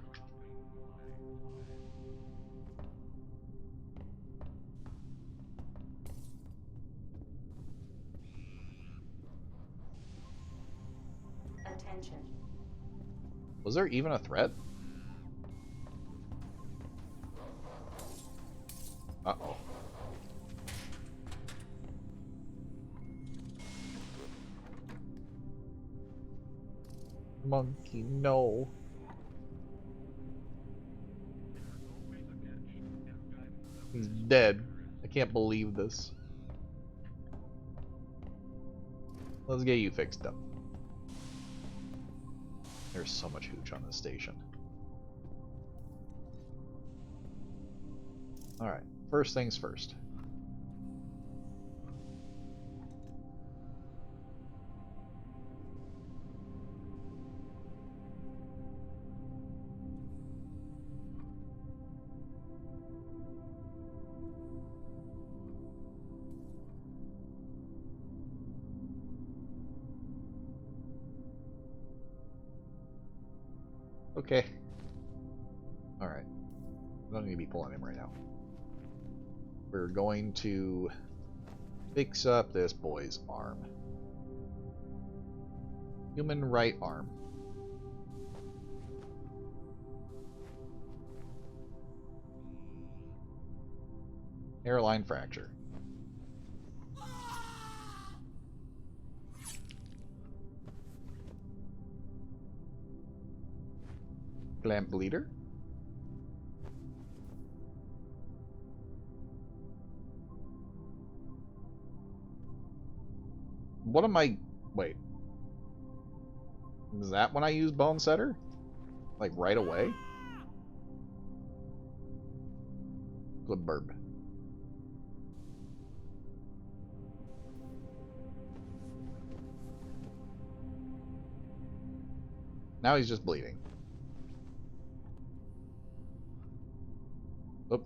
Attention. Was there even a threat? Uh-oh. Monkey, no. He's dead. I can't believe this. Let's get you fixed up. There's so much hooch on this station. Alright, first things first. Okay. Alright. I don't need to be pulling him right now. We're going to fix up this boy's arm. Human right arm. Hairline fracture. Gland bleeder. What am I... Wait. Is that when I use Bone Setter? Like, right away? Good burb. Now he's just bleeding. Oop.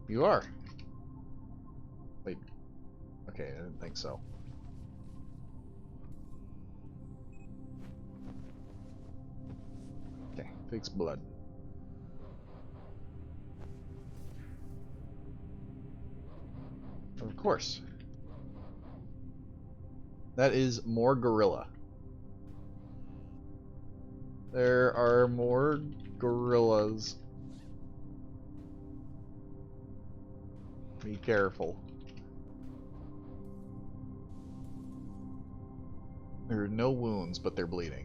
You are. Wait. Okay, I didn't think so. Okay, fix blood. Of course. That is more gorilla. There are more gorillas. Be careful. There are no wounds, but they're bleeding.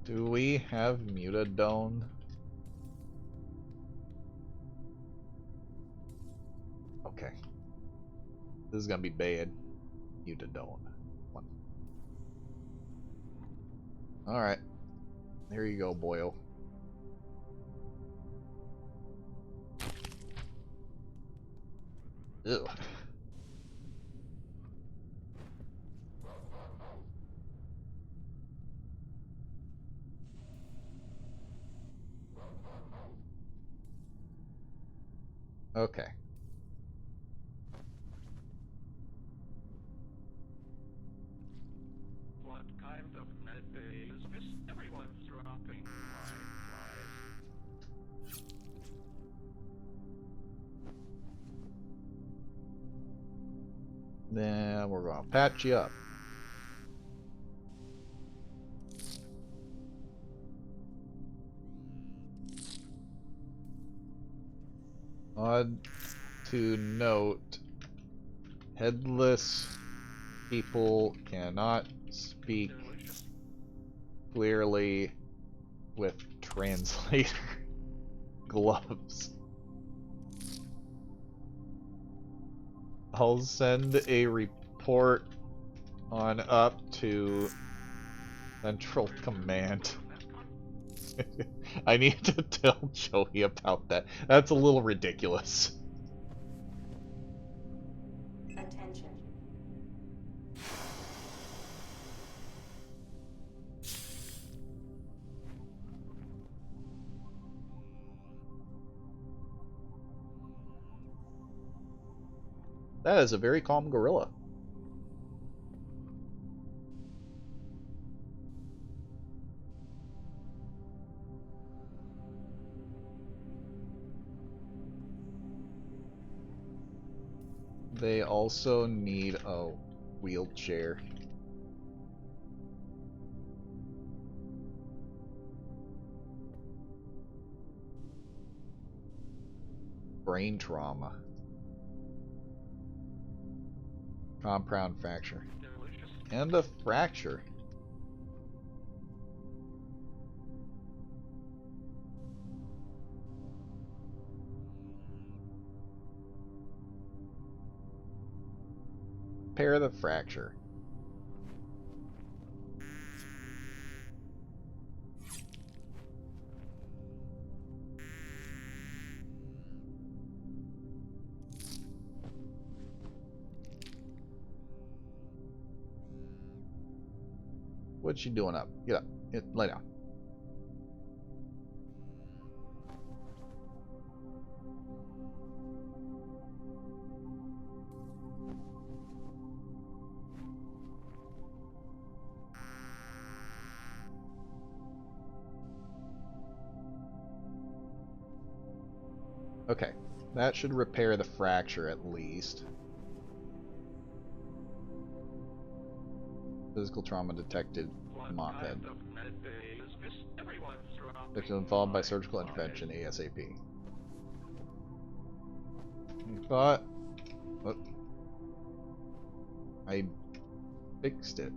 Do we have mutadone? Okay. This is gonna be bad. Mutadone. Alright. Here you go, boyo. Ew. Okay. What kind of medbay is this? Everyone's dropping flies. Then we're gonna patch you up. Odd to note, headless people cannot speak clearly with translator gloves. I'll send a report on up to Central Command. I need to tell Joey about that. That's a little ridiculous. That is a very calm gorilla. They also need a wheelchair. Brain trauma. Compound fracture. Delicious. And a fracture. Repair the fracture. What's she doing up? Get up. Lay down. Okay. That should repair the fracture at least. Physical trauma detected. What Moth head. kind of medbay is this? Everyone's dropping Victim involved by by surgical by. intervention ASAP. I thought. What? I fixed it.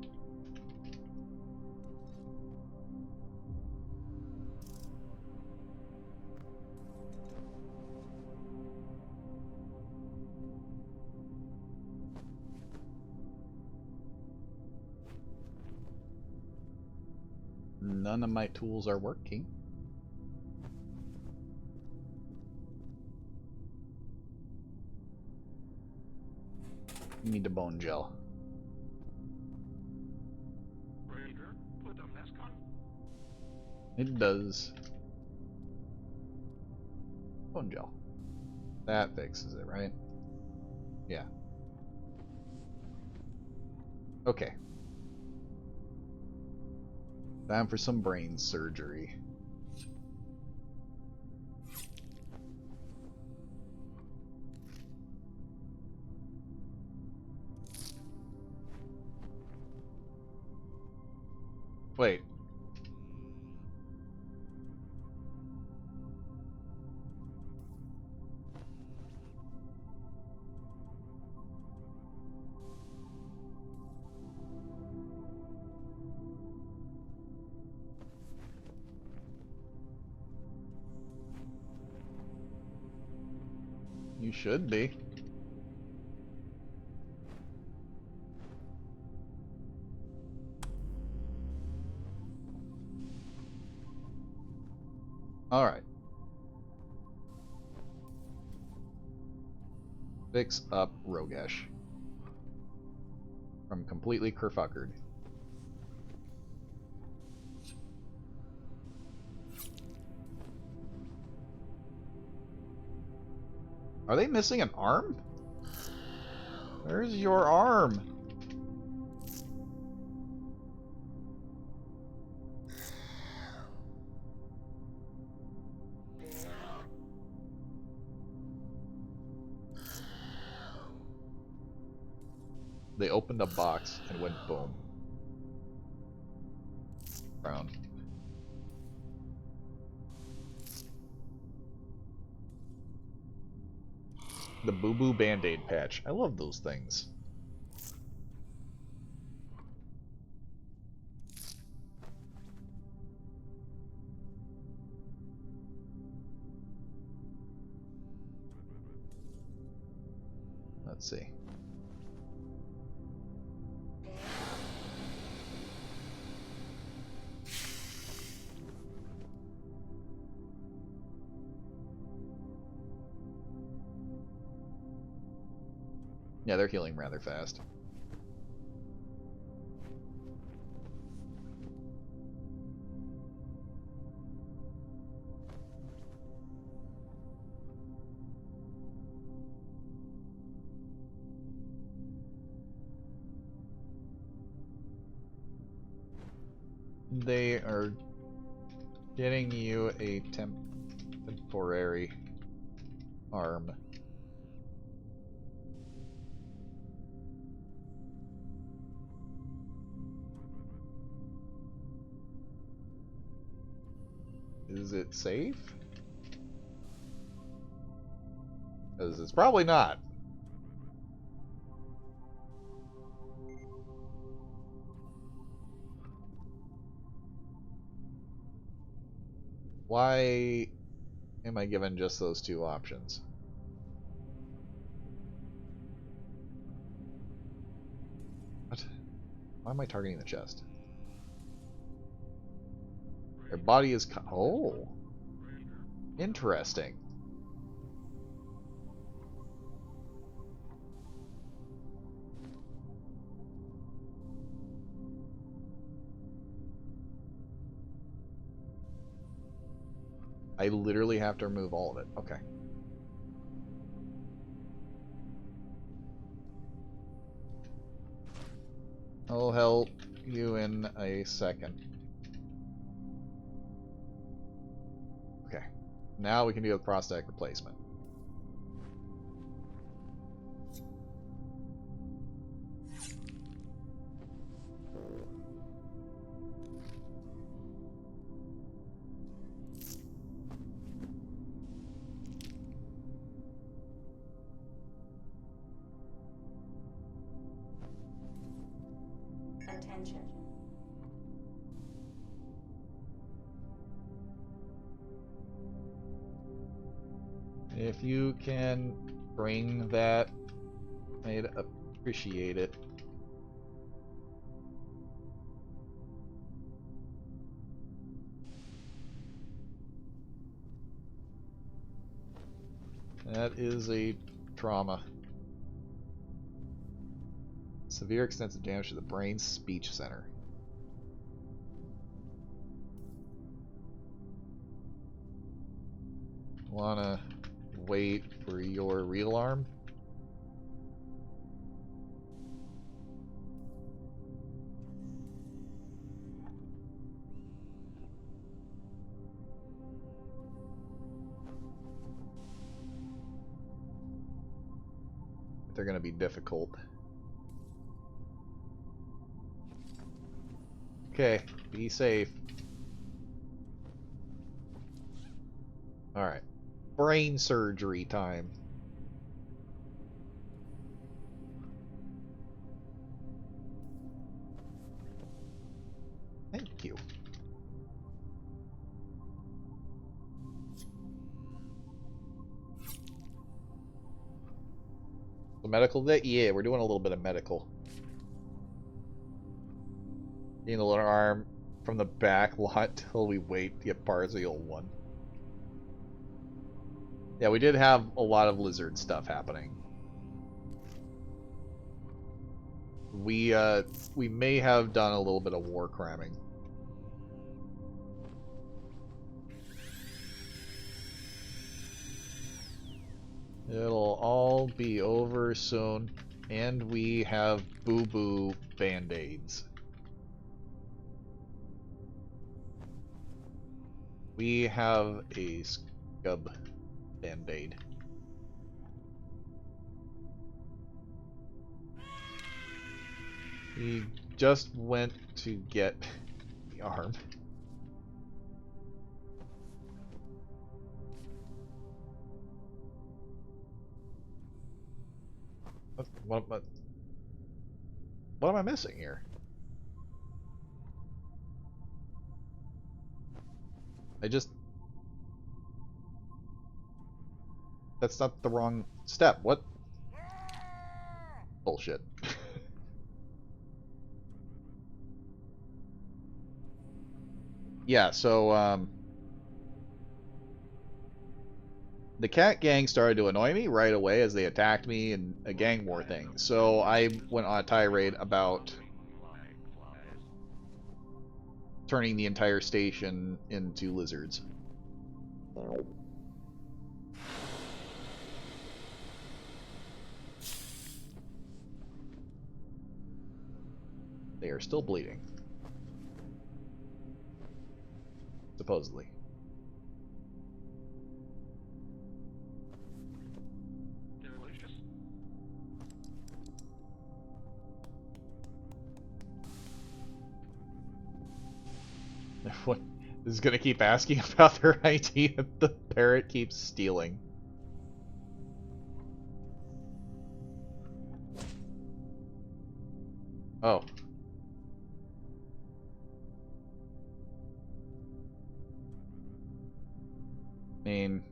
None of my tools are working. Need a bone gel. Raider, put a mask on. It does. Bone gel. That fixes it, right? Yeah. Okay. Time for some brain surgery. Wait. You should be. Alright. Fix up Rogesh. From completely kerfuckered. Are they missing an arm? Where's your arm? They opened a box and went boom. Brown. The Boo Boo Band-Aid patch. I love those things. Let's see. Yeah, they're healing rather fast. they are getting you a temporary arm. Is it safe? Because it's probably not. Why am I given just those two options? What? Why am I targeting the chest? Their body is... Oh! Interesting. I literally have to remove all of it. Okay. I'll help you in a second. Okay. Now we can do a prosthetic replacement. Attention. If you can bring that, I'd appreciate it. That is a trauma. Severe extensive damage to the brain speech center. Wanna wait for your real arm? They're gonna be difficult. Okay, be safe. Alright. Brain surgery time. Thank you. The medical day? Yeah, we're doing a little bit of medical. Getting the little arm from the back lot till we wait to get parts of the old one. Yeah, we did have a lot of lizard stuff happening. We may have done a little bit of war cramming. It'll all be over soon, and we have boo-boo band-aids. We have a scub band-aid. He just went to get the arm. What am I missing here? That's not the wrong step. What? Bullshit. Yeah, so, the cat gang started to annoy me right away as they attacked me in a gang war thing. So I went on a tirade about turning the entire station into lizards. They are still bleeding. supposedly. Delicious. Everyone is gonna keep asking about their ID and the parrot keeps stealing. Oh. I mean,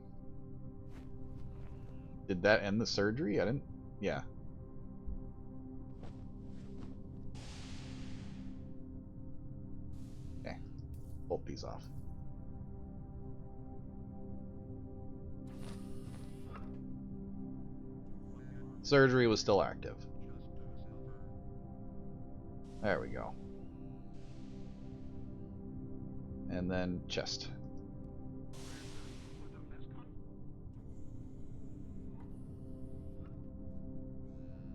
did that end the surgery? I didn't. Yeah. Okay. Bolt these off. Surgery was still active. There we go. And then chest.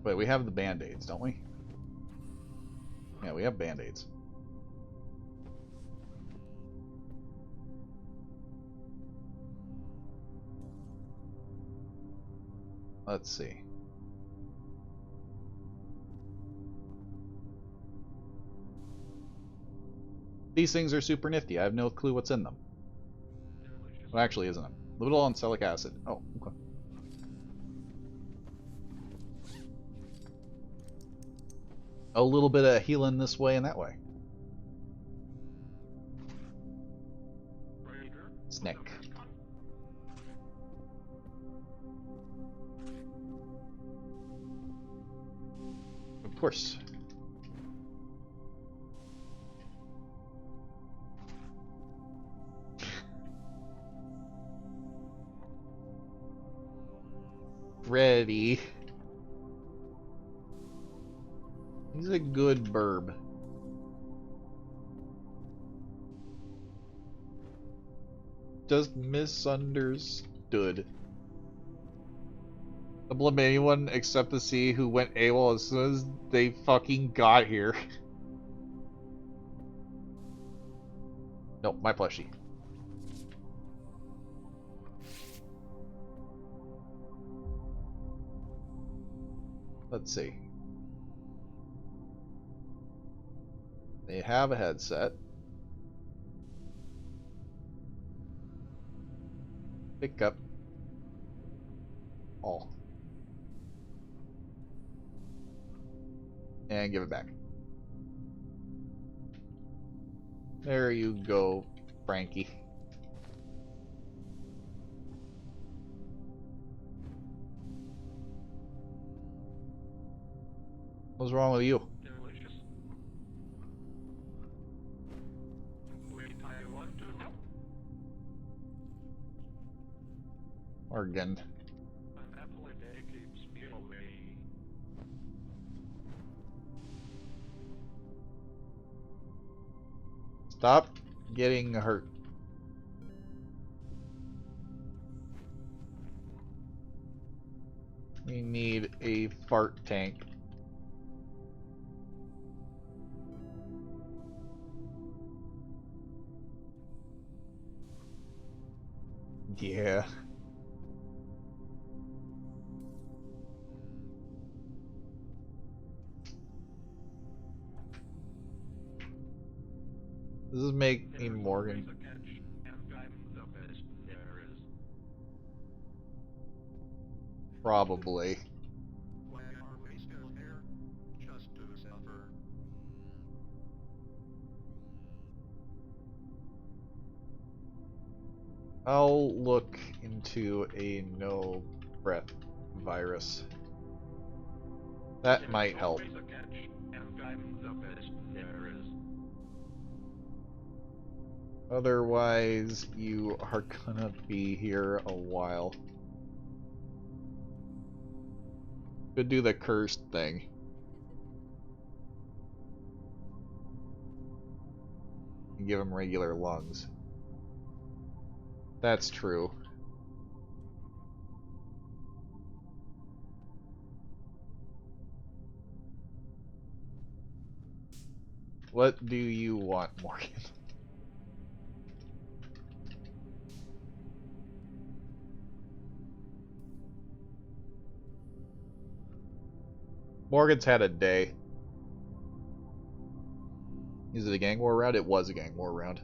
Wait, we have the band-aids, don't we? Yeah, we have band-aids. Let's see. These things are super nifty. I have no clue what's in them. What actually is in them? Lipital and salicylic acid. Oh, okay. A little bit of healing this way and that way. Snake. Of course. Freddy. He's a good burb. Just misunderstood. I blame anyone except the C who went AWOL as soon as they fucking got here. Nope, my plushie. Let's see. They have a headset. Pick up all. And give it back. There you go, Frankie. What's wrong with you? Delicious. Wait, I want to help. Morgan. An apple a day keeps me away. Stop getting hurt. We need a fart tank. Yeah. This is making Morgan. There's always a catch, and I'm the best there is. Probably. Why are we still here? Just to suffer. I'll look into a no breath virus. That might help. There's always a catch, and I'm the best there is. Otherwise, you are gonna be here a while. Could do the cursed thing. And give him regular lungs. That's true. What do you want, Morgan? Morgan's had a day. Is it a gang war round? It was a gang war round.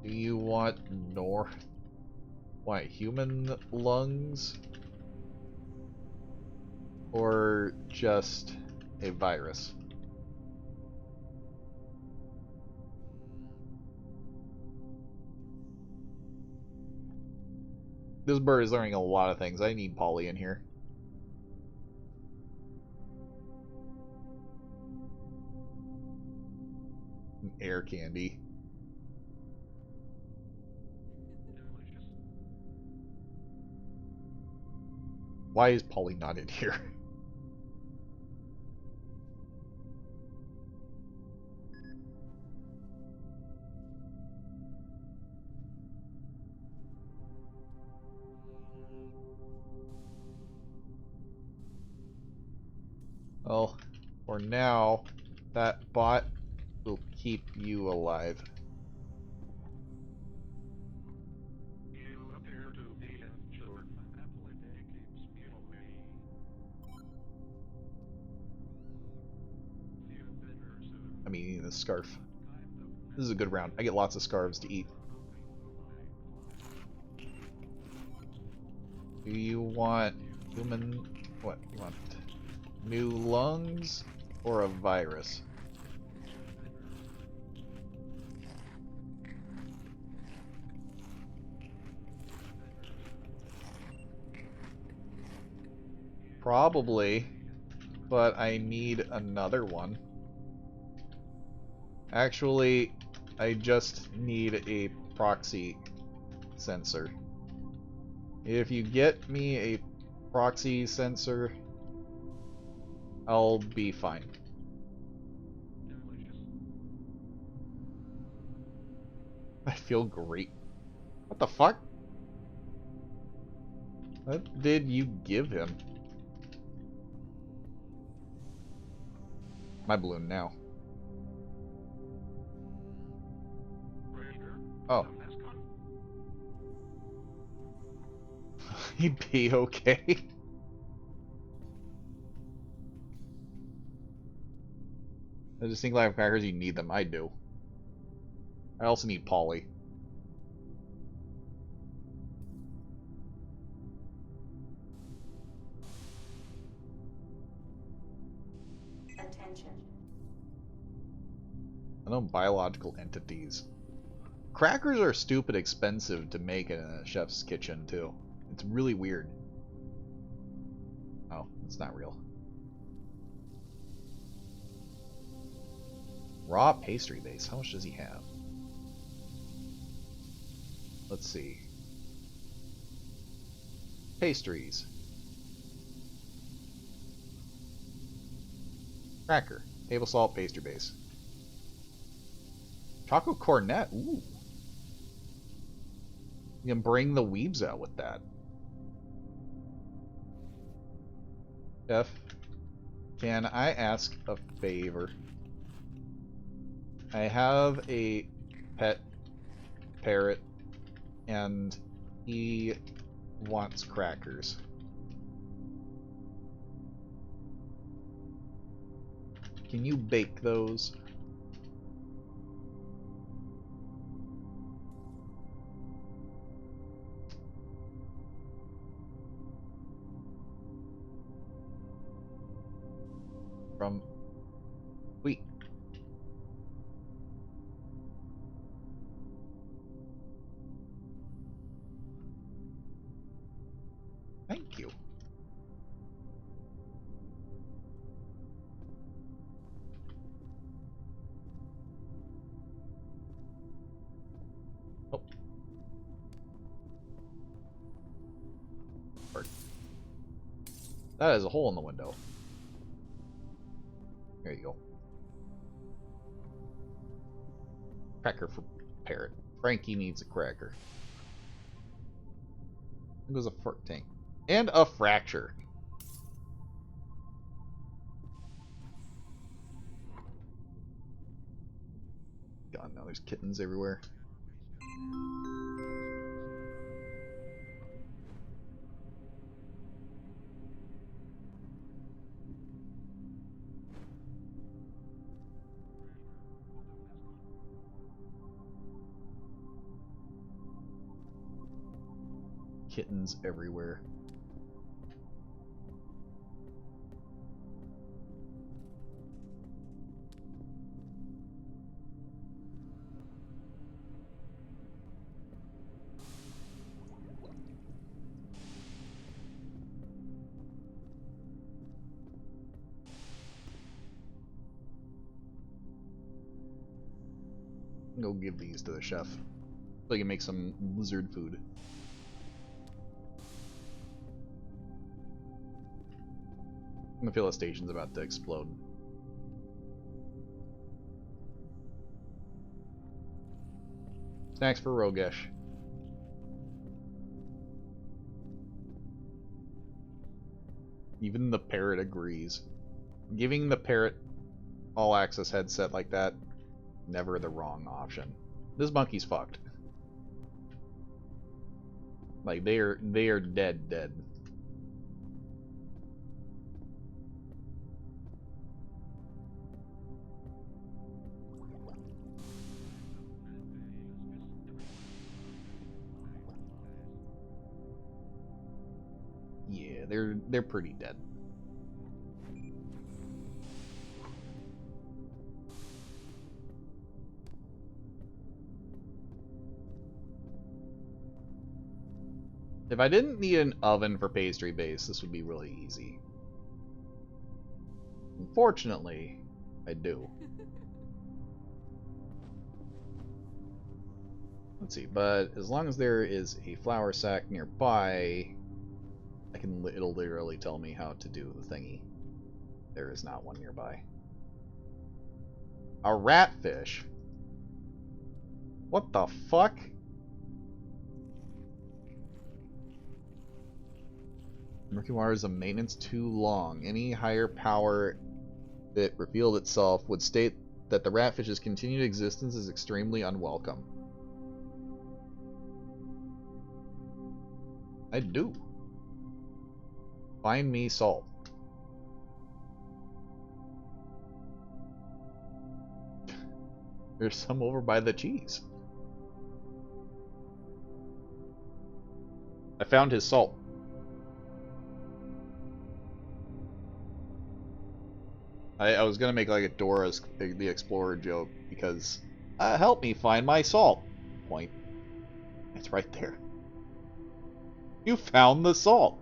Do you want human lungs? Or just a virus? This bird is learning a lot of things. I need Polly in here. Air candy. Why is Polly not in here? Well, for now, that bot will keep you alive. You appear to be injured. An apple a day keeps me away. Feel better soon. I'm eating this scarf. Kind of This is a good round. I get lots of scarves to eat. Do you want human... What? You want new lungs or a virus? Probably, but I need another one. Actually, I just need a proxy sensor. If you get me a proxy sensor, I'll be fine. I feel great. What the fuck? What did you give him? My balloon now. Raider. Oh. Mascot. He'd be okay. I just think live crackers, you need them. I do. I also need Polly. Attention. I know biological entities. Crackers are stupid expensive to make in a chef's kitchen, too. It's really weird. Oh, it's not real. Raw pastry base. How much does he have? Let's see. Pastries. Cracker. Table salt pastry base. Chocolate cornet. Ooh. You can bring the weebs out with that. Jeff, can I ask a favor? I have a pet parrot, and he wants crackers. Can you bake those? From wheat. Thank you. Oh. That is a hole in the window. There you go. Cracker for parrot. Frankie needs a cracker. There goes a fork tank. And a fracture. God, now there's kittens everywhere. kittens everywhere. Go give these to the chef so he can make some lizard food. I feel the station's about to explode. Snacks for Rogesh. Even the parrot agrees. Giving the parrot all-access headset like that, never the wrong option. This monkey's fucked. Like they are dead. Yeah, they're pretty dead. If I didn't need an oven for pastry base, this would be really easy. Unfortunately, I do. Let's see, but as long as there is a flour sack nearby, it'll literally tell me how to do the thingy. There is not one nearby. A ratfish? What the fuck? Murky waters of maintenance too long. Any higher power that revealed itself would state that the ratfish's continued existence is extremely unwelcome. I do. Find me salt. There's some over by the cheese. I found his salt. I was gonna make like a Dora's the Explorer joke because help me find my salt. Point. It's right there. You found the salt.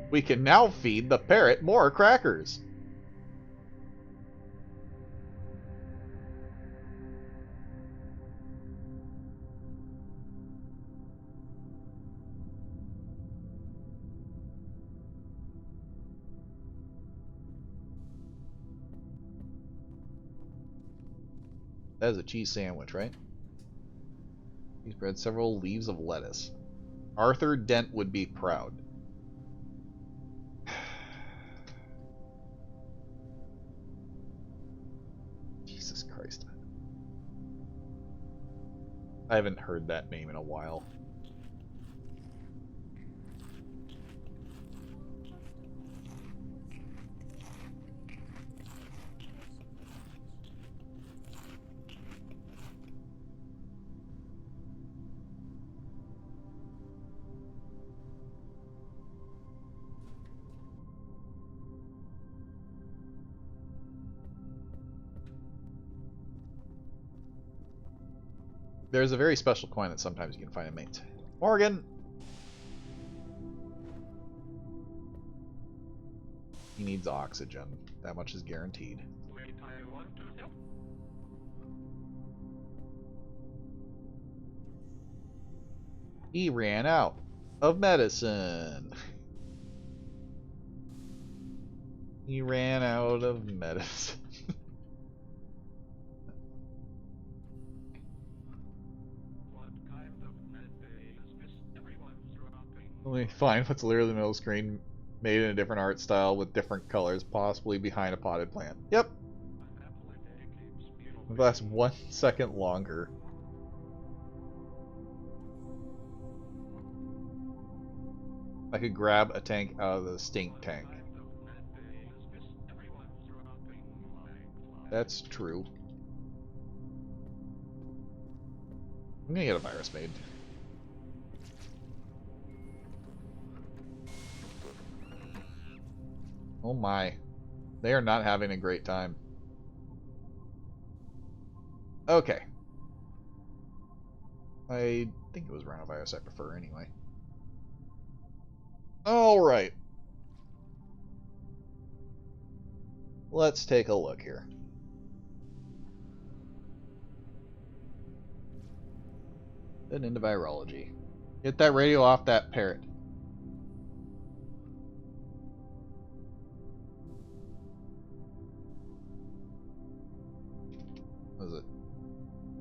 We can now feed the parrot more crackers. That is a cheese sandwich, right? He spread several leaves of lettuce. Arthur Dent would be proud. Jesus Christ. I haven't heard that name in a while. There's a very special coin that sometimes you can find in mate. Morgan! He needs oxygen. That much is guaranteed. Wait, I want to help. He ran out of medicine. He ran out of medicine. What kind of medbay is this? Everyone's dropping. Let me find what's literally the middle screen, made in a different art style with different colors, possibly behind a potted plant. Yep. An apple a day keeps me It away. lasts 1 second longer. I could grab a tank out of the stink tank. What kind of medbay is this? Everyone's dropping like flies. That's true. I'm gonna get a virus made. Oh my. They are not having a great time. Okay. I think it was rhinovirus I prefer anyway. Alright. Let's take a look here. Then into virology. Get that radio off that parrot. What is it?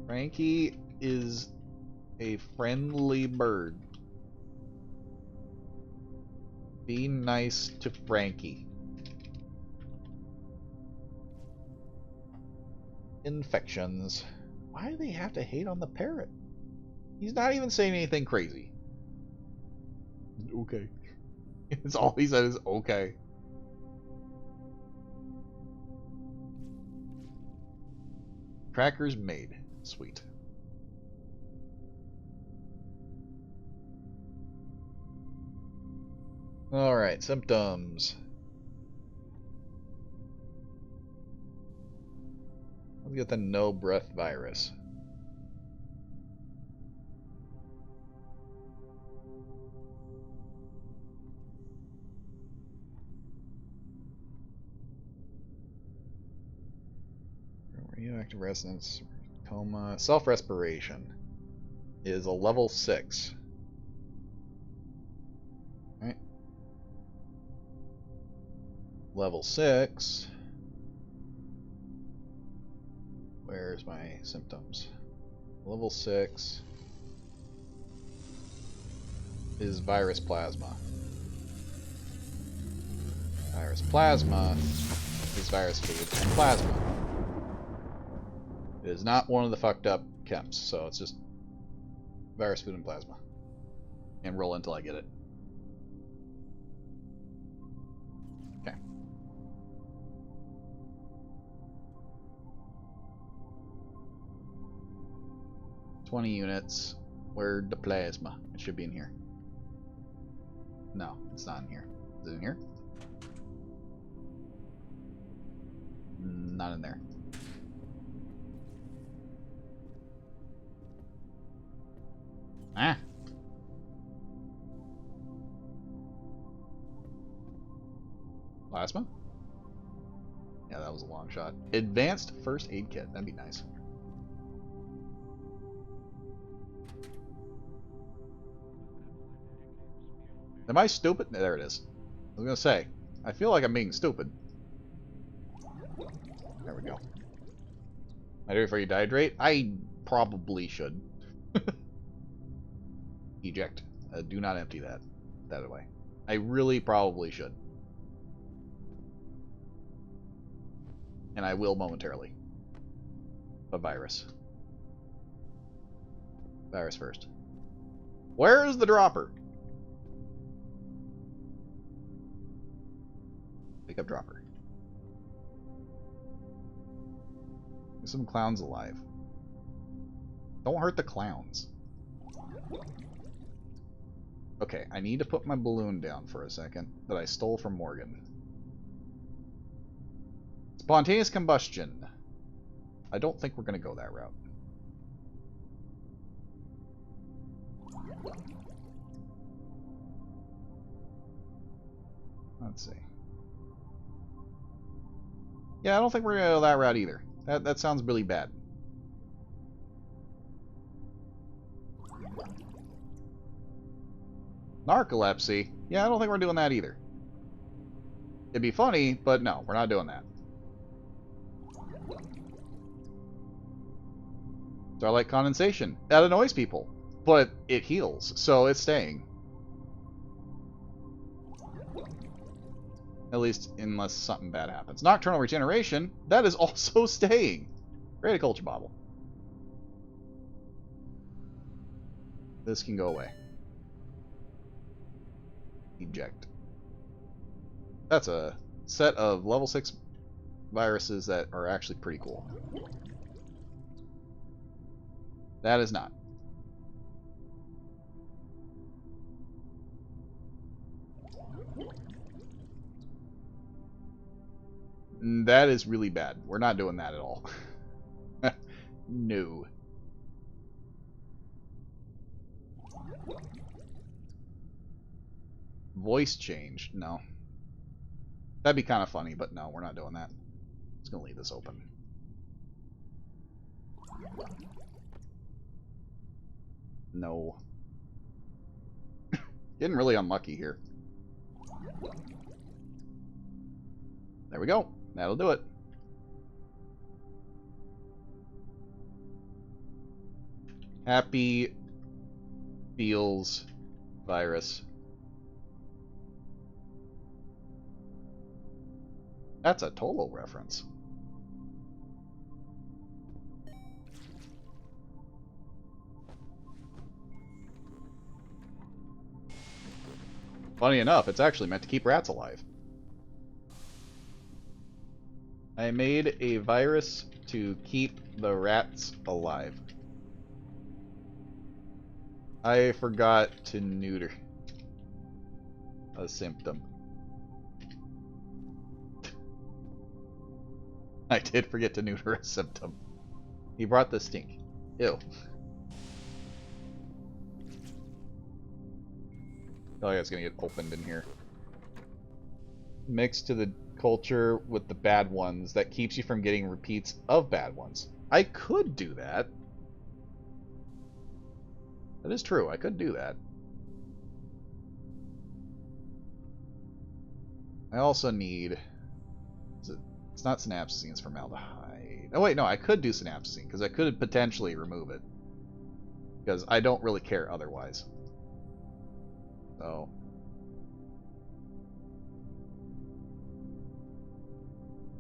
Frankie is a friendly bird. Be nice to Frankie. Infections. Why do they have to hate on the parrot? He's not even saying anything crazy. Okay. It's all he said is okay. Crackers made. Sweet. Alright, symptoms. Let's get the no breath virus. Radioactive resonance, coma, self-respiration is a level 6. Right. Level 6. Where's my symptoms? Level 6 is virus plasma. Virus plasma is virus food and plasma. It is not one of the fucked up chems, so it's just virus food and plasma. And roll until I get it. Okay. $20 units. Where's the plasma? It should be in here. No, it's not in here. Is it in here? Not in there. Ah. Plasma? Yeah, that was a long shot. Advanced first aid kit. That'd be nice. Am I stupid? There it is. I was gonna say, I feel like I'm being stupid. There we go. Hydrate before you dehydrate? I probably should. Eject. Do not empty that away. I really probably should. And I will momentarily. A virus. Virus first. Where is the dropper? Pick up dropper. There's some clowns alive. Don't hurt the clowns. Okay, I need to put my balloon down for a second that I stole from Morgan. Spontaneous combustion. I don't think we're going to go that route. Let's see. Yeah, I don't think we're going to go that route either. That sounds really bad. Narcolepsy? Yeah, I don't think we're doing that either. It'd be funny, but no, we're not doing that. Starlight condensation. That annoys people, but it heals, so it's staying. At least, unless something bad happens. Nocturnal regeneration. That is also staying. Create a culture bobble. This can go away. Eject. That's a set of level 6 viruses that are actually pretty cool. That is not. That is really bad. We're not doing that at all. No. Voice change? No. That'd be kind of funny, but no, we're not doing that. Just gonna leave this open. No. Getting really unlucky here. There we go. That'll do it. Happy feels virus. That's a Tolo reference. Funny enough, it's actually meant to keep rats alive. I made a virus to keep the rats alive. I forgot to neuter a symptom. I did forget to neuter a symptom. He brought the stink. Ew. Oh yeah, it's gonna get opened in here. Mixed to the culture with the bad ones that keeps you from getting repeats of bad ones. I could do that. That is true, I could do that. I also need... It's not synapsine, it's formaldehyde. Oh wait, no, I could do synapsine, because I could potentially remove it. Because I don't really care otherwise. So...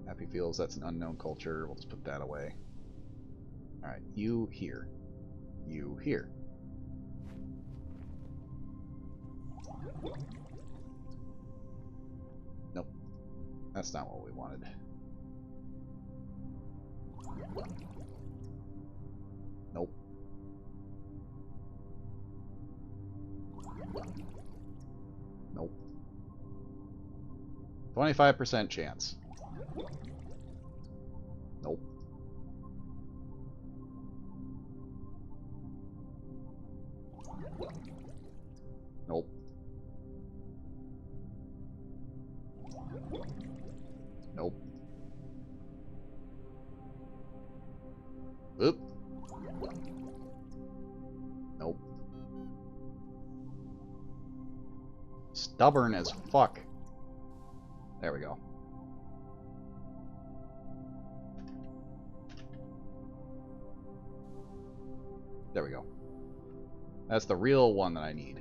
Happy feels, that's an unknown culture. We'll just put that away. Alright, you here. You here. Nope. That's not what we wanted. Nope. Nope. 25% chance. Nope. Nope. Nope. Oop. Nope. Stubborn as fuck. There we go. There we go. That's the real one that I need.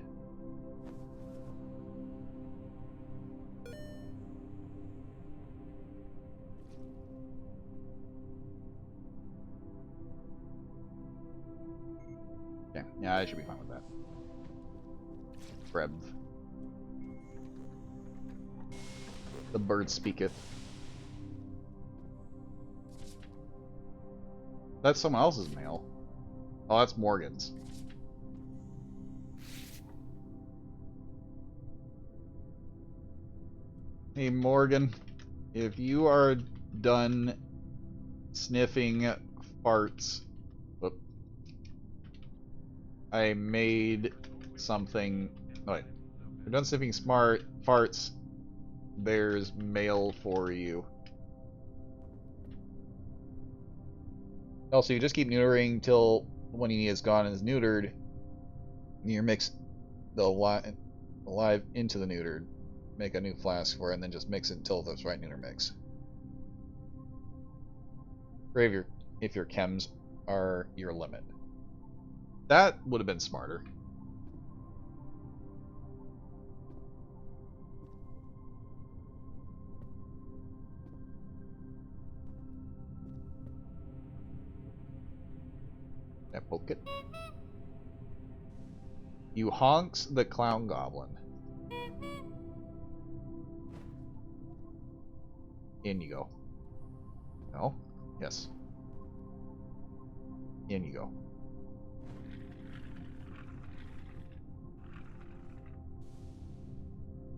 Okay, yeah, I should be fine with that. Brev. The bird speaketh. That's someone else's mail. Oh, that's Morgan's. Hey, Morgan. If you are done sniffing farts... Whoop. I made something... Oh, wait. If you're done sniffing farts, there's mail for you. Also, you just keep neutering till when he is gone and is neutered, you mix the alive into the neutered, make a new flask for it, and then just mix it until the right neuter mix. Or if your chems are your limit. That would have been smarter. I poke it. You honks the clown goblin. In you go. No? Yes. In you go.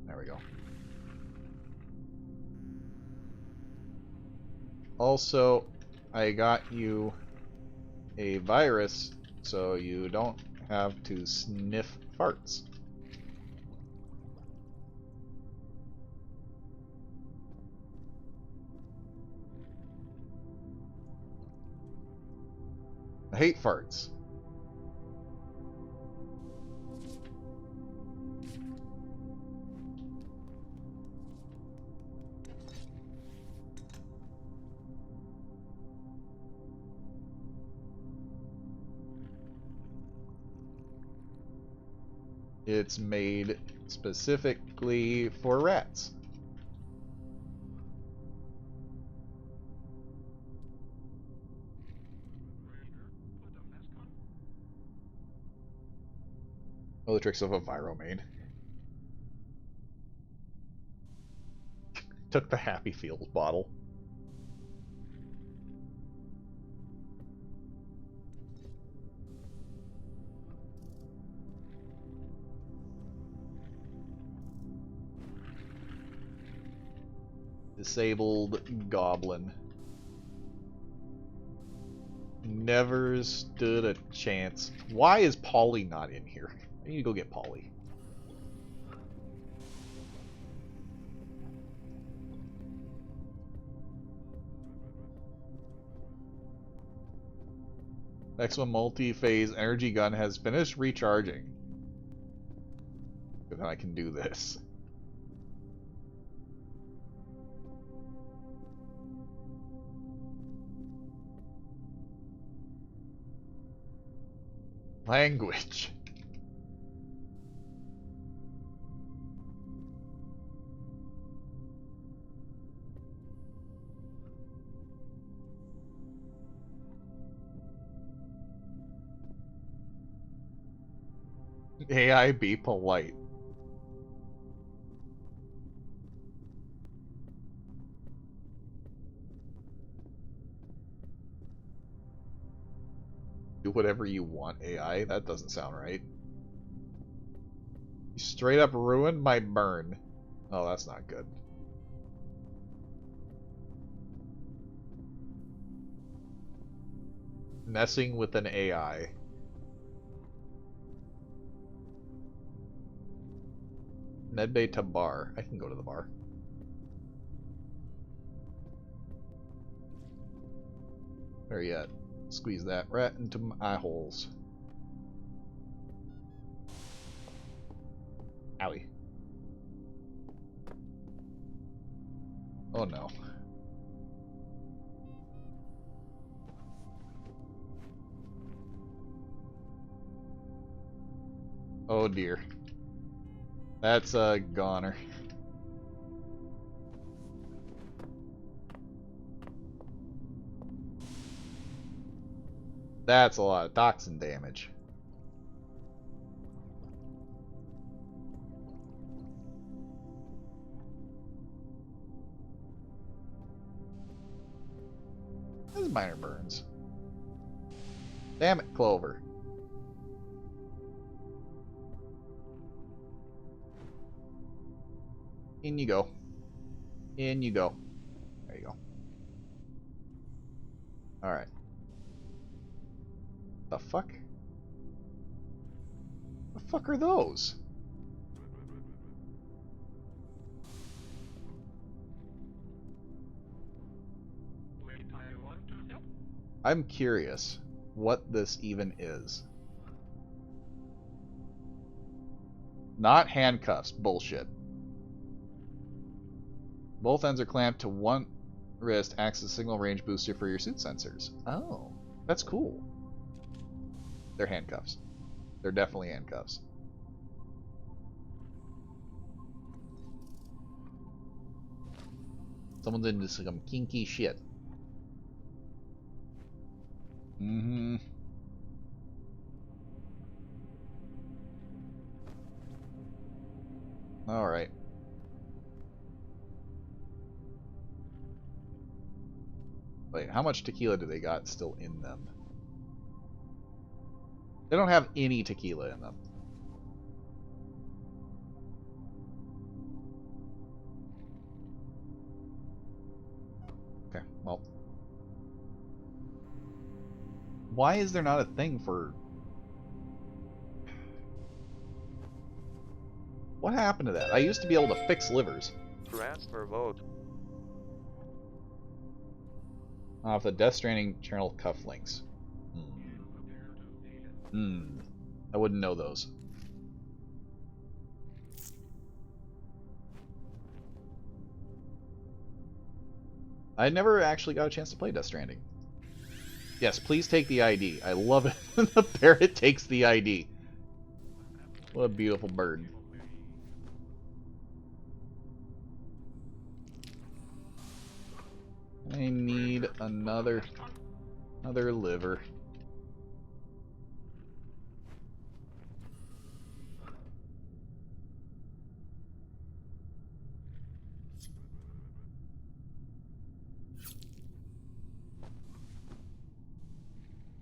There we go. Also, I got you a virus so you don't have to sniff farts. I hate farts. It's made specifically for rats. Put a mask on. Oh, the tricks of a Viromane. Took the Happy Feels bottle. Disabled Goblin. Never stood a chance. Why is Polly not in here? I need to go get Polly. Next one, multi-phase energy gun has finished recharging. Then I can do this. Language. AI, be polite. Do whatever you want, AI. That doesn't sound right. You straight up ruined my burn. Oh, that's not good. Messing with an AI. Medbay to bar. I can go to the bar. Where you at? Squeeze that right into my eye holes. Owie. Oh no. Oh dear. That's a goner. That's a lot of toxin damage. This is minor burns. Damn it, Clover. In you go. In you go. There you go. Alright. The fuck? The fuck are those? Wait, I want to help. I'm curious what this even is. Not handcuffs. Bullshit. Both ends are clamped to one wrist, acts as a signal range booster for your suit sensors. Oh, that's cool. They're handcuffs. They're definitely handcuffs. Someone's into some kinky shit. Mm-hmm. Alright. Wait, how much tequila do they got still in them? They don't have any tequila in them. Okay, well, Why is there not a thing for... What happened to that? I used to be able to fix livers. Transfer mode. Off the Death Stranding channel cufflinks. I wouldn't know those. I never actually got a chance to play Death Stranding. Yes, please take the ID. I love it when the parrot takes the ID. What a beautiful bird. I need another liver.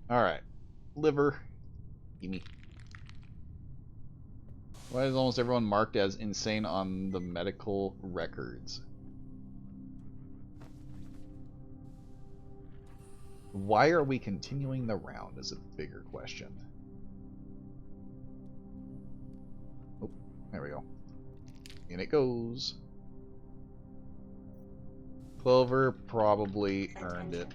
Alright. Liver. Gimme. Why is almost everyone marked as insane on the medical records? Why are we continuing the round is a bigger question. Oh, there we go. In it goes. Clover probably earned it.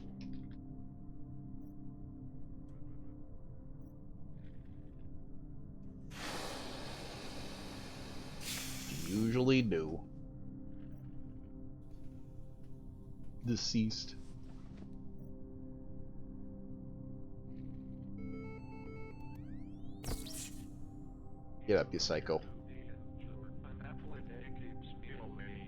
Usually do. Deceased. Get up, you psycho. An apple a day keeps me away.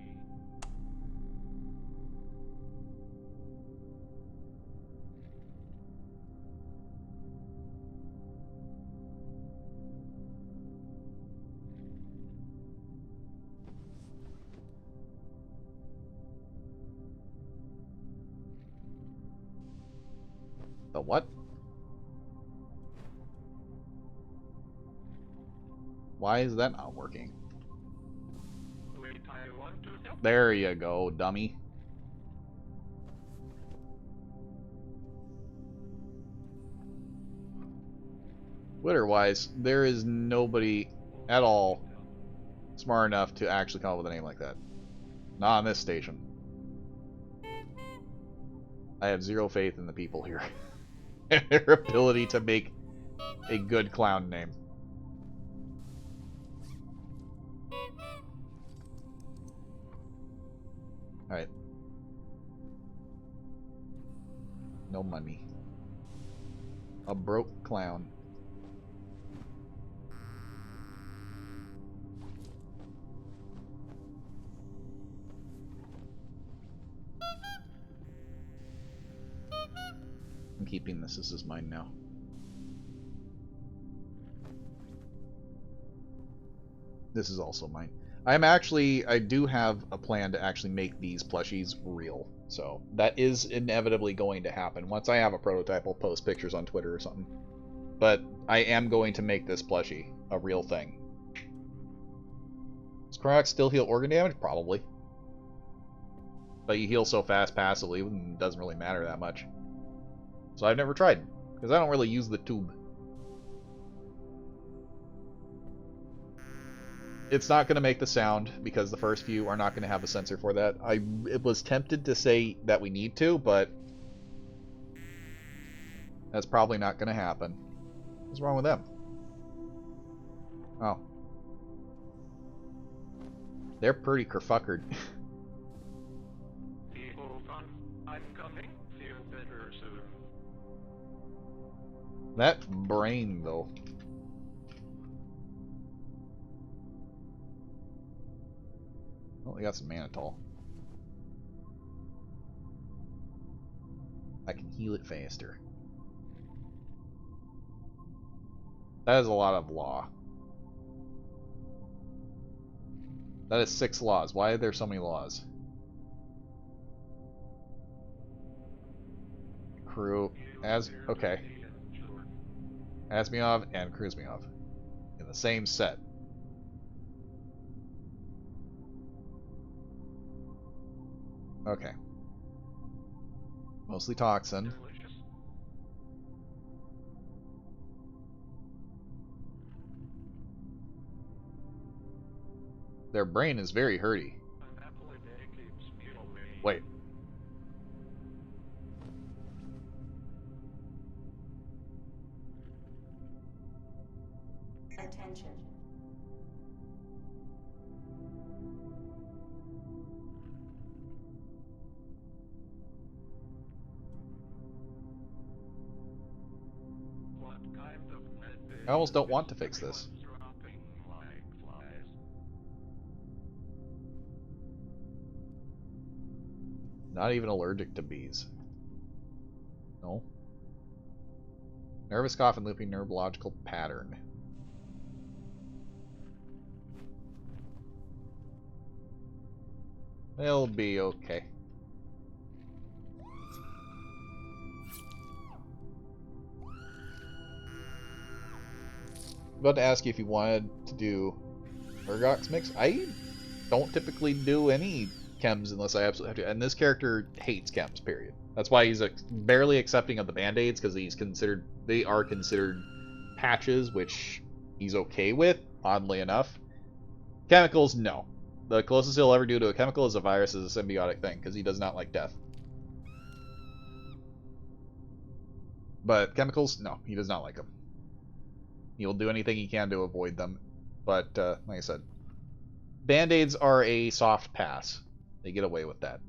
The what? Why is that not working? Wait, I want to help. There you go, dummy. Twitter-wise, there is nobody at all smart enough to actually come up with a name like that. Not on this station. I have zero faith in the people here. And their ability to make a good clown name. Alright. No money. A broke clown. I'm keeping this. This is mine now. This is also mine. I do have a plan to actually make these plushies real. So that is inevitably going to happen. Once I have a prototype, I'll post pictures on Twitter or something. But I am going to make this plushie a real thing. Does Crocs still heal organ damage? Probably. But you heal so fast passively, it doesn't really matter that much. So I've never tried, because I don't really use the tube. It's not going to make the sound, because the first few are not going to have a sensor for that. I was tempted to say that we need to, but that's probably not going to happen. What's wrong with them? Oh. They're pretty kerfuckered. Hold on, I'm coming. Feel better soon. That brain, though. Oh, we got some mannitol. I can heal it faster. That is a lot of law. That is 6 laws. Why are there so many laws? Crew, okay. Asmiov and Kruzmiov in the same set. Okay. Mostly toxin. Delicious. Their brain is very hurty. An apple a day keeps me away. Wait. Attention. What kind of med I almost don't want to fix this. dropping like flies? Not even allergic to bees. No. Nervous cough and looping neurological pattern. It'll be okay. About to ask you if you wanted to do Murgox mix. I don't typically do any chems unless I absolutely have to. And this character hates chems, period. That's why he's barely accepting of the band-aids, because they are considered patches, which he's okay with, oddly enough. Chemicals, no. The closest he'll ever do to a chemical is a virus is a symbiotic thing, because he does not like death. But chemicals, no, he does not like them. He'll do anything he can to avoid them. But, like I said, band-aids are a soft pass. They get away with that.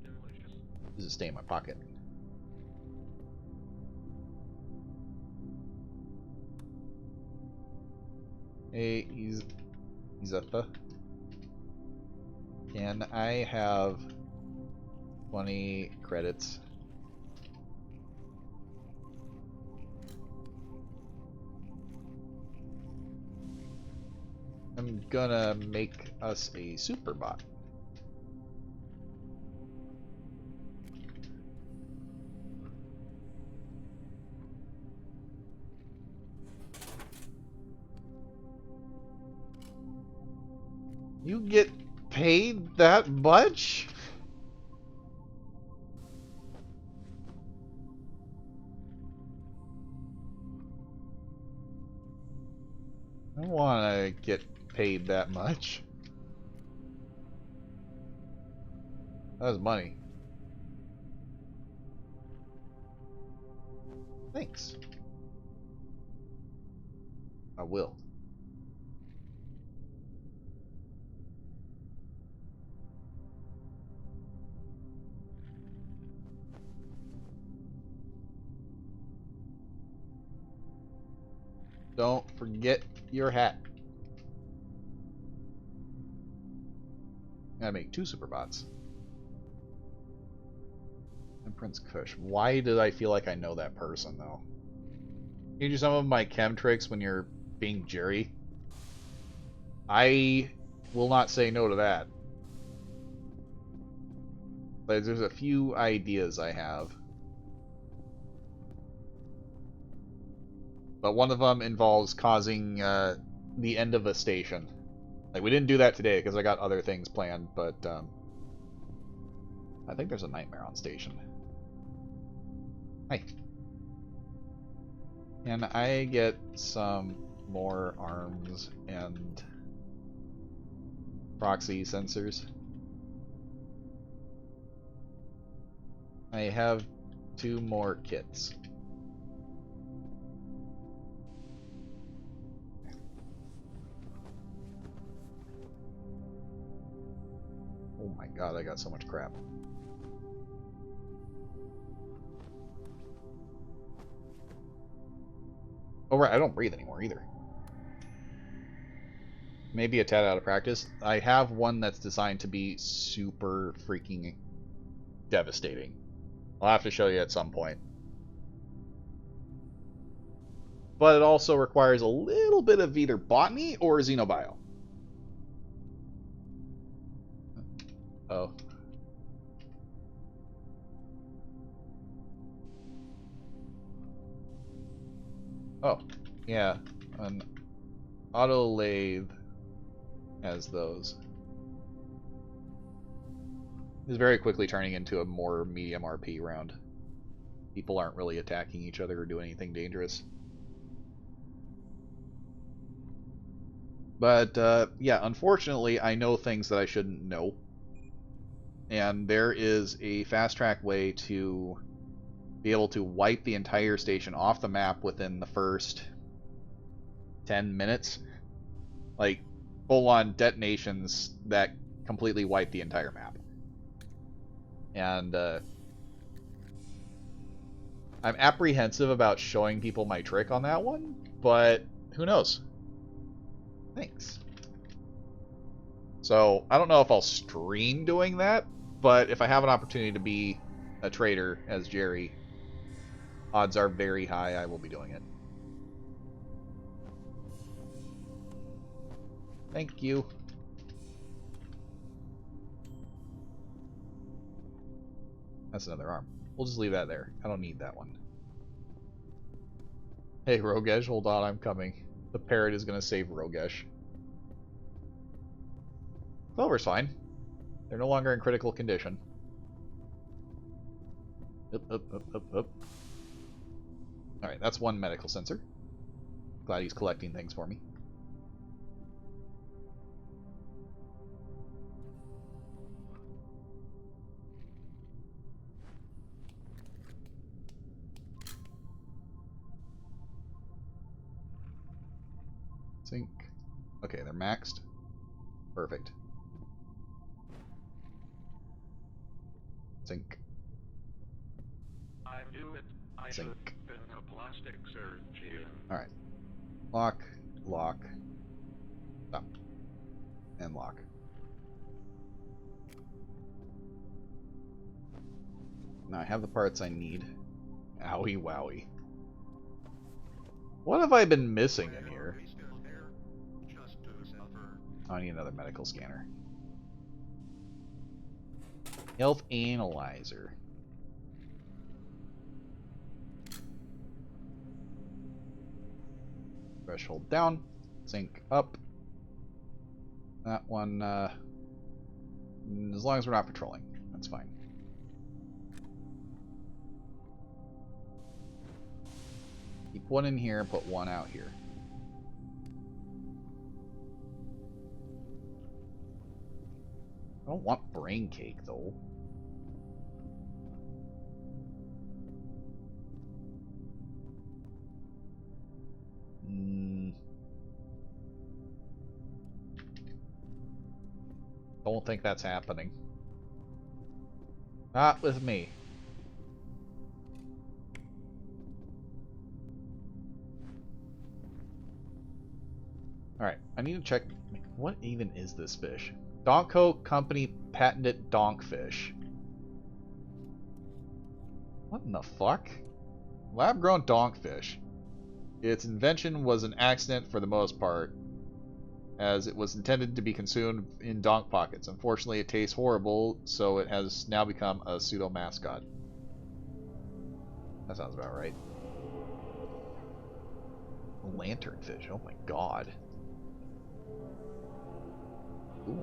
Delicious. Does it stay in my pocket? Hey, he's at the... Can I have 20 credits? I'm gonna make us a super bot. You get paid that much? I don't want to get paid that much. That was money. Thanks. I will. Don't forget your hat. Gotta make 2 superbots. And Prince Kush. Why did I feel like I know that person, though? Can you do some of my chem tricks when you're being Jerry? I will not say no to that. But there's a few ideas I have. But one of them involves causing the end of a station. Like, we didn't do that today because I got other things planned, but I think there's a nightmare on station. Hi. Can I get some more arms and proxy sensors? I have 2 more kits. Oh my god, I got so much crap. Oh right, I don't breathe anymore either. Maybe a tad out of practice. I have one that's designed to be super freaking devastating. I'll have to show you at some point. But it also requires a little bit of either botany or xenobio. Oh. Oh, yeah. An auto lathe has those. It's very quickly turning into a more medium RP round. People aren't really attacking each other or doing anything dangerous. But, yeah, unfortunately, I know things that I shouldn't know. And there is a fast-track way to be able to wipe the entire station off the map within the first 10 minutes. Like, full-on detonations that completely wipe the entire map. And, I'm apprehensive about showing people my trick on that one, but who knows? Thanks. So, I don't know if I'll stream doing that, but if I have an opportunity to be a trader as Jerry, odds are very high I will be doing it. Thank you. That's another arm. We'll just leave that there. I don't need that one. Hey, Rogesh, hold on, I'm coming. The parrot is going to save Rogesh. Clover's fine. They're no longer in critical condition. Up. Alright, that's one medical sensor. Glad he's collecting things for me. Sync. Okay, they're maxed. Perfect. Sync. I knew it. I should Sync. have been a plastic surgeon. Alright. Lock, lock, stop, and lock. Now I have the parts I need. Owie wowie. What have I been missing in here? I need another medical scanner. Health analyzer. Threshold down. Sync up. That one, as long as we're not patrolling, that's fine. Keep one in here and put one out here. I don't want brain cake, though. Don't think that's happening. Not with me. Alright, I need to check. What even is this fish? Donko Company patented donkfish. What in the fuck? Lab-grown donkfish. Its invention was an accident for the most part, as it was intended to be consumed in donk pockets. Unfortunately, it tastes horrible, so it has now become a pseudo-mascot. That sounds about right. Lanternfish, oh my god. Ooh.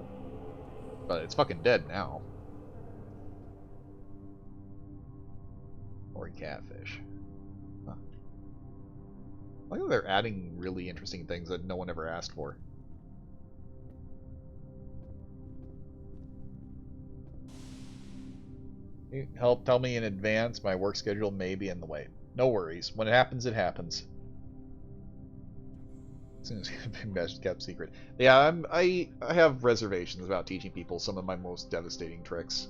But it's fucking dead now. Or catfish. Huh. I think they're adding really interesting things that no one ever asked for. Help tell me in advance, my work schedule may be in the way. No worries. When it happens, it happens. As soon as best kept secret. Yeah, I have reservations about teaching people some of my most devastating tricks.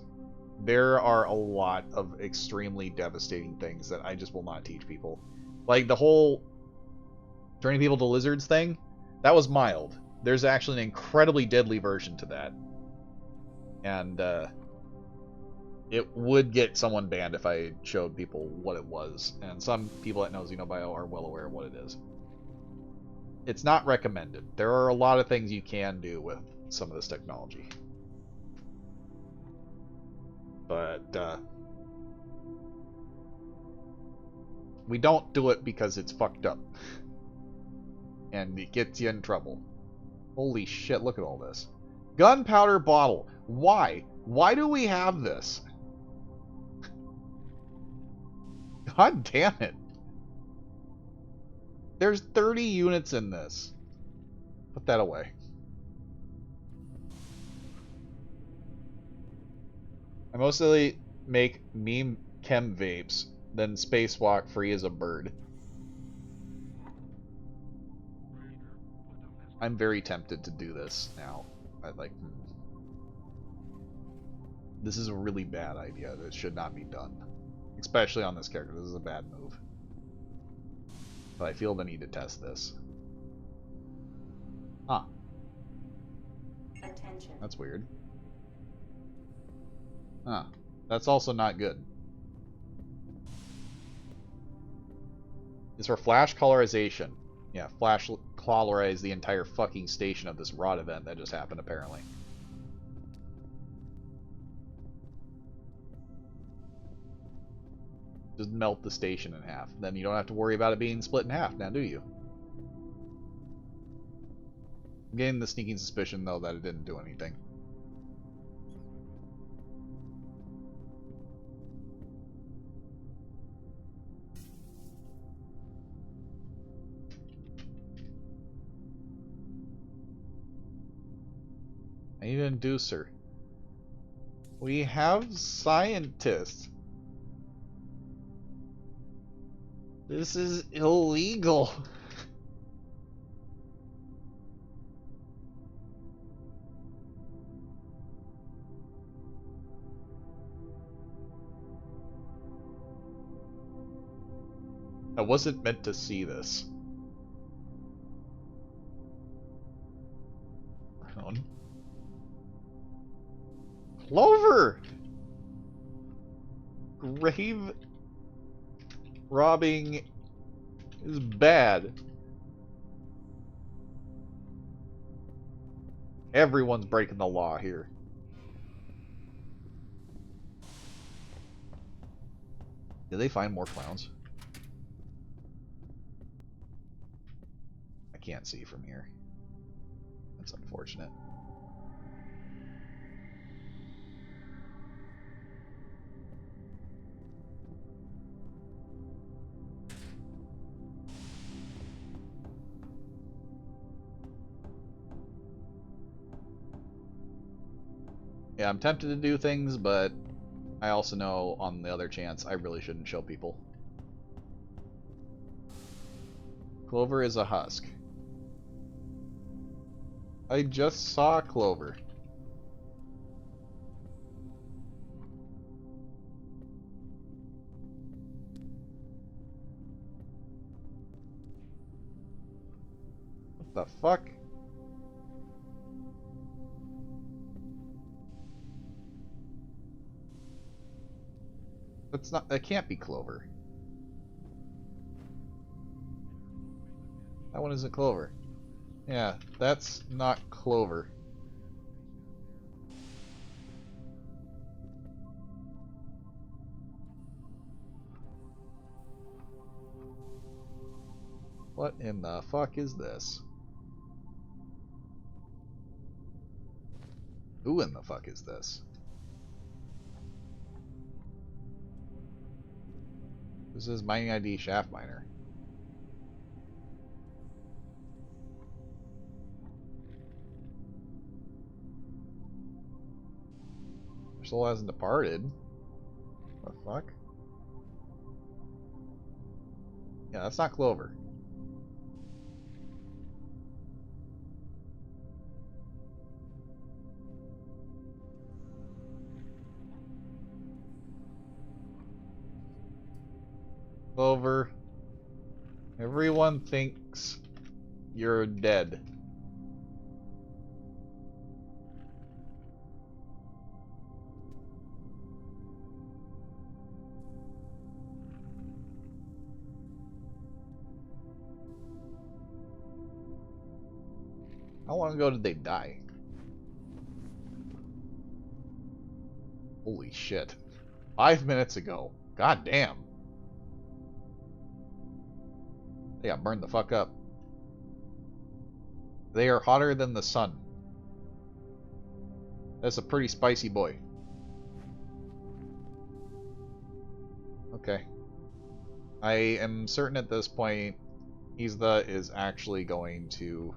There are a lot of extremely devastating things that I just will not teach people. Like the whole turning people to lizards thing, that was mild. There's actually an incredibly deadly version to that. And, it would get someone banned if I showed people what it was. And some people that know Xenobio are well aware of what it is. It's not recommended. There are a lot of things you can do with some of this technology. But, we don't do it because it's fucked up. And it gets you in trouble. Holy shit, look at all this. Gunpowder bottle. Why? Why do we have this? God damn it. There's 30 units in this. Put that away. I mostly make meme chem vapes, then spacewalk free as a bird. I'm very tempted to do this now. This is a really bad idea. This should not be done. Especially on this character. This is a bad move. But I feel the need to test this. Huh. Attention. That's weird. Huh. That's also not good. It's for flash colorization. Yeah, flash colorize the entire fucking station of this rot event that just happened, apparently. Just melt the station in half. Then you don't have to worry about it being split in half, now do you? I'm getting the sneaking suspicion, though, that it didn't do anything. I need an inducer. We have scientists. This is illegal. I wasn't meant to see this. Brown. Clover! Grave robbing is bad. Everyone's breaking the law here. Did they find more clowns? I can't see from here. That's unfortunate. Yeah, I'm tempted to do things, but I also know on the other chance I really shouldn't show people. Clover is a husk. I just saw Clover. What the fuck? That's not. That can't be Clover. That one isn't Clover. Yeah, that's not Clover. What in the fuck is this? Who in the fuck is this? This is mining ID shaft miner. Their soul hasn't departed. What the fuck? Yeah, that's not Clover. Clover. Everyone thinks you're dead. How long ago did they die? Holy shit. 5 minutes ago. God damn. They got burned the fuck up. They are hotter than the sun. That's a pretty spicy boy. Okay. I am certain at this point, Isla is actually going to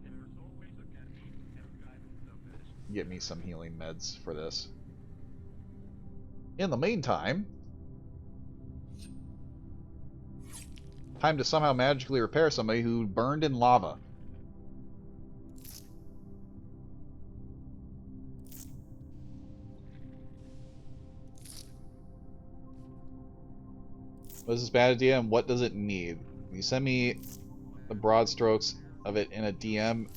There's always a catch. Every guidance of this. get me some healing meds for this. In the meantime, time to somehow magically repair somebody who burned in lava. What is this bad idea and what does it need? Can you send me the broad strokes of it in a DM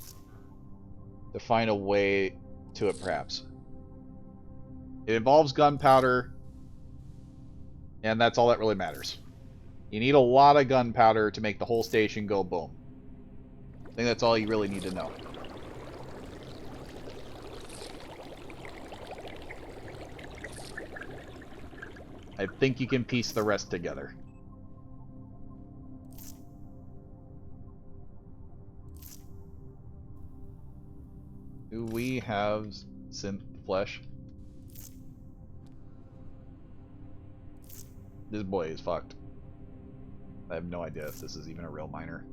to find a way to it, perhaps? It involves gunpowder, and that's all that really matters. You need a lot of gunpowder to make the whole station go boom. I think that's all you really need to know. I think you can piece the rest together. Do we have synth flesh? This boy is fucked. I have no idea if this is even a real miner.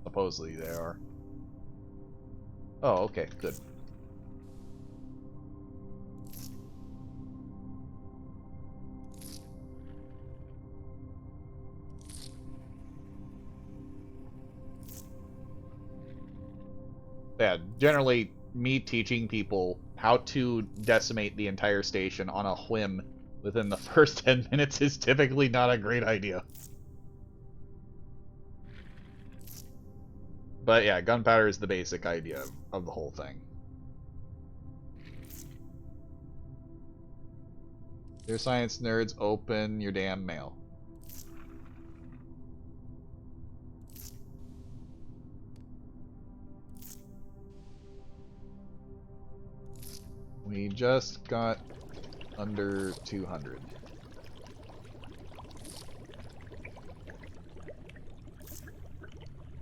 Supposedly they are. Oh, okay, good. Yeah, generally, me teaching people how to decimate the entire station on a whim within the first 10 minutes is typically not a great idea. But yeah, gunpowder is the basic idea of the whole thing. Dear science nerds, open your damn mail. We just got under 200.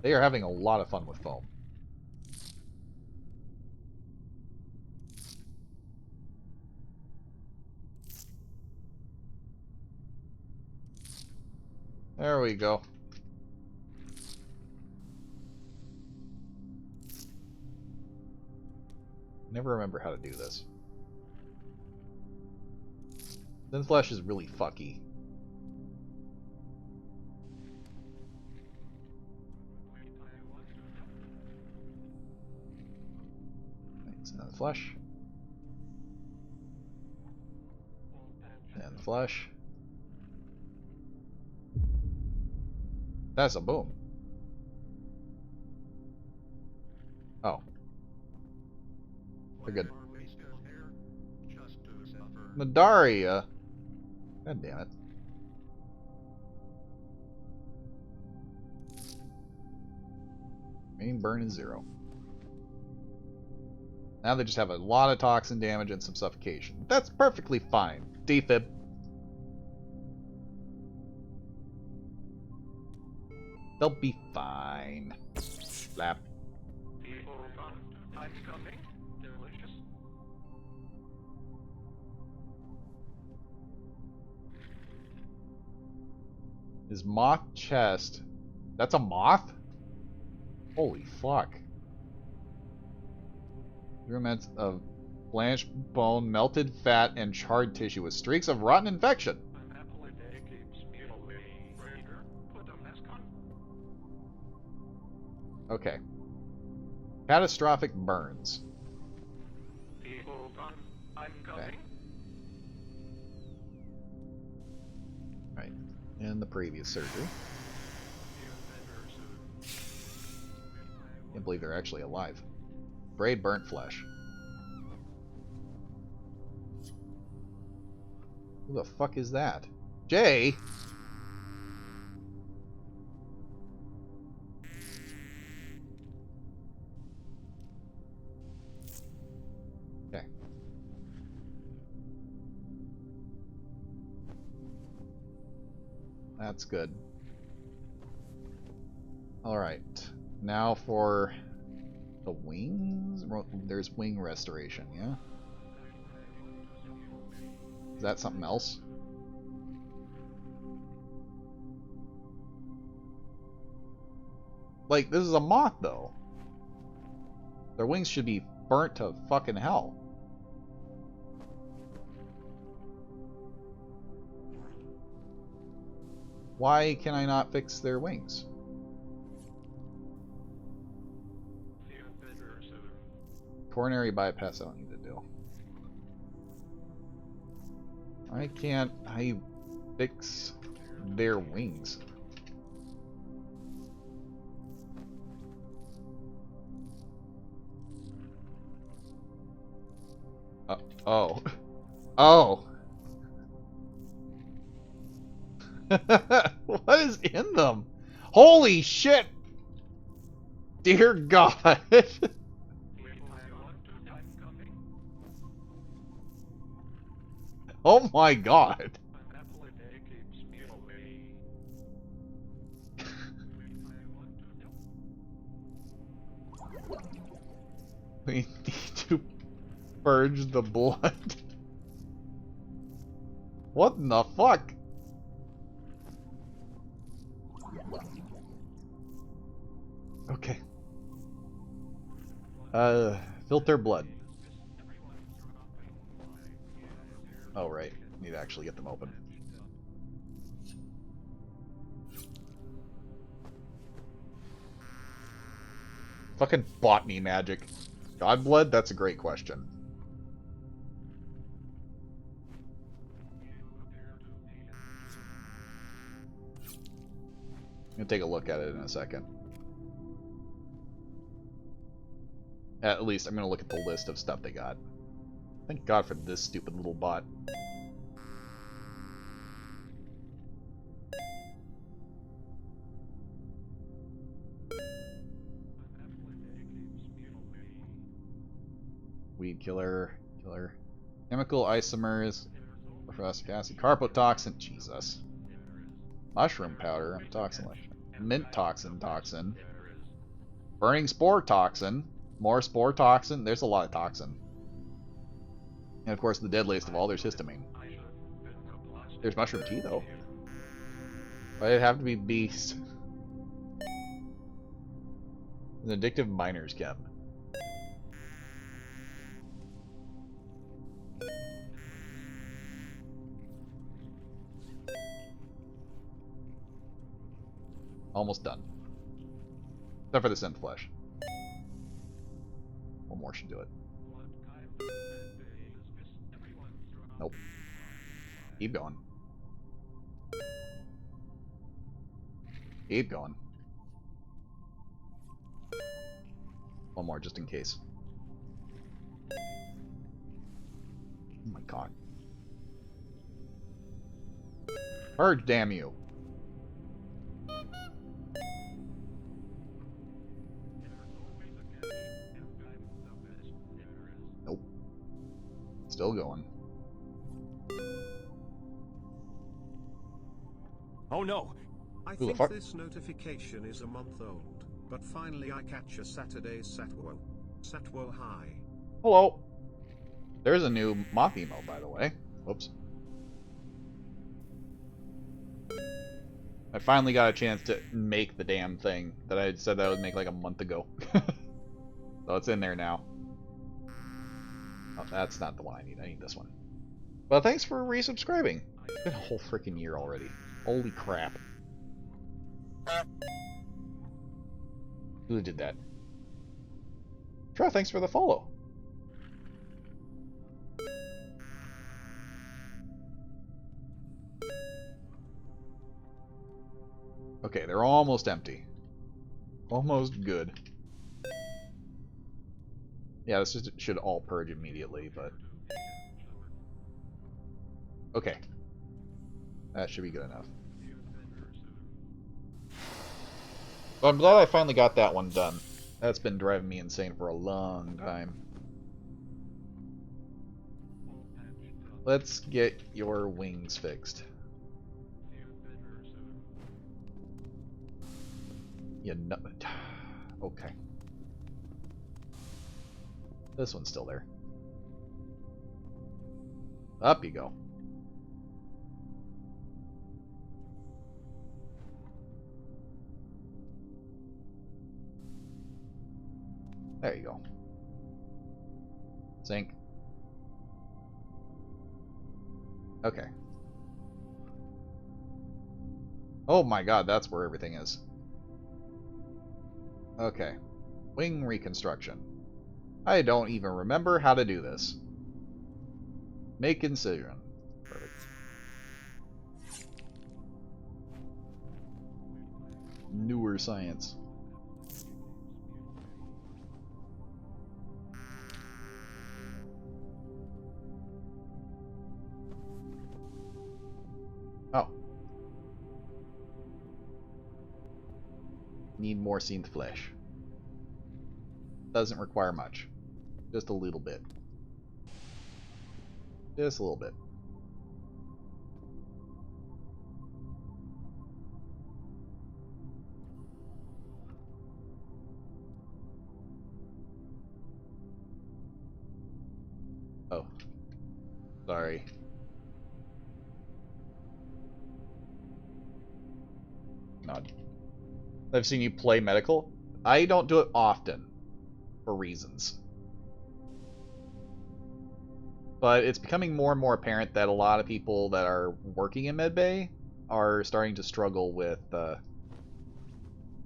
They are having a lot of fun with foam. There we go. Never remember how to do this. Thin flesh is really fucky. Right, so now the flesh. And the flesh. That's a boom. Oh. They're good. Nadaria. God damn it. Main burn is 0. Now they just have a lot of toxin damage and some suffocation. That's perfectly fine. Defib. They'll be fine. Slap. People gone. I'm coming. Delicious. His moth chest. That's a moth? Holy fuck. Remains of blanched bone, melted fat, and charred tissue with streaks of rotten infection. An apple a day keeps me away. Raider, put a mask on. Okay. Catastrophic burns. People gone. I'm coming. Okay. Right. In the previous surgery. Can't believe they're actually alive. Braid burnt flesh. Who the fuck is that? Jay? Okay. That's good. Alright. Now for the wings? There's wing restoration, yeah? Is that something else? Like, this is a moth, though. Their wings should be burnt to fucking hell. Why can I not fix their wings? Coronary bypass I don't need to do. Why can't I fix their wings? Oh. Oh. What is in them? Holy shit! Dear God. Oh my God. We need to purge the blood. What in the fuck? Okay. Filter blood. Oh, right. Need to actually get them open. Fucking botany magic. God blood? That's a great question. I'm gonna take a look at it in a second. At least I'm gonna look at the list of stuff they got. Thank God for this stupid little bot. Weed killer, chemical isomers, phosphatic acid, carpotoxin, Jesus. Mushroom powder, toxin, mint toxin, burning spore toxin, more spore toxin. There's a lot of toxin. And of course, the deadliest of all, there's histamine. There's mushroom tea, though. Why did it have to be beast? An addictive miner's chem. Almost done. Except for the synth flesh. One more should do it. Nope. Keep going. Keep going. One more, just in case. Oh my God. Purge, damn you. Nope. Still going. Oh no! I Who the think fuck? this notification is a month old, but finally I catch a Saturday's Satwo. Satwo high. Hello. There's a new moth emo, by the way. Whoops. I finally got a chance to make the damn thing that I had said that I would make like a month ago. So it's in there now. Oh, that's not the one I need. I need this one. Well, thanks for resubscribing. It's been a whole freaking year already. Holy crap. Who did that? Sure, thanks for the follow. Okay, they're almost empty. Almost good. Yeah, this should all purge immediately, but... Okay. That should be good enough. Well, I'm glad I finally got that one done. That's been driving me insane for a long time. Let's get your wings fixed. You know... Okay. This one's still there. Up you go. There you go. Sink. Okay. Oh my god, that's where everything is. Okay. Wing reconstruction. I don't even remember how to do this. Make incision. Perfect. Newer science. Oh. Need more synth flesh. Doesn't require much. Just a little bit. Just a little bit. Oh. Sorry. Nod. I've seen you play medical. I don't do it often, for reasons. But it's becoming more and more apparent that a lot of people that are working in medbay are starting to struggle with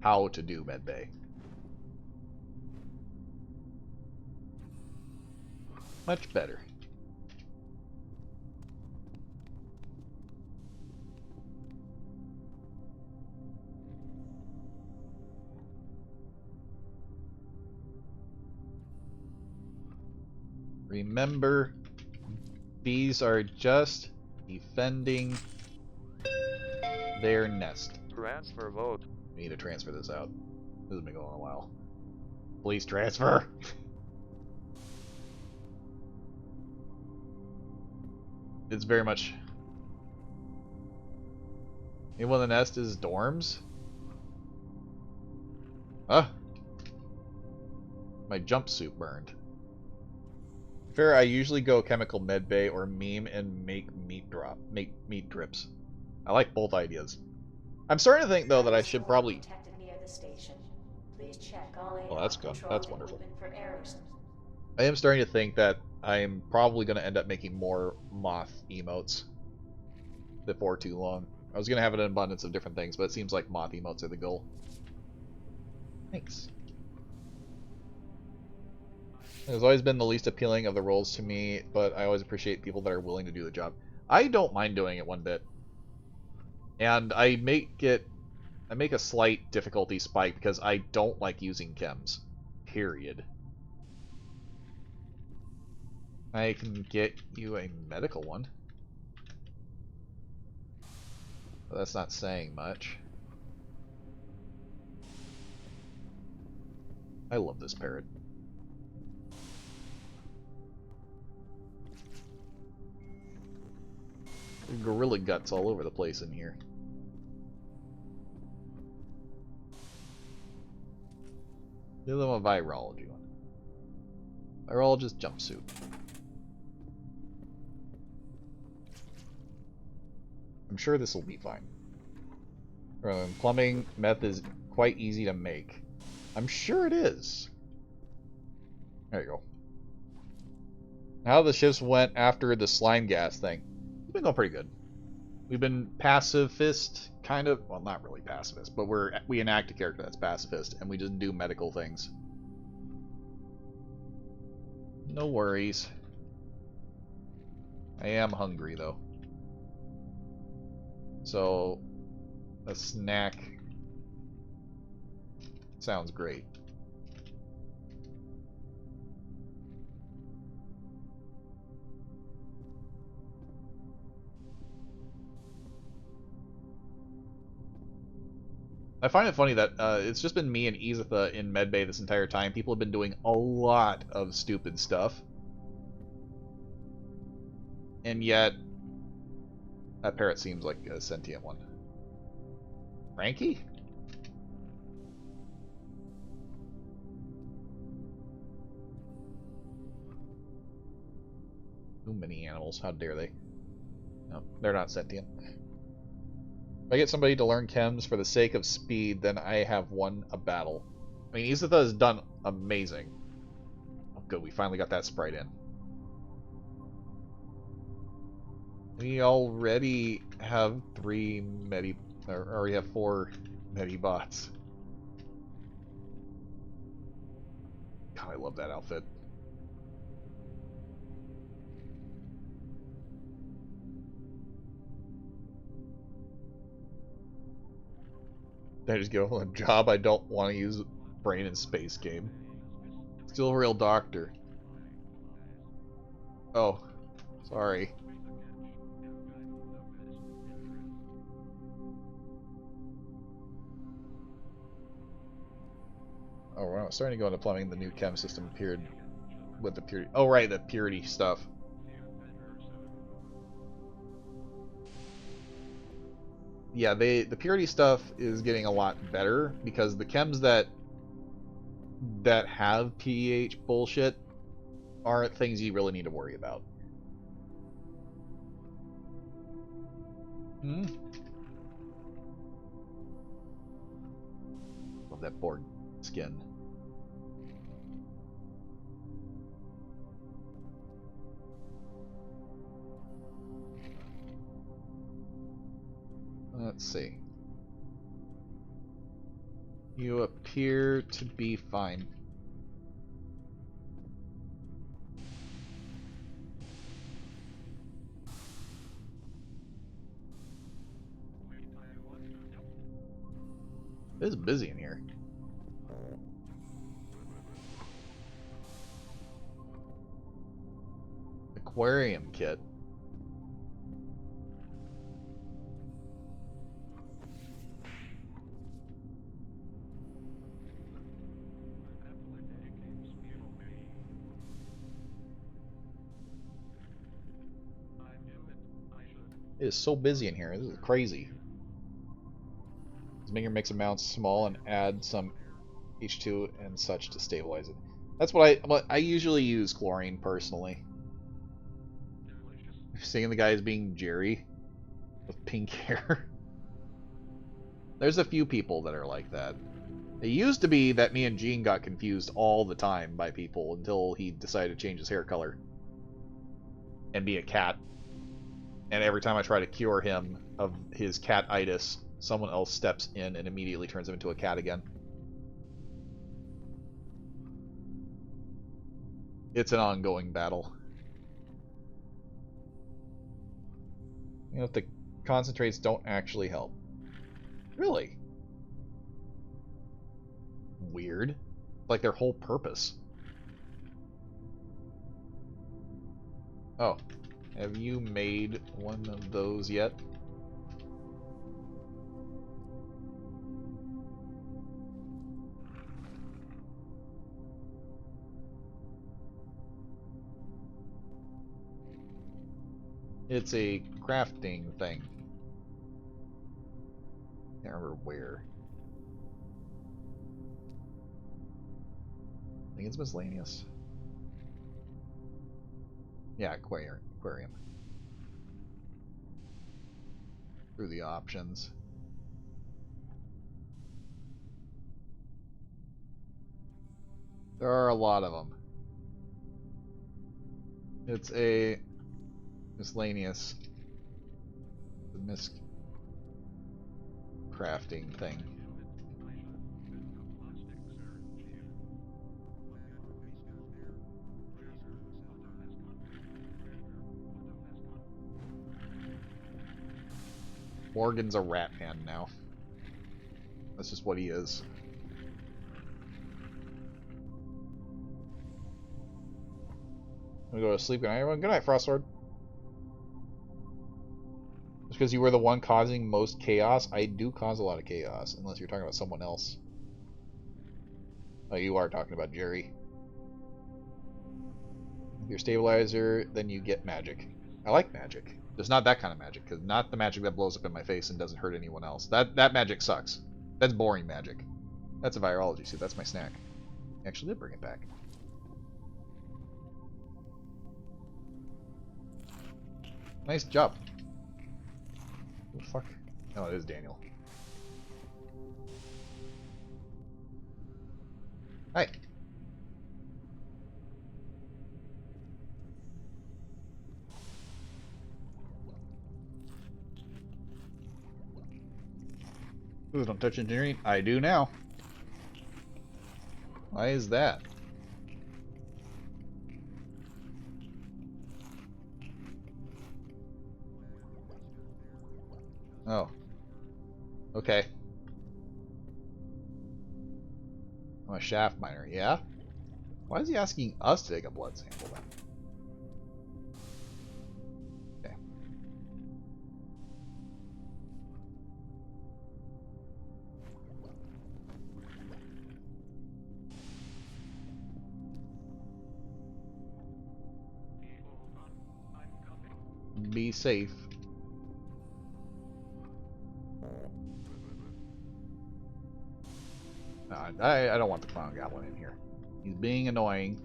how to do medbay. Much better. Remember, bees are just defending their nest. Transfer mode. We need to transfer this out. This has been going on a while. Please transfer. It's very much... Anyone in the nest is dorms? Ah! My jumpsuit burned. Fair, I usually go chemical medbay or meme and make meat drips. I like both ideas. I'm starting to think though that I should probably... Detected near the station. Please check all Well, that's good. control That's wonderful. equipment for errors. I am starting to think that I'm probably going to end up making more moth emotes before too long. I was going to have an abundance of different things, but it seems like moth emotes are the goal. Thanks. It has always been the least appealing of the roles to me, but I always appreciate people that are willing to do the job. I don't mind doing it one bit. And I make a slight difficulty spike because I don't like using chems. Period. I can get you a medical one. But that's not saying much. I love this parrot. Gorilla guts all over the place in here. Give them a virology one. Virologist jumpsuit. I'm sure this will be fine. Plumbing meth is quite easy to make. I'm sure it is. There you go. How the shifts went after the slime gas thing. It's been going pretty good. We've been pacifist, kind of. Well, not really pacifist, but we enact a character that's pacifist, and we just do medical things. No worries. I am hungry, though. So, a snack sounds great. I find it funny that it's just been me and Izatha in medbay this entire time. People have been doing a lot of stupid stuff. And yet, that parrot seems like a sentient one. Frankie? Too many animals, how dare they? No, they're not sentient. If I get somebody to learn chems for the sake of speed, then I have won a battle. I mean, Izatha has done amazing. good. We finally got that sprite in. We already have 3 medi... Or already have 4 Medibots. God, I love that outfit. Did I just get on a job I don't want to use brain in space game? Still a real doctor. Oh, sorry. Oh, we're starting to go into plumbing. The new chem system appeared with the purity. Oh, right, the purity stuff. Yeah, the purity stuff is getting a lot better because the chems that have pH bullshit aren't things you really need to worry about. Hmm. Love that Borg skin. Let's see. You appear to be fine. It is busy in here. Aquarium kit. It is so busy in here. This is crazy. Let's make your mix amounts small and add some H2 and such to stabilize it. That's what I usually use chlorine personally. Seeing the guy as being Jerry with pink hair. There's a few people that are like that. It used to be that me and Gene got confused all the time by people until he decided to change his hair color and be a cat. And every time I try to cure him of his cat-itis, someone else steps in and immediately turns him into a cat again. It's an ongoing battle. You know, if the concentrates don't actually help. Really? Weird. Like their whole purpose. Oh. Have you made one of those yet? It's a crafting thing. Can't remember where. I think it's miscellaneous. Yeah, aquarium. Through the options. There are a lot of them. It's a miscellaneous crafting thing. Morgan's a rat man now. That's just what he is. I'm gonna go to sleep. Good night, everyone. Good night, Frostlord. Just because you were the one causing most chaos, I do cause a lot of chaos, unless you're talking about someone else. Oh, you are talking about Jerry. With your stabilizer, then you get magic. I like magic. There's not that kind of magic, because not the magic that blows up in my face and doesn't hurt anyone else. That magic sucks. That's boring magic. That's a virology suit. That's my snack. I actually did bring it back. Nice job. Who the fuck? Oh, it is Daniel. Hi. Ooh, don't touch engineering. I do now. Why is that? Oh. Okay. I'm a shaft miner, yeah? Why is he asking us to take a blood sample then? Okay. I'm coming. Be safe. No, I don't want the clown goblin in here. He's being annoying.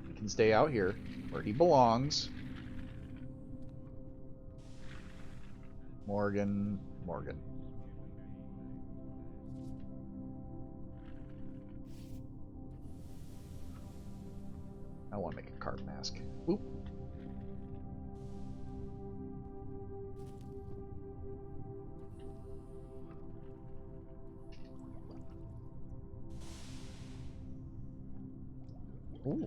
He can stay out here, where he belongs. Morgan. I want to make a card mask. Oop. Ooh.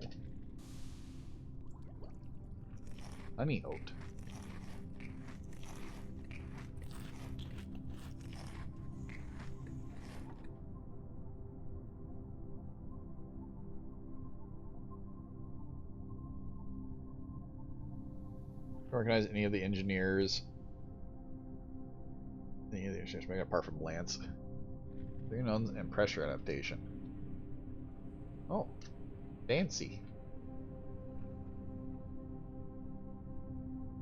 Honey oat. Recognize any of the engineers. Any of the engineers, maybe apart from Lance. Unknowns and pressure adaptation. Oh, fancy.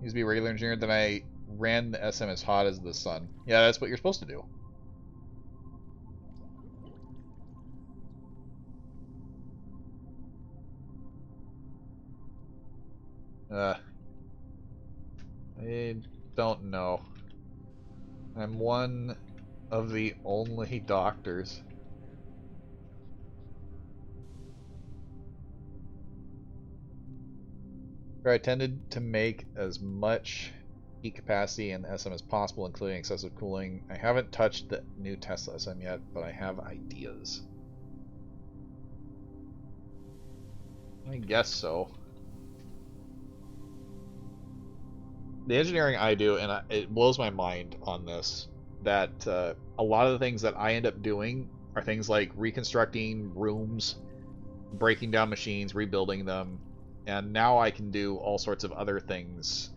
Needs to be a regular engineer, then I ran the SM as hot as the sun. Yeah, that's what you're supposed to do. I don't know. I'm one of the only doctors. I tended to make as much heat capacity in the SM as possible, including excessive cooling. I haven't touched the new Tesla SM yet, but I have ideas. I guess so. The engineering I do, and it blows my mind on this, that a lot of the things that I end up doing are things like reconstructing rooms, breaking down machines, rebuilding them, and now I can do all sorts of other things.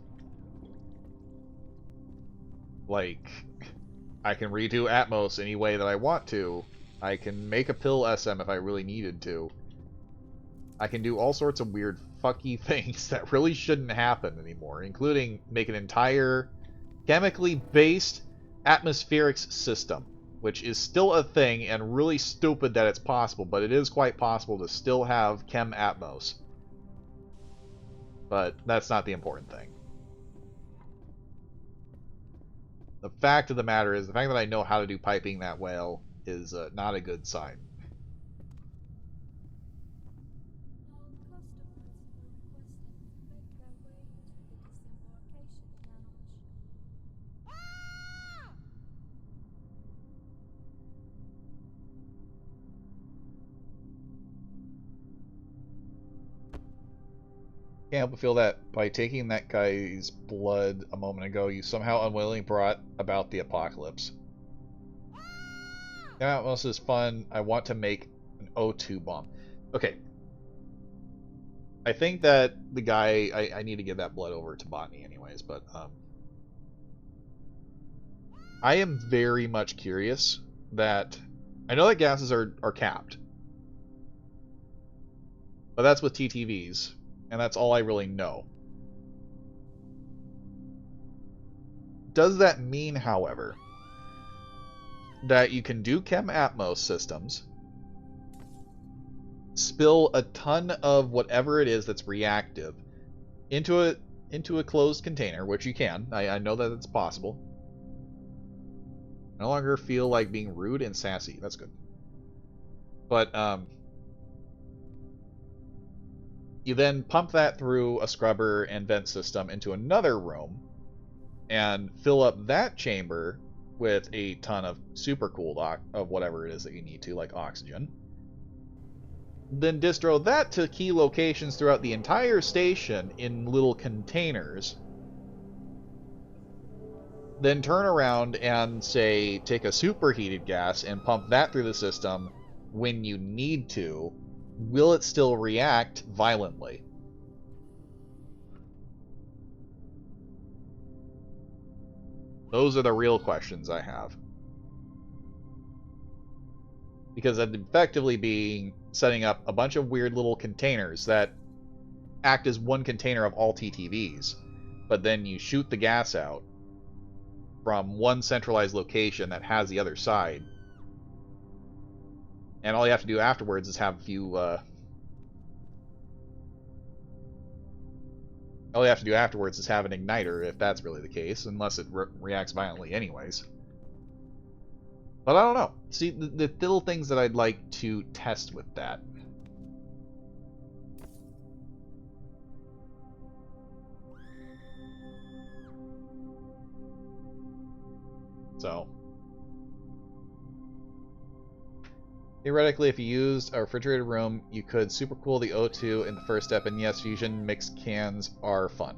Like, I can redo Atmos any way that I want to. I can make a pill SM if I really needed to. I can do all sorts of weird fucky things that really shouldn't happen anymore, including make an entire chemically based atmospheric system, which is still a thing and really stupid that it's possible, but it is quite possible to still have chem atmos. But that's not the important thing. The fact of the matter is, the fact that I know how to do piping that well is not a good sign. Can't help but feel that by taking that guy's blood a moment ago, you somehow unwillingly brought about the apocalypse. That was is fun. I want to make an O2 bomb. Okay. I think that the guy, I need to give that blood over to Botany anyways, but I am very much curious that, I know that gases are capped, but that's with TTVs, and that's all I really know. Does that mean, however, that you can do Chem Atmos systems, spill a ton of whatever it is that's reactive into a closed container, which you can. I know that it's possible. No longer feel like being rude and sassy. That's good. But you then pump that through a scrubber and vent system into another room and fill up that chamber with a ton of supercooled of whatever it is that you need to, like oxygen. Then distro that to key locations throughout the entire station in little containers. Then turn around and, say, take a superheated gas and pump that through the system when you need to. Will it still react violently? Those are the real questions I have. Because that'd effectively be setting up a bunch of weird little containers that act as one container of all TTVs. But then you shoot the gas out from one centralized location that has the other side. And all you have to do afterwards is have a few... all you have to do afterwards is have an igniter, if that's really the case, unless it reacts violently anyways. But I don't know. See, the little things that I'd like to test with that. So, theoretically, if you used a refrigerated room, you could supercool the O2 in the first step, and yes, fusion mixed cans are fun.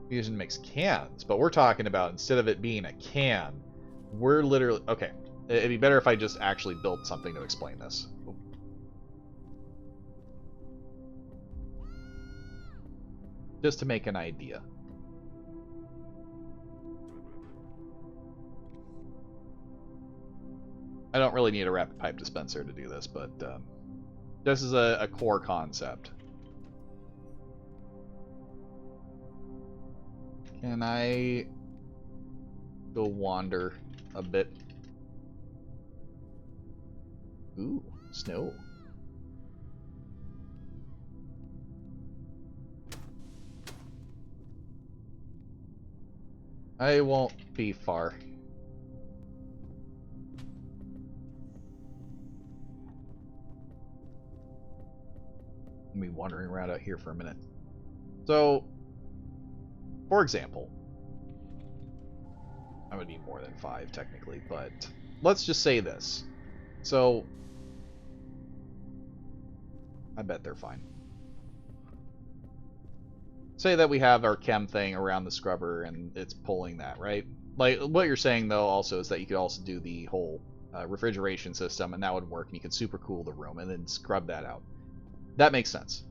Fusion mixed cans, but we're talking about, instead of it being a can, we're literally... Okay, it'd be better if I just actually built something to explain this. Just to make an idea. I don't really need a rapid pipe dispenser to do this, but this is a core concept. Can I go wander a bit? Ooh, snow. I won't be far. Let me wandering around out here for a minute. So, for example, I would need more than 5 technically, but let's just say this. So, I bet they're fine. Say that we have our chem thing around the scrubber and it's pulling that, right? Like, what you're saying, though, also is that you could also do the whole refrigeration system, and that would work, and you could supercool the room and then scrub that out. That makes sense.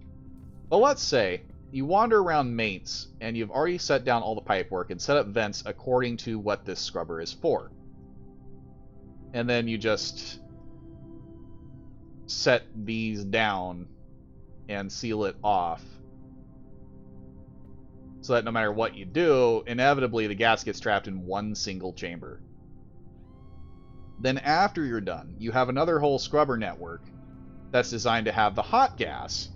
But let's say you wander around mates and you've already set down all the pipework and set up vents according to what this scrubber is for. And then you just set these down and seal it off. So that no matter what you do, inevitably the gas gets trapped in one single chamber. Then after you're done, you have another whole scrubber network that's designed to have the hot gas,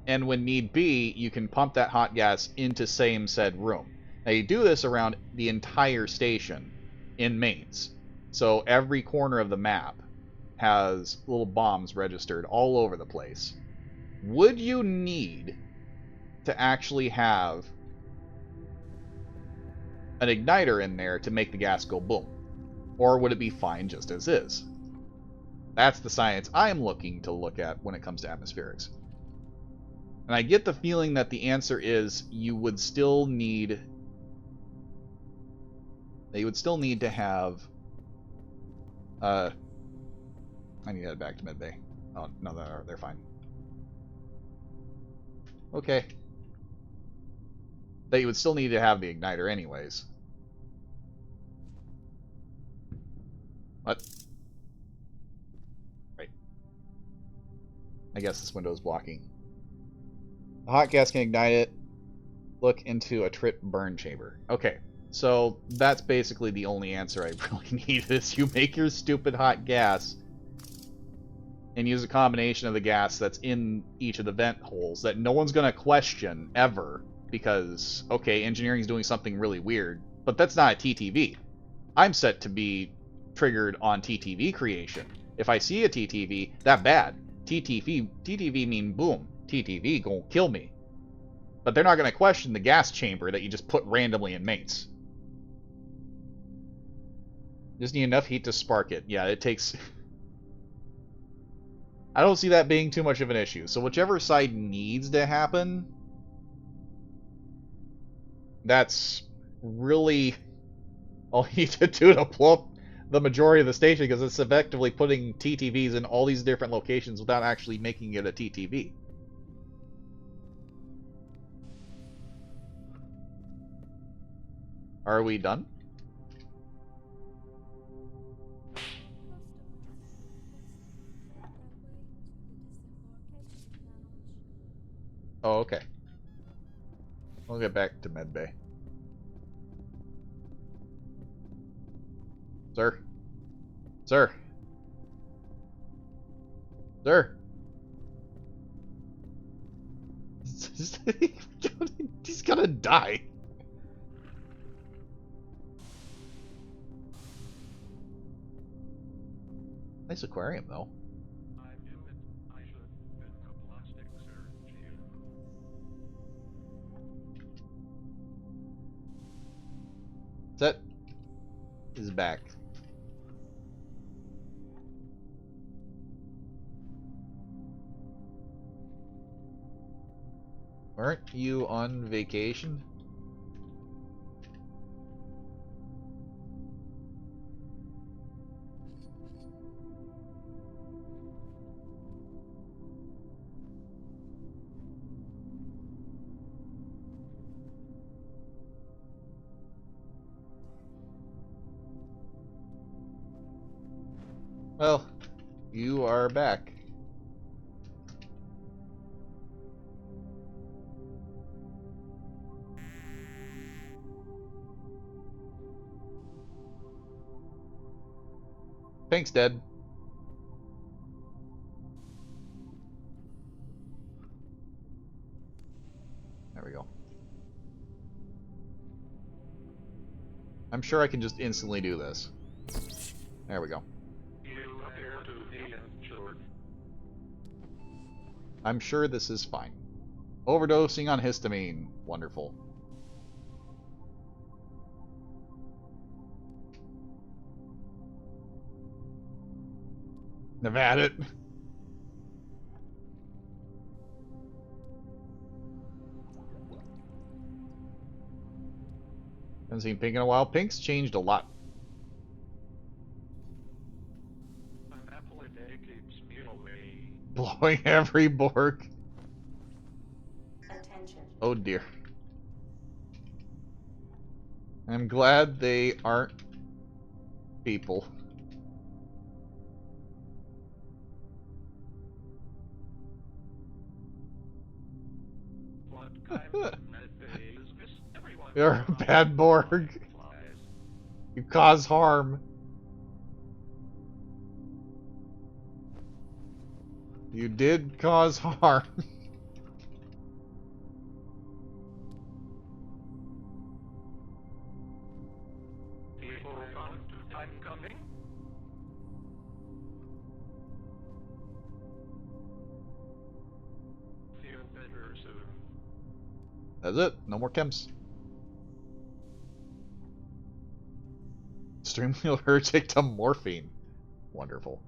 and when need be, you can pump that hot gas into same said room. Now you do this around the entire station in mains, so every corner of the map has little bombs registered all over the place. Would you need to actually have an igniter in there to make the gas go boom? Or would it be fine just as is? That's the science I'm looking to look at when it comes to atmospherics. And I get the feeling that the answer is you would still need to have I need to head back to medbay. Oh, no, they're fine. Okay. That you would still need to have the igniter anyways. What? Right. I guess this window is blocking. The hot gas can ignite it. Look into a trip burn chamber. Okay, so that's basically the only answer I really need is you make your stupid hot gas and use a combination of the gas that's in each of the vent holes that no one's going to question ever because, okay, engineering's doing something really weird, but that's not a TTV. I'm set to be triggered on TTV creation. If I see a TTV, that bad. TTV mean boom. TTV gonna kill me. But they're not gonna question the gas chamber that you just put randomly in mates. Just need enough heat to spark it. Yeah, it takes... I don't see that being too much of an issue. So whichever side needs to happen, that's really all you need to do to blow up the majority of the station, because it's effectively putting TTVs in all these different locations without actually making it a TTV. Are we done? Oh, okay. We'll get back to medbay. Sir? Sir? Sir? He's gonna die. Nice aquarium, though. I knew it. I should have been a plastic surgeon. Set is back. Aren't you on vacation? Well, you are back. Thanks, Dad. There we go. I'm sure I can just instantly do this. There we go. You appear to be injured. I'm sure this is fine. Overdosing on histamine. Wonderful. Nevada it. Haven't seen Pink in a while. Pink's changed a lot. An apple a day keeps me away. Blowing every Borg. Attention. Oh dear. I'm glad they aren't people. What kind of medbay is this? Everyone You're a bad Borg. flies. You cause harm. You did cause harm. People come to time coming. Feel better soon. That's it. No more chems. Extremely allergic to morphine. Wonderful.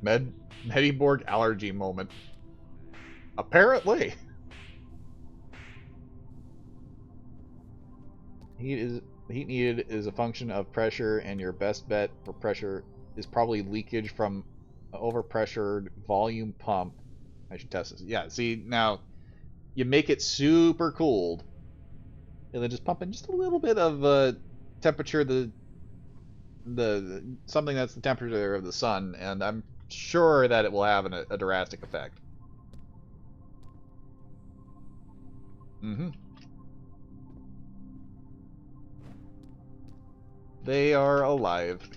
What kind of medbay? Mediborg allergy moment. Apparently. Heat needed is a function of pressure, and your best bet for pressure is probably leakage from an overpressured volume pump. I should test this. Yeah, see, now you make it super cooled, and then just pump in just a little bit of temperature, the something that's the temperature of the sun, and I'm sure that it will have a drastic effect. Mm-hmm. They are alive.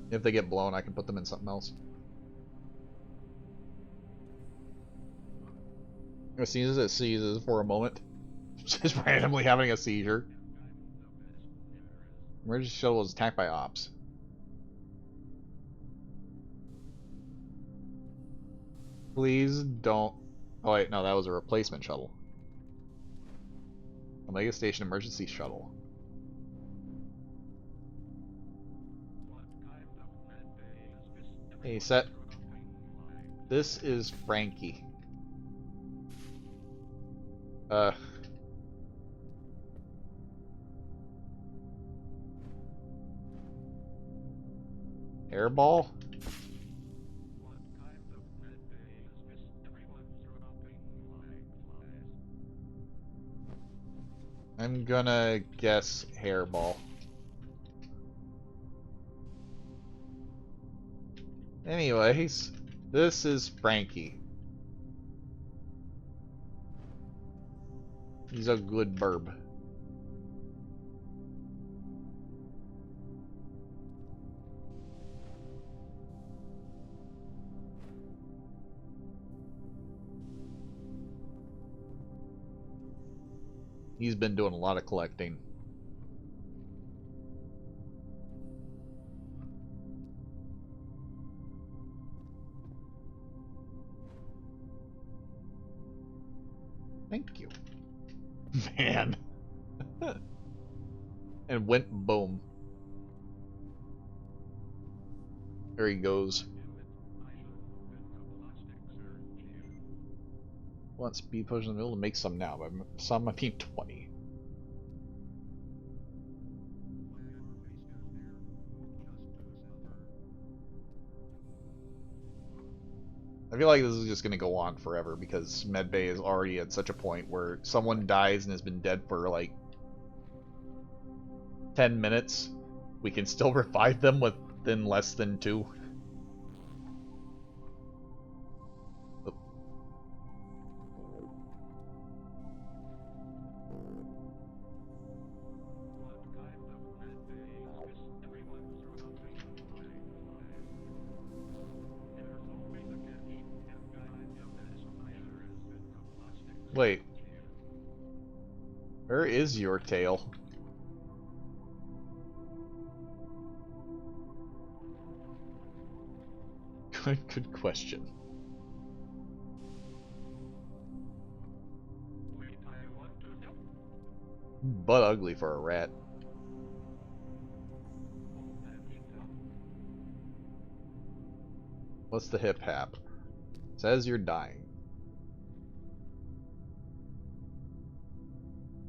If they get blown, I can put them in something else. It seizes for a moment. Just randomly having a seizure. Emergency shuttle was attacked by ops. Please don't. Oh wait, no, that was a replacement shuttle. Omega Station emergency shuttle. Hey, set. This is Frankie. Airball? I'm gonna guess hairball. Anyways, this is Frankie. He's a good burb. He's been doing a lot of collecting. Thank you. Man. And went boom. There he goes. Want speed potion in the middle to make some now, but some I mean 20. I feel like this is just gonna go on forever because Medbay is already at such a point where someone dies and has been dead for like 10 minutes. We can still revive them within less than 2. Wait. Where is your tail? Good question. But ugly for a rat. What's the hip hap? Says you're dying.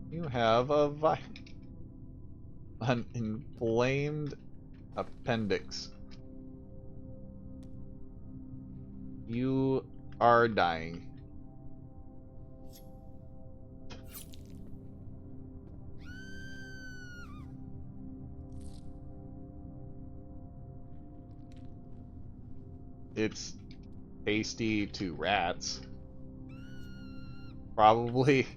You have an inflamed appendix. You are dying. It's tasty to rats. Probably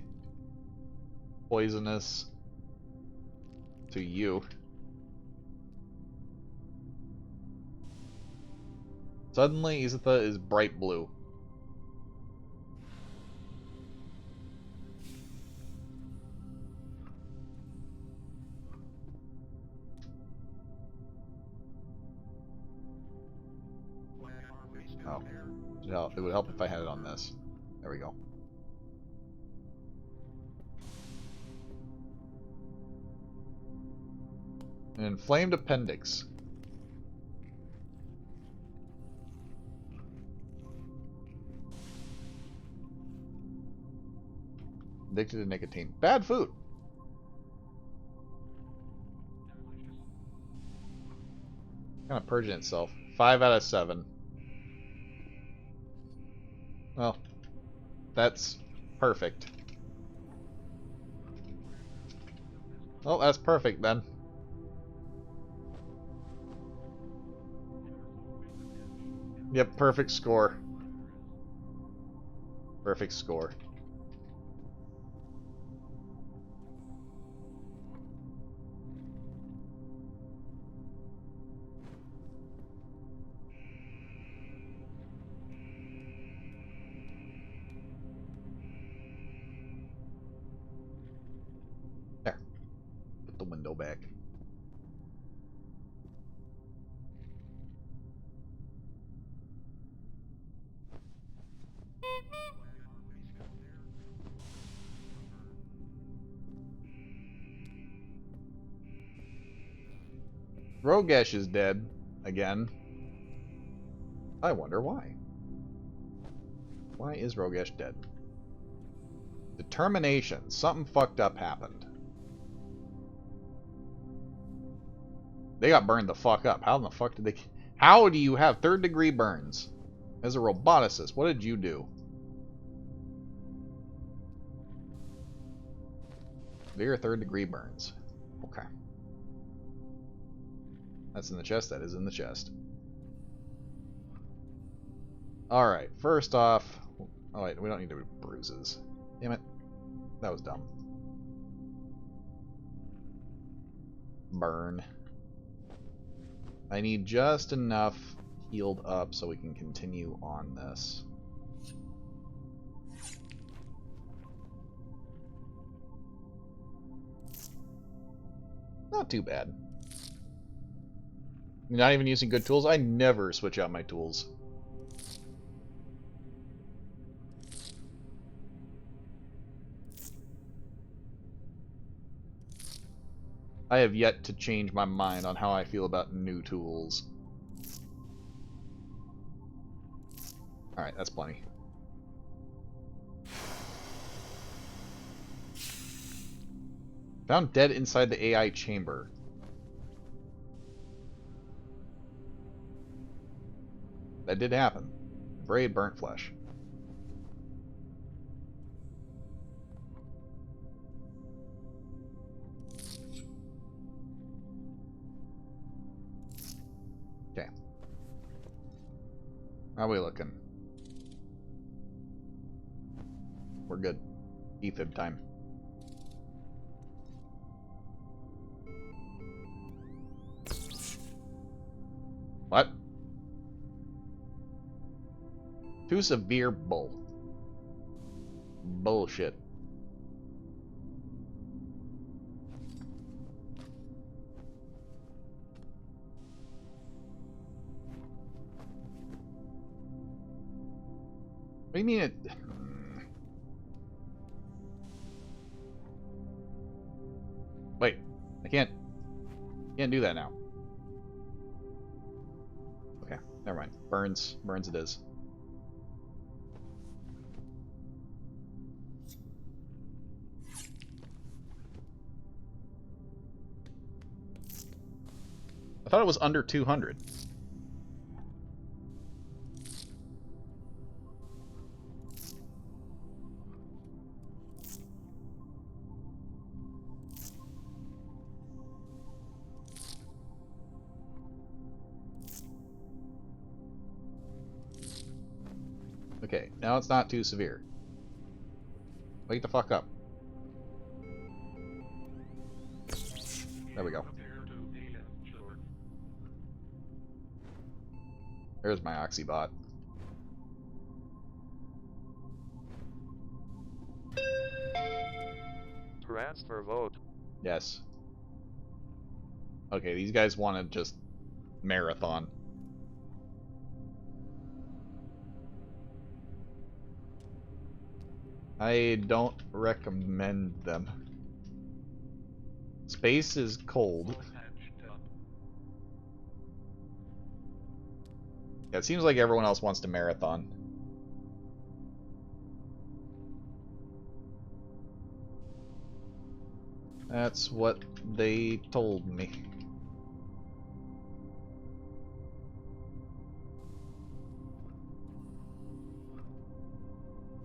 poisonous to you. Suddenly, Izatha is bright blue. Oh, it would help if I had it on this. There we go. An inflamed appendix. Addicted to nicotine. Bad food. Kind of purging itself. 5 out of 7. Well, that's perfect. Well, that's perfect then. Yep, perfect score. Perfect score. There. Put the window back. Rogesh is dead again. I wonder why. Why is Rogesh dead? Determination. Something fucked up happened. They got burned the fuck up. How in the fuck did they... How do you have third-degree burns? As a roboticist, what did you do? Severe third-degree burns. Okay. That's in the chest. That is in the chest. Alright, first off... Oh wait, we don't need to do bruises. Damn it. That was dumb. Burn. I need just enough healed up so we can continue on this. Not too bad. You're not even using good tools? I never switch out my tools. I have yet to change my mind on how I feel about new tools. Alright, that's plenty. Found dead inside the AI chamber. That did happen. Brave burnt flesh. Okay. How are we looking? We're good. Ethib time. What? Too severe bull. Bullshit. What do you mean it... Wait, I can't do that now. Okay, never mind. Burns it is. I thought it was under 200. Okay, now it's not too severe. Wake the fuck up. There we go. There's my Oxybot. Transfer vote. Yes. Okay, these guys want to just marathon. I don't recommend them. Space is cold. Yeah, it seems like everyone else wants to marathon. That's what they told me.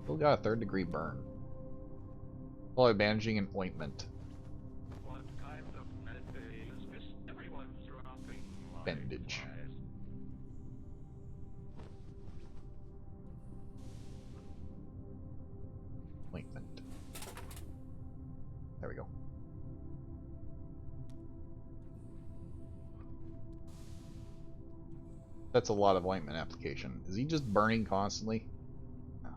Still got a third-degree burn. While bandaging an ointment. What kind of medbay is this? Everyone's dropping like Bandage. flies. Ointment. There we go. That's a lot of ointment application. Is he just burning constantly? No.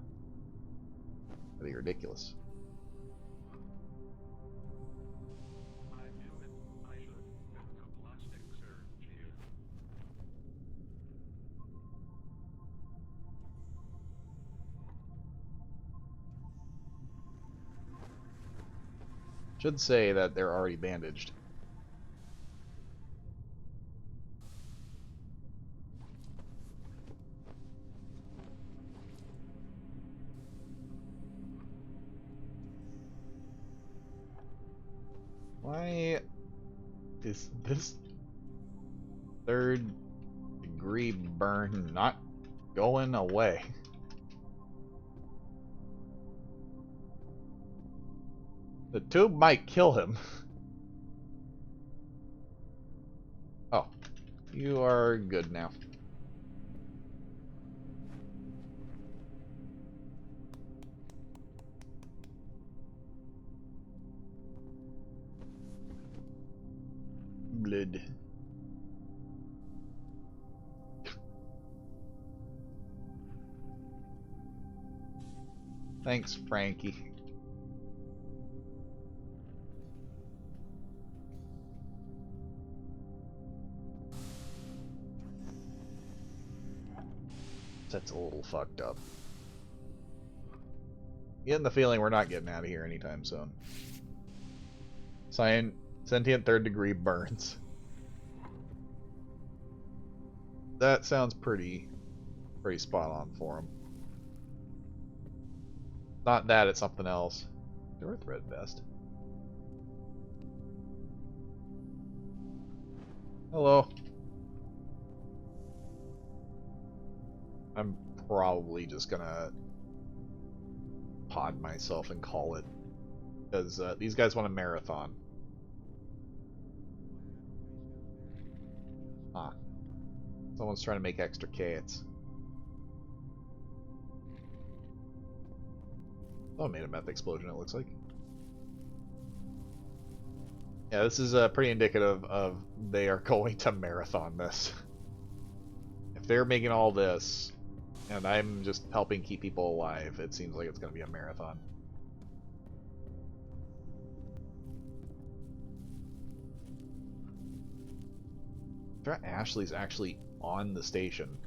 That'd be ridiculous. I knew it. I should have a plastic surge here. Should say that they're already bandaged. Why is this third degree burn not going away? The tube might kill him. Oh, you are good now. Blood. Thanks, Frankie. That's a little fucked up. Getting the feeling we're not getting out of here anytime soon. Sentient third degree burns. That sounds pretty spot on for him. Not that, it's something else. They're a thread vest. Hello. I'm probably just gonna pod myself and call it, because these guys want a marathon. Ah. Someone's trying to make extra cats. Oh, made a meth explosion, it looks like. Yeah, this is pretty indicative of they are going to marathon this. If they're making all this, and I'm just helping keep people alive, it seems like it's going to be a marathon. Ashley's actually on the station.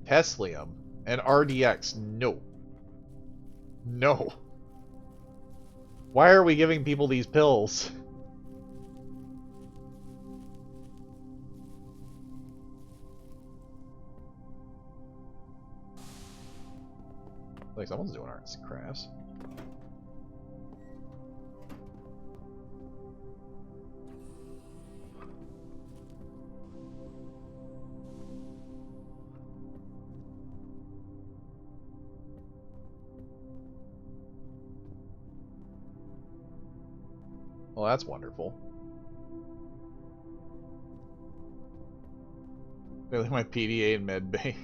Teslium and RDX, no. No. Why are we giving people these pills? Like someone's doing arts and crafts. Well, that's wonderful. Really, my PDA in medbay.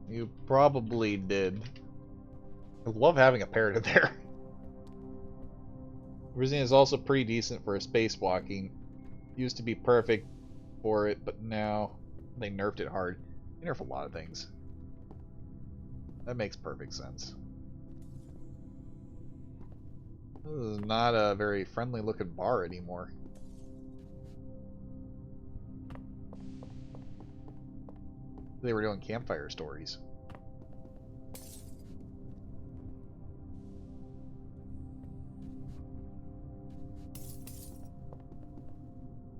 You probably did. I love having a parrot in there. Everything is also pretty decent for a spacewalking. Used to be perfect for it, but now they nerfed it hard. They nerf a lot of things. That makes perfect sense. This is not a very friendly looking bar anymore. They were doing campfire stories.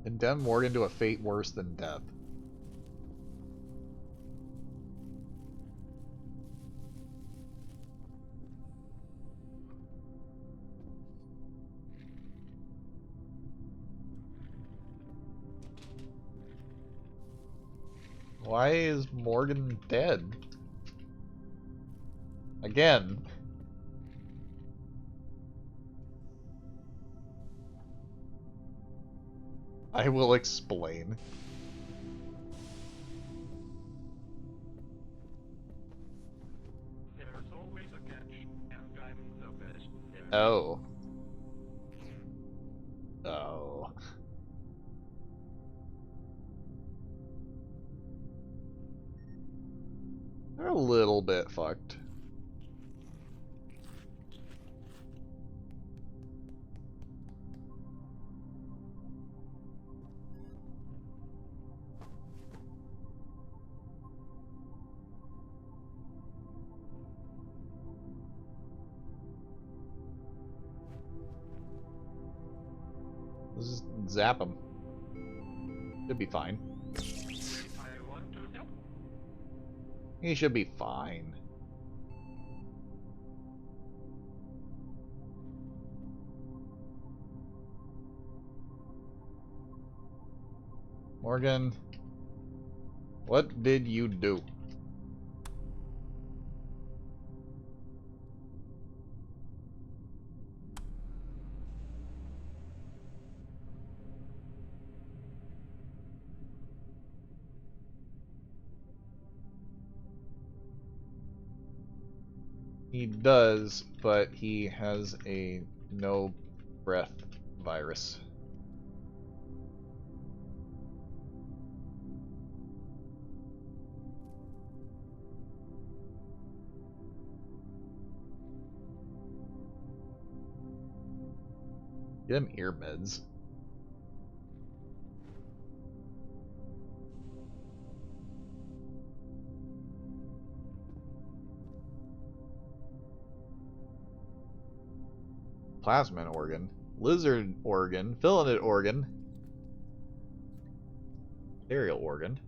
Condemn Morgan to a fate worse than death. Why is Morgan dead? Again. I will explain. There's always a catch, and I'm the best. Oh. Oh. They're a little bit fucked. Let's just zap him. Should be fine. If I want to help, He should be fine. Morgan, what did you do? He does, but he has a no breath virus. Get him ear meds. Plasmin organ. Lizard organ. Filated organ. Aerial organ.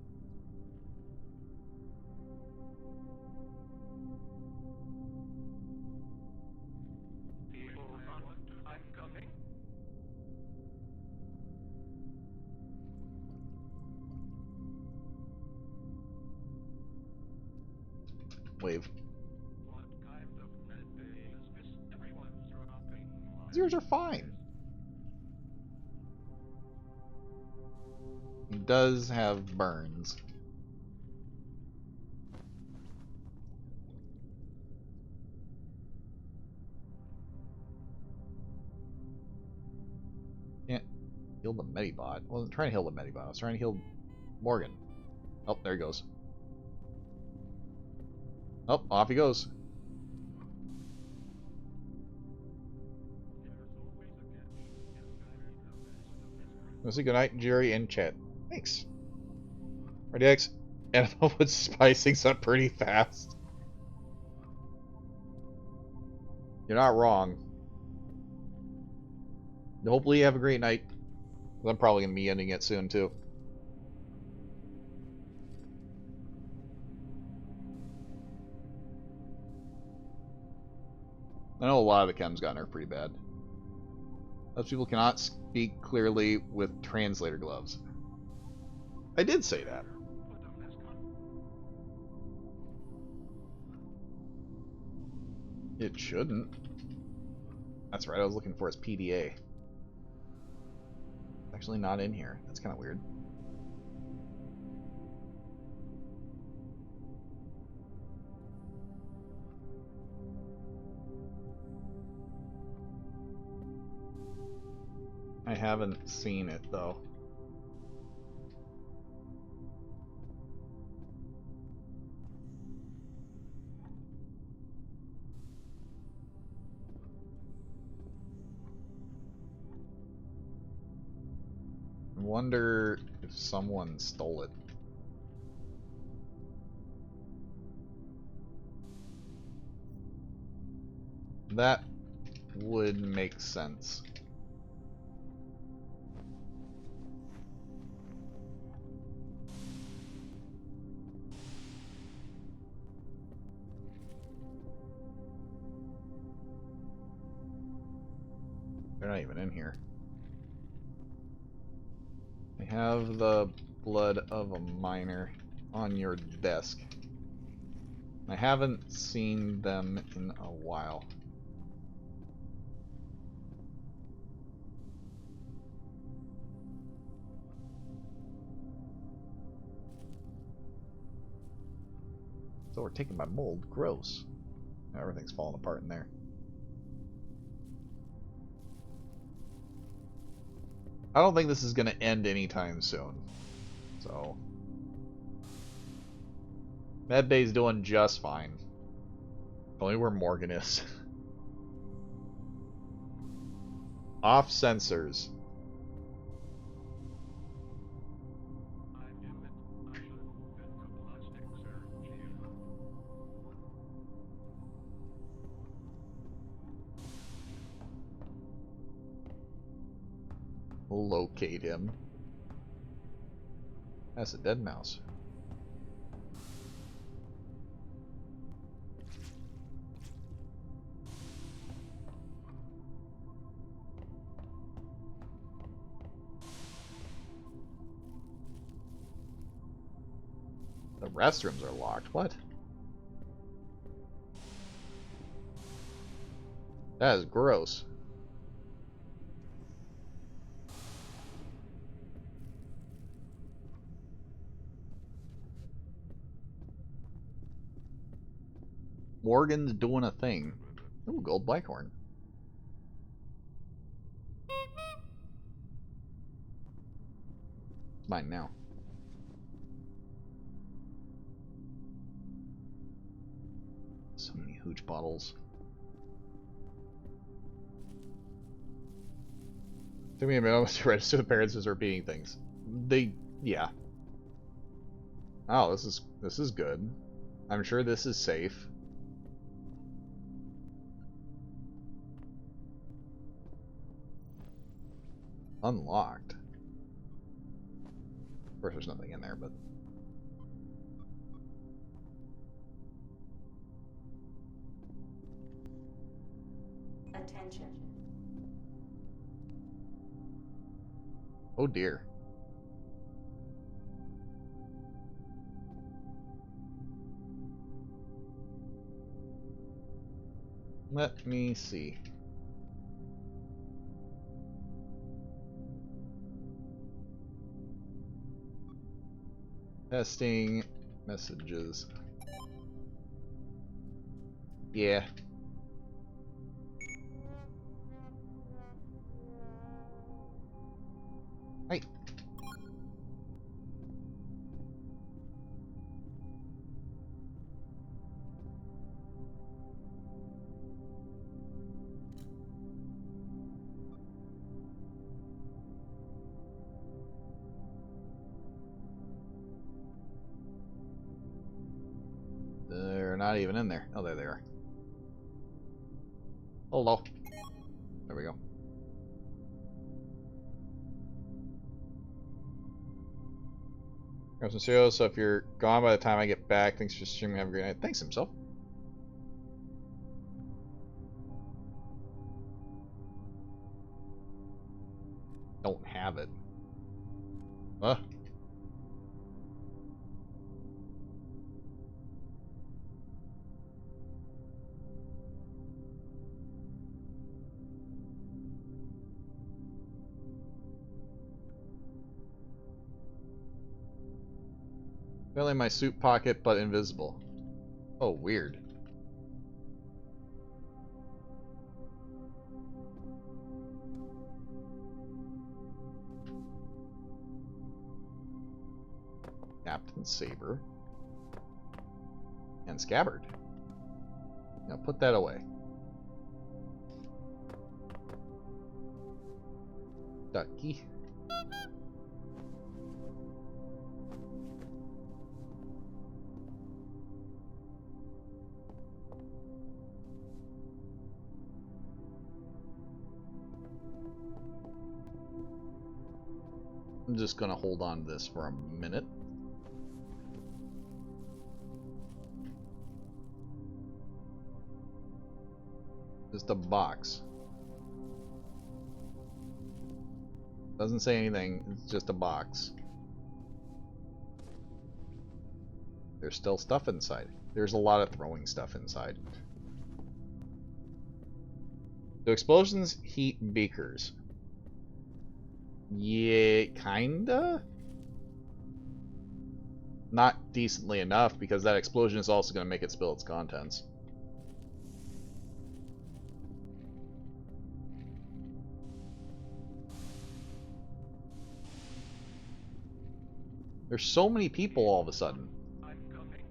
People, I'm coming. Wave. What kind of medbay is this everyone's dropping? Yours are fine. He does have burns. Can't heal the Medibot. I wasn't trying to heal the Medibot. I was trying to heal Morgan. Oh, there he goes. Oh, off he goes. Let's say goodnight, Jerry, and chat. Thanks. RDX, animal food spicing's up pretty fast. You're not wrong. Hopefully you have a great night. I'm probably going to be ending it soon, too. I know a lot of the chems got nerfed pretty bad. Those people cannot speak clearly with translator gloves. I did say that. Put a mask on. It shouldn't. That's right, I was looking for his PDA. Actually not in here. That's kind of weird. I haven't seen it, though. I wonder if someone stole it. That would make sense. They're not even in here. I have the blood of a miner on your desk. I haven't seen them in a while. So we're taken by mold. Gross. Everything's falling apart in there. I don't think this is going to end anytime soon. So Medbay's doing just fine. Only where Morgan is. Off sensors. I knew it. I should have been to plastic surgery. We'll locate him. That's a dead mouse. restrooms are locked. What? That is gross. Morgan's doing a thing. Ooh, gold bicorn. It's mine now. So many hooch bottles. Took me a minute to register the parents as repeating things. Yeah. Oh, this is good. I'm sure this is safe. Unlocked. Of course, there's nothing in there, but Attention. oh dear. Let me see. Testing messages. Yeah. Right. They're not even in there. Oh, there they are. Hello. There we go. Here's some cereal, so if you're gone by the time I get back, thanks for streaming. Have a great night. Thanks, himself. Don't have it. Huh? Fell in my suit pocket, but invisible. Oh, weird. Captain Saber. And Scabbard. Now put that away. Ducky. I'm just gonna hold on to this for a minute. Just a box. Doesn't say anything, it's just a box. There's still stuff inside. There's a lot of throwing stuff inside. Do explosions heat beakers? Yeah, kinda? Not decently enough, because that explosion is also going to make it spill its contents. There's so many people all of a sudden. I'm coming.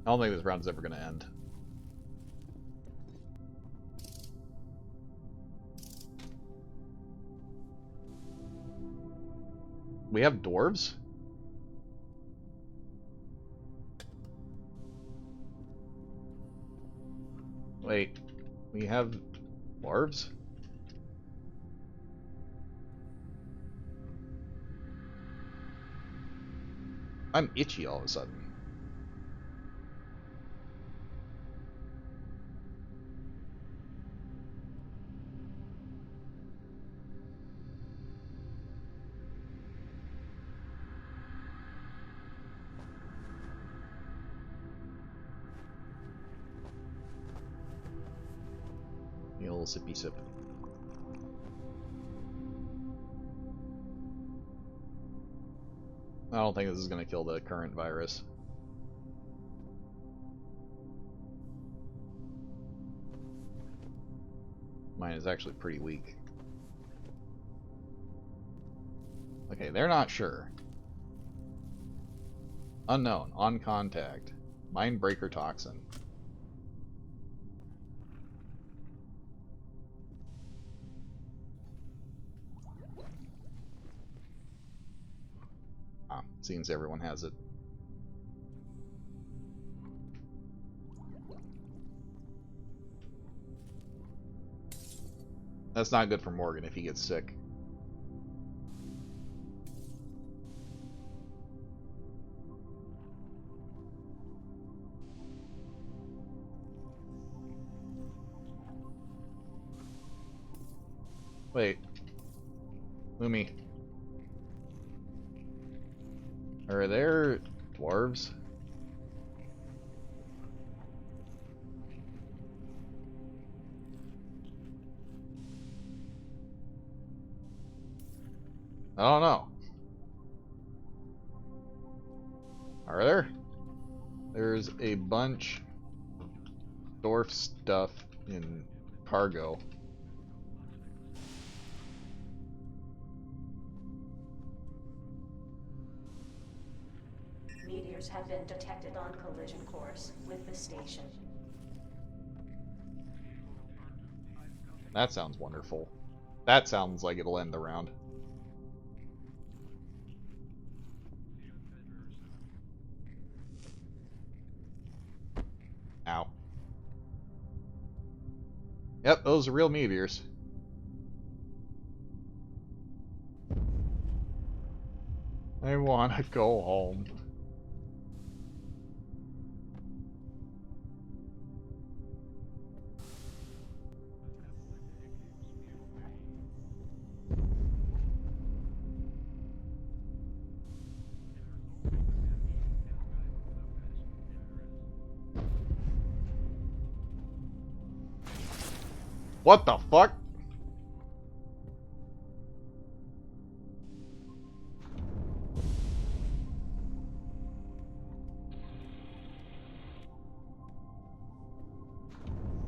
I don't think this round's ever going to end. We have dwarves? Wait, we have dwarves? I'm itchy all of a sudden. A little sippy sip. I don't think this is going to kill the current virus. Mine is actually pretty weak. Okay, they're not sure. Unknown. On contact. Mind breaker toxin. Ah, seems everyone has it. That's not good for Morgan if he gets sick. Wait. Lumi. Are there dwarves? I don't know. Are there? There's a bunch of dwarf stuff in cargo. Meteors have been detected on collision course with the station. That sounds wonderful. That sounds like it'll end the round. Ow. Yep, those are real meteors. I wanna go home. What the fuck?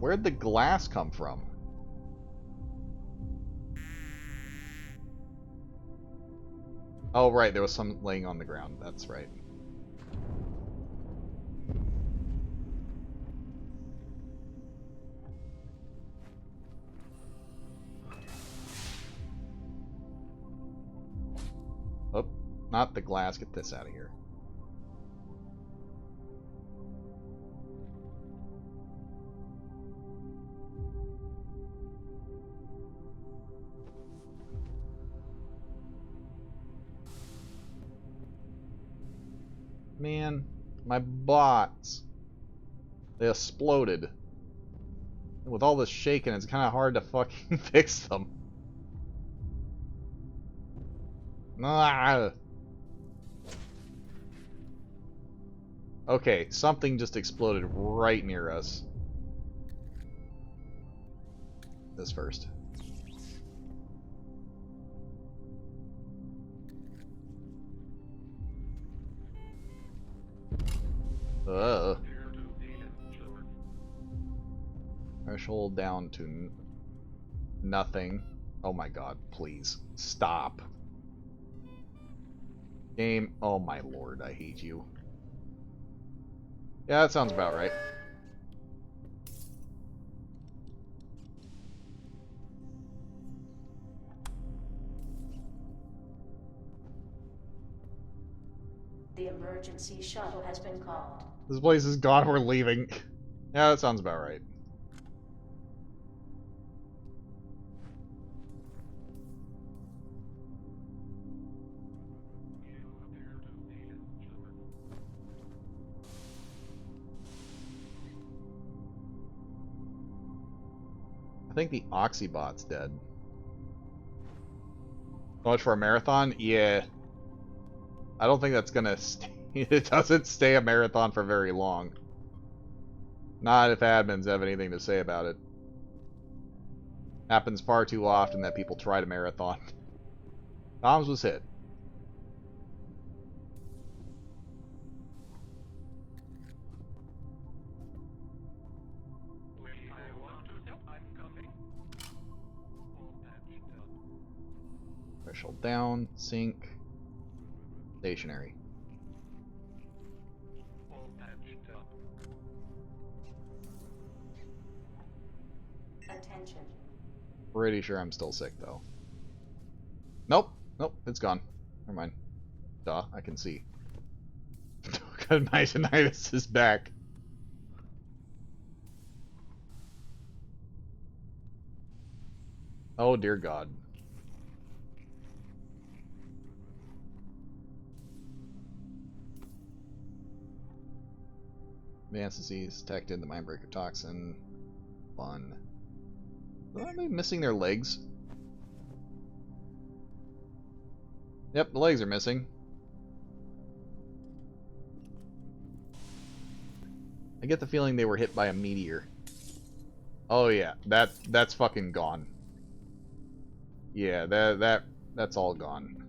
Where'd the glass come from? Oh, right, there was some laying on the ground. That's right. Oh, not the glass. Get this out of here. Man, my bots. They exploded. With all this shaking, it's kind of hard to fucking fix them. Ah. Okay, something just exploded right near us. This first. Ugh. Threshold down to nothing. Oh my god, please. Stop. Game. Oh my lord, I hate you. Yeah, that sounds about right. The emergency shuttle has been called. This place is gone, we're leaving. Yeah, that sounds about right. I think the Oxybot's dead. So much for a marathon? Yeah. I don't think that's gonna stay. It doesn't stay a marathon for very long. Not if admins have anything to say about it. Happens far too often that people try to marathon. Tom's was hit. I want to help. I'm coming. All patched up. Threshold down, sync, stationary. All patched up. Attention. Pretty sure I'm still sick though. Nope, nope, it's gone. Never mind. Duh, I can see. Good, my tinnitus is back. Oh dear God. Advanced disease detected, the mindbreaker toxin. Fun. Are they missing their legs? Yep, the legs are missing. I get the feeling they were hit by a meteor. Oh yeah, that's fucking gone. Yeah, that's all gone.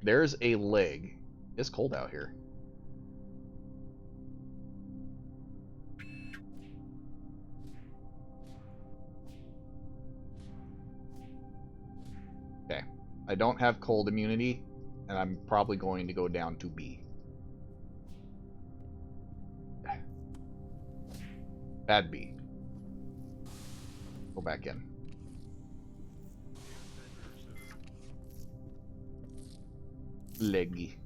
There's a leg. It's cold out here. Okay. I don't have cold immunity, and I'm probably going to go down to B. Bad B. Go back in. Leggy.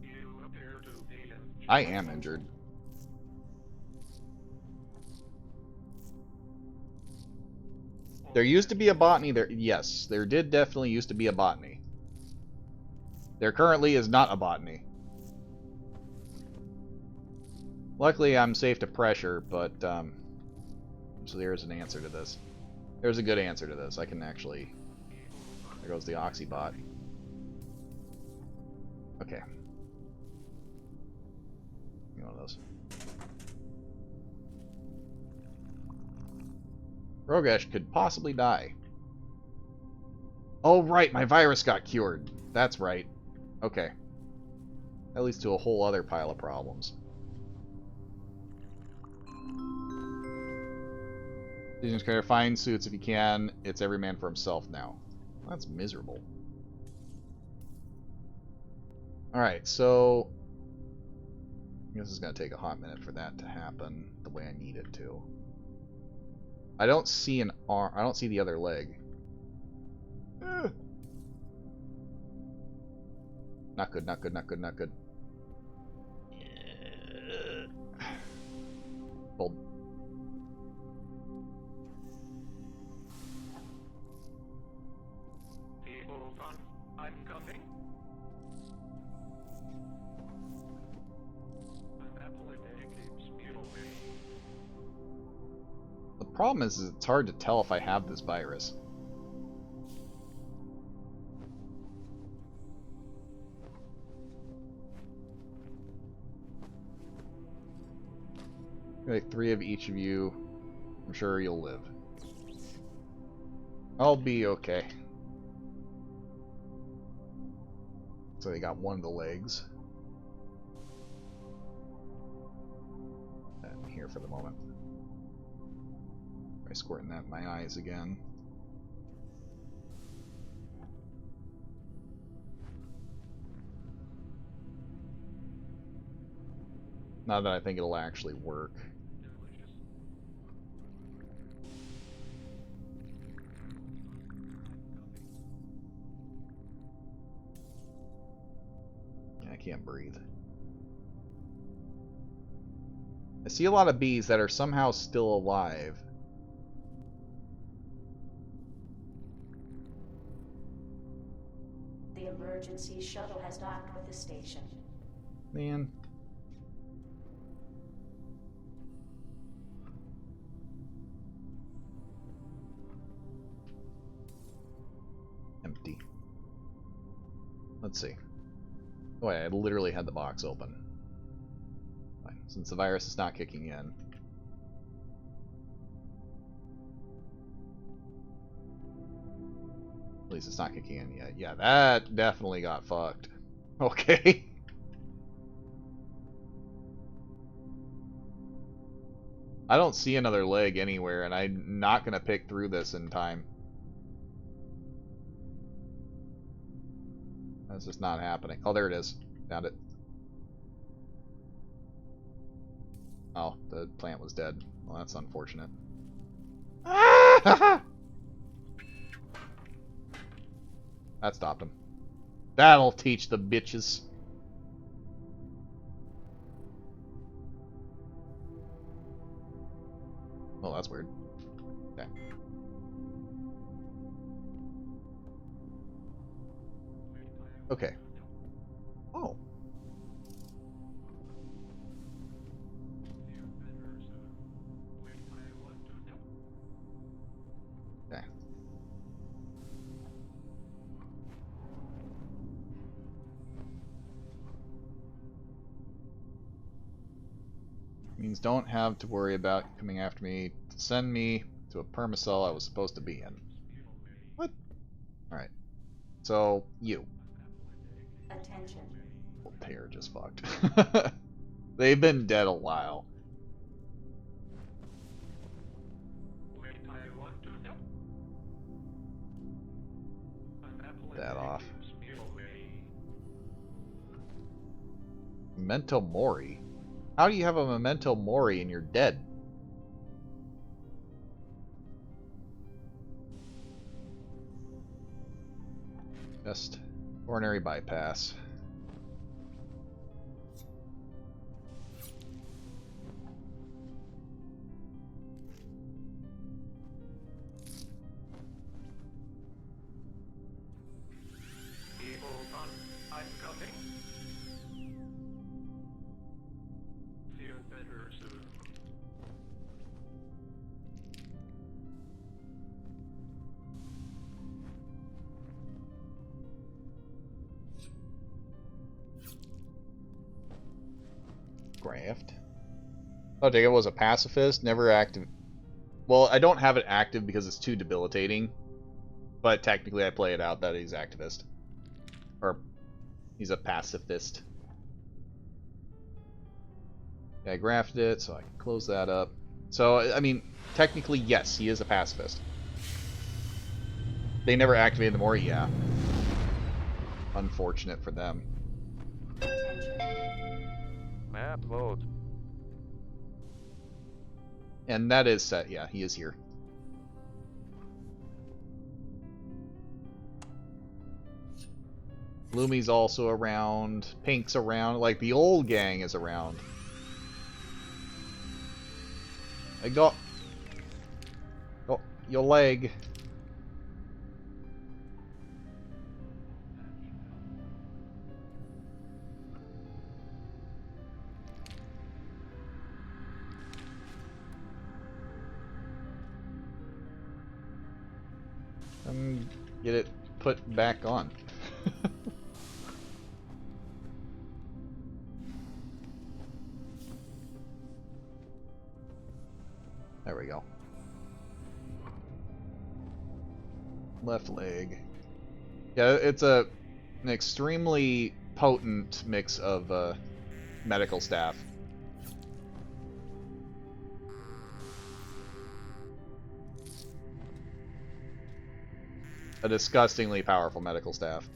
You appear to be in. I am injured. There used to be a botany there. Yes, there did definitely used to be a botany. There currently is not a botany. Luckily, I'm safe to pressure, but, so there's an answer to this. There's a good answer to this. I can actually... There goes the Oxybot. Okay. One of those. Rogesh could possibly die. Oh, right, my virus got cured. That's right. Okay. That leads to a whole other pile of problems. Decisions creator, find suits if you can. It's every man for himself now. That's miserable. Alright, so... I guess it's going to take a hot minute for that to happen the way I need it to. I don't see an arm. I don't see the other leg. Not good, not good, not good, not good. Hold. People on. I'm coming. An apple a day keeps me away. The problem is it's hard to tell if I have this virus. Like 3 of each of you. I'm sure you'll live. I'll be okay. So they got one of the legs. I'm here for the moment. Try squirting that in my eyes again. Not that I think it'll actually work. I can't breathe. I see a lot of bees that are somehow still alive. The emergency shuttle has docked with the station. Man. Let's see. Oh, wait, I literally had the box open. Fine. Since the virus is not kicking in. At least it's not kicking in yet. Yeah, that definitely got fucked. Okay. I don't see another leg anywhere, and I'm not going to pick through this in time. That's just not happening. Oh, there it is. Found it. Oh, the plant was dead. Well, that's unfortunate. That stopped him. That'll teach the bitches. Oh, that's weird. Okay. Okay. Oh. Okay. Means don't have to worry about coming after me to send me to a permacell I was supposed to be in. What? Alright. So, you. Attention. Well, they're just fucked. They've been dead a while. That off. Memento Mori? How do you have a Memento Mori and you're dead? Just coronary bypass. I'm coming. Feel better soon. Graft. Oh, Jacob was a pacifist, never active. Well, I don't have it active because it's too debilitating. But technically I play it out that he's activist. Or, he's a pacifist. Yeah, I grafted it, so I can close that up. So, I mean, technically, yes, he is a pacifist. They never activated the Mori, yeah. Unfortunate for them. Map mode. And that is set, yeah, he is here. Lumi's also around, Pink's around, like the old gang is around. I got... Oh, your leg. Get it put back on. There we go. Left leg. Yeah, it's an extremely potent mix of medical staff. A disgustingly powerful medical staff.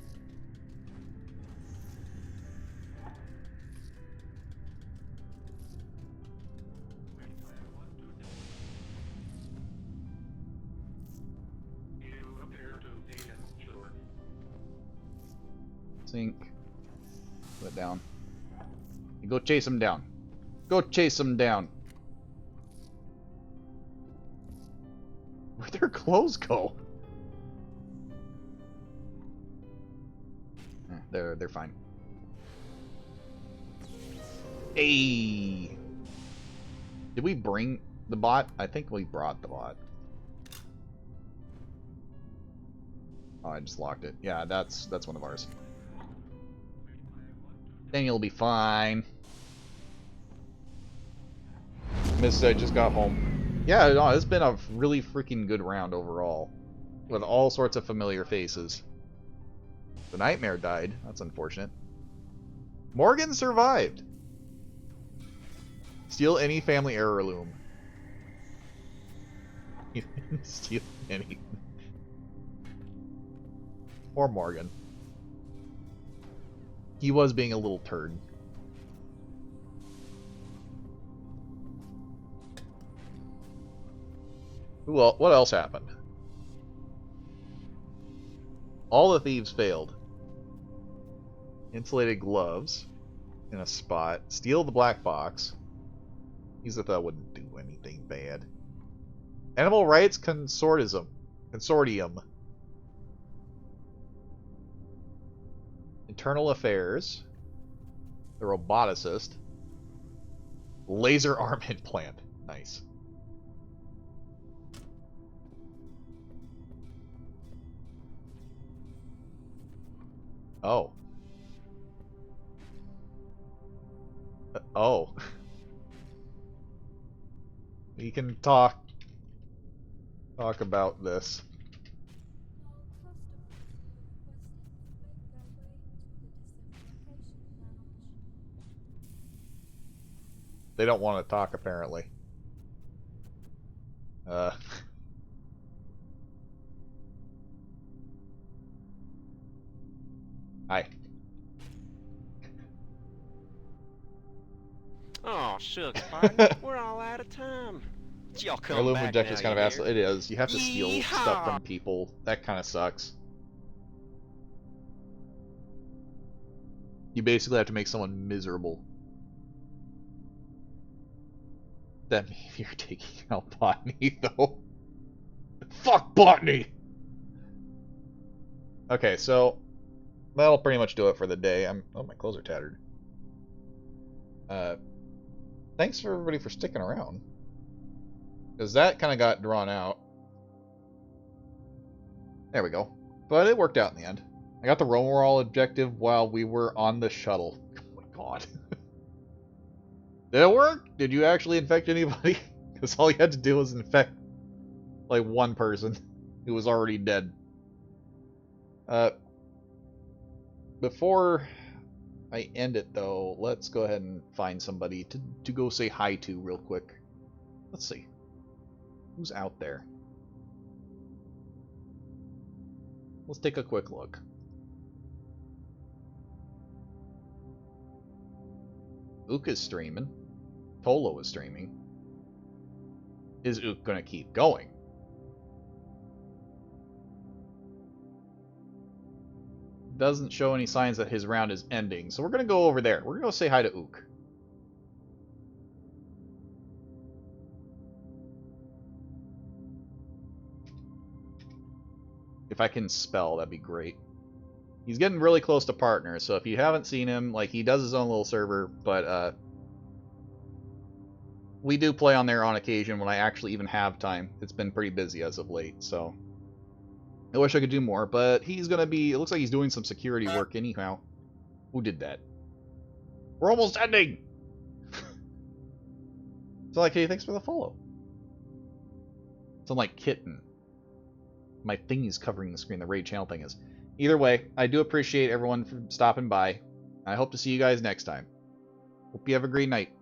Sink. Put it down. You go chase him down. Go chase him down. Where'd their clothes go? They're fine. Hey. Did we bring the bot? I think we brought the bot. Oh, I just locked it. Yeah, that's one of ours. Then you'll be fine. Miss, I just got home. Yeah, no, it's been a really freaking good round overall. With all sorts of familiar faces. The Nightmare died. That's unfortunate. Morgan survived. Steal any family heirloom. Steal any. Or Morgan. He was being a little turd. What else happened? All the thieves failed. Insulated gloves in a spot. Steal the black box. He said that wouldn't do anything bad. Animal Rights Consortium. Internal Affairs. The Roboticist. Laser arm implant. Nice. Oh. Oh. We can talk about this. They don't want to talk, apparently. Hi. Oh, shucks, partner. We're all out of time. Y'all come Heirloom back objective now, is kind of you asshole. hear? It is. You have to steal stuff Yeehaw! from people. That kind of sucks. You basically have to make someone miserable. That maybe you're taking out botany, though. Fuck botany! Okay, so that'll pretty much do it for the day. Oh, my clothes are tattered. Thanks for everybody for sticking around. Because that kind of got drawn out. There we go. But it worked out in the end. I got the Romerall objective while we were on the shuttle. Oh my god. Did it work? Did you actually infect anybody? Because all you had to do was infect, like, one person who was already dead. Before I end it, though, let's go ahead and find somebody to go say hi to real quick. Let's see. Who's out there? Let's take a quick look. Ook is streaming. Tolo is streaming. Is Ook gonna keep going? Doesn't show any signs that his round is ending, so we're gonna go over there. We're gonna go say hi to Ook. If I can spell, that'd be great. He's getting really close to partner, so if you haven't seen him, like, he does his own little server, but we do play on there on occasion when I actually even have time. It's been pretty busy as of late, so I wish I could do more, but he's gonna be, it looks like he's doing some security work anyhow. Who did that? We're almost ending! So, like, hey, thanks for the follow. Sound like Kitten. My thing is covering the screen, the raid channel thing is. Either way, I do appreciate everyone for stopping by. I hope to see you guys next time. Hope you have a great night.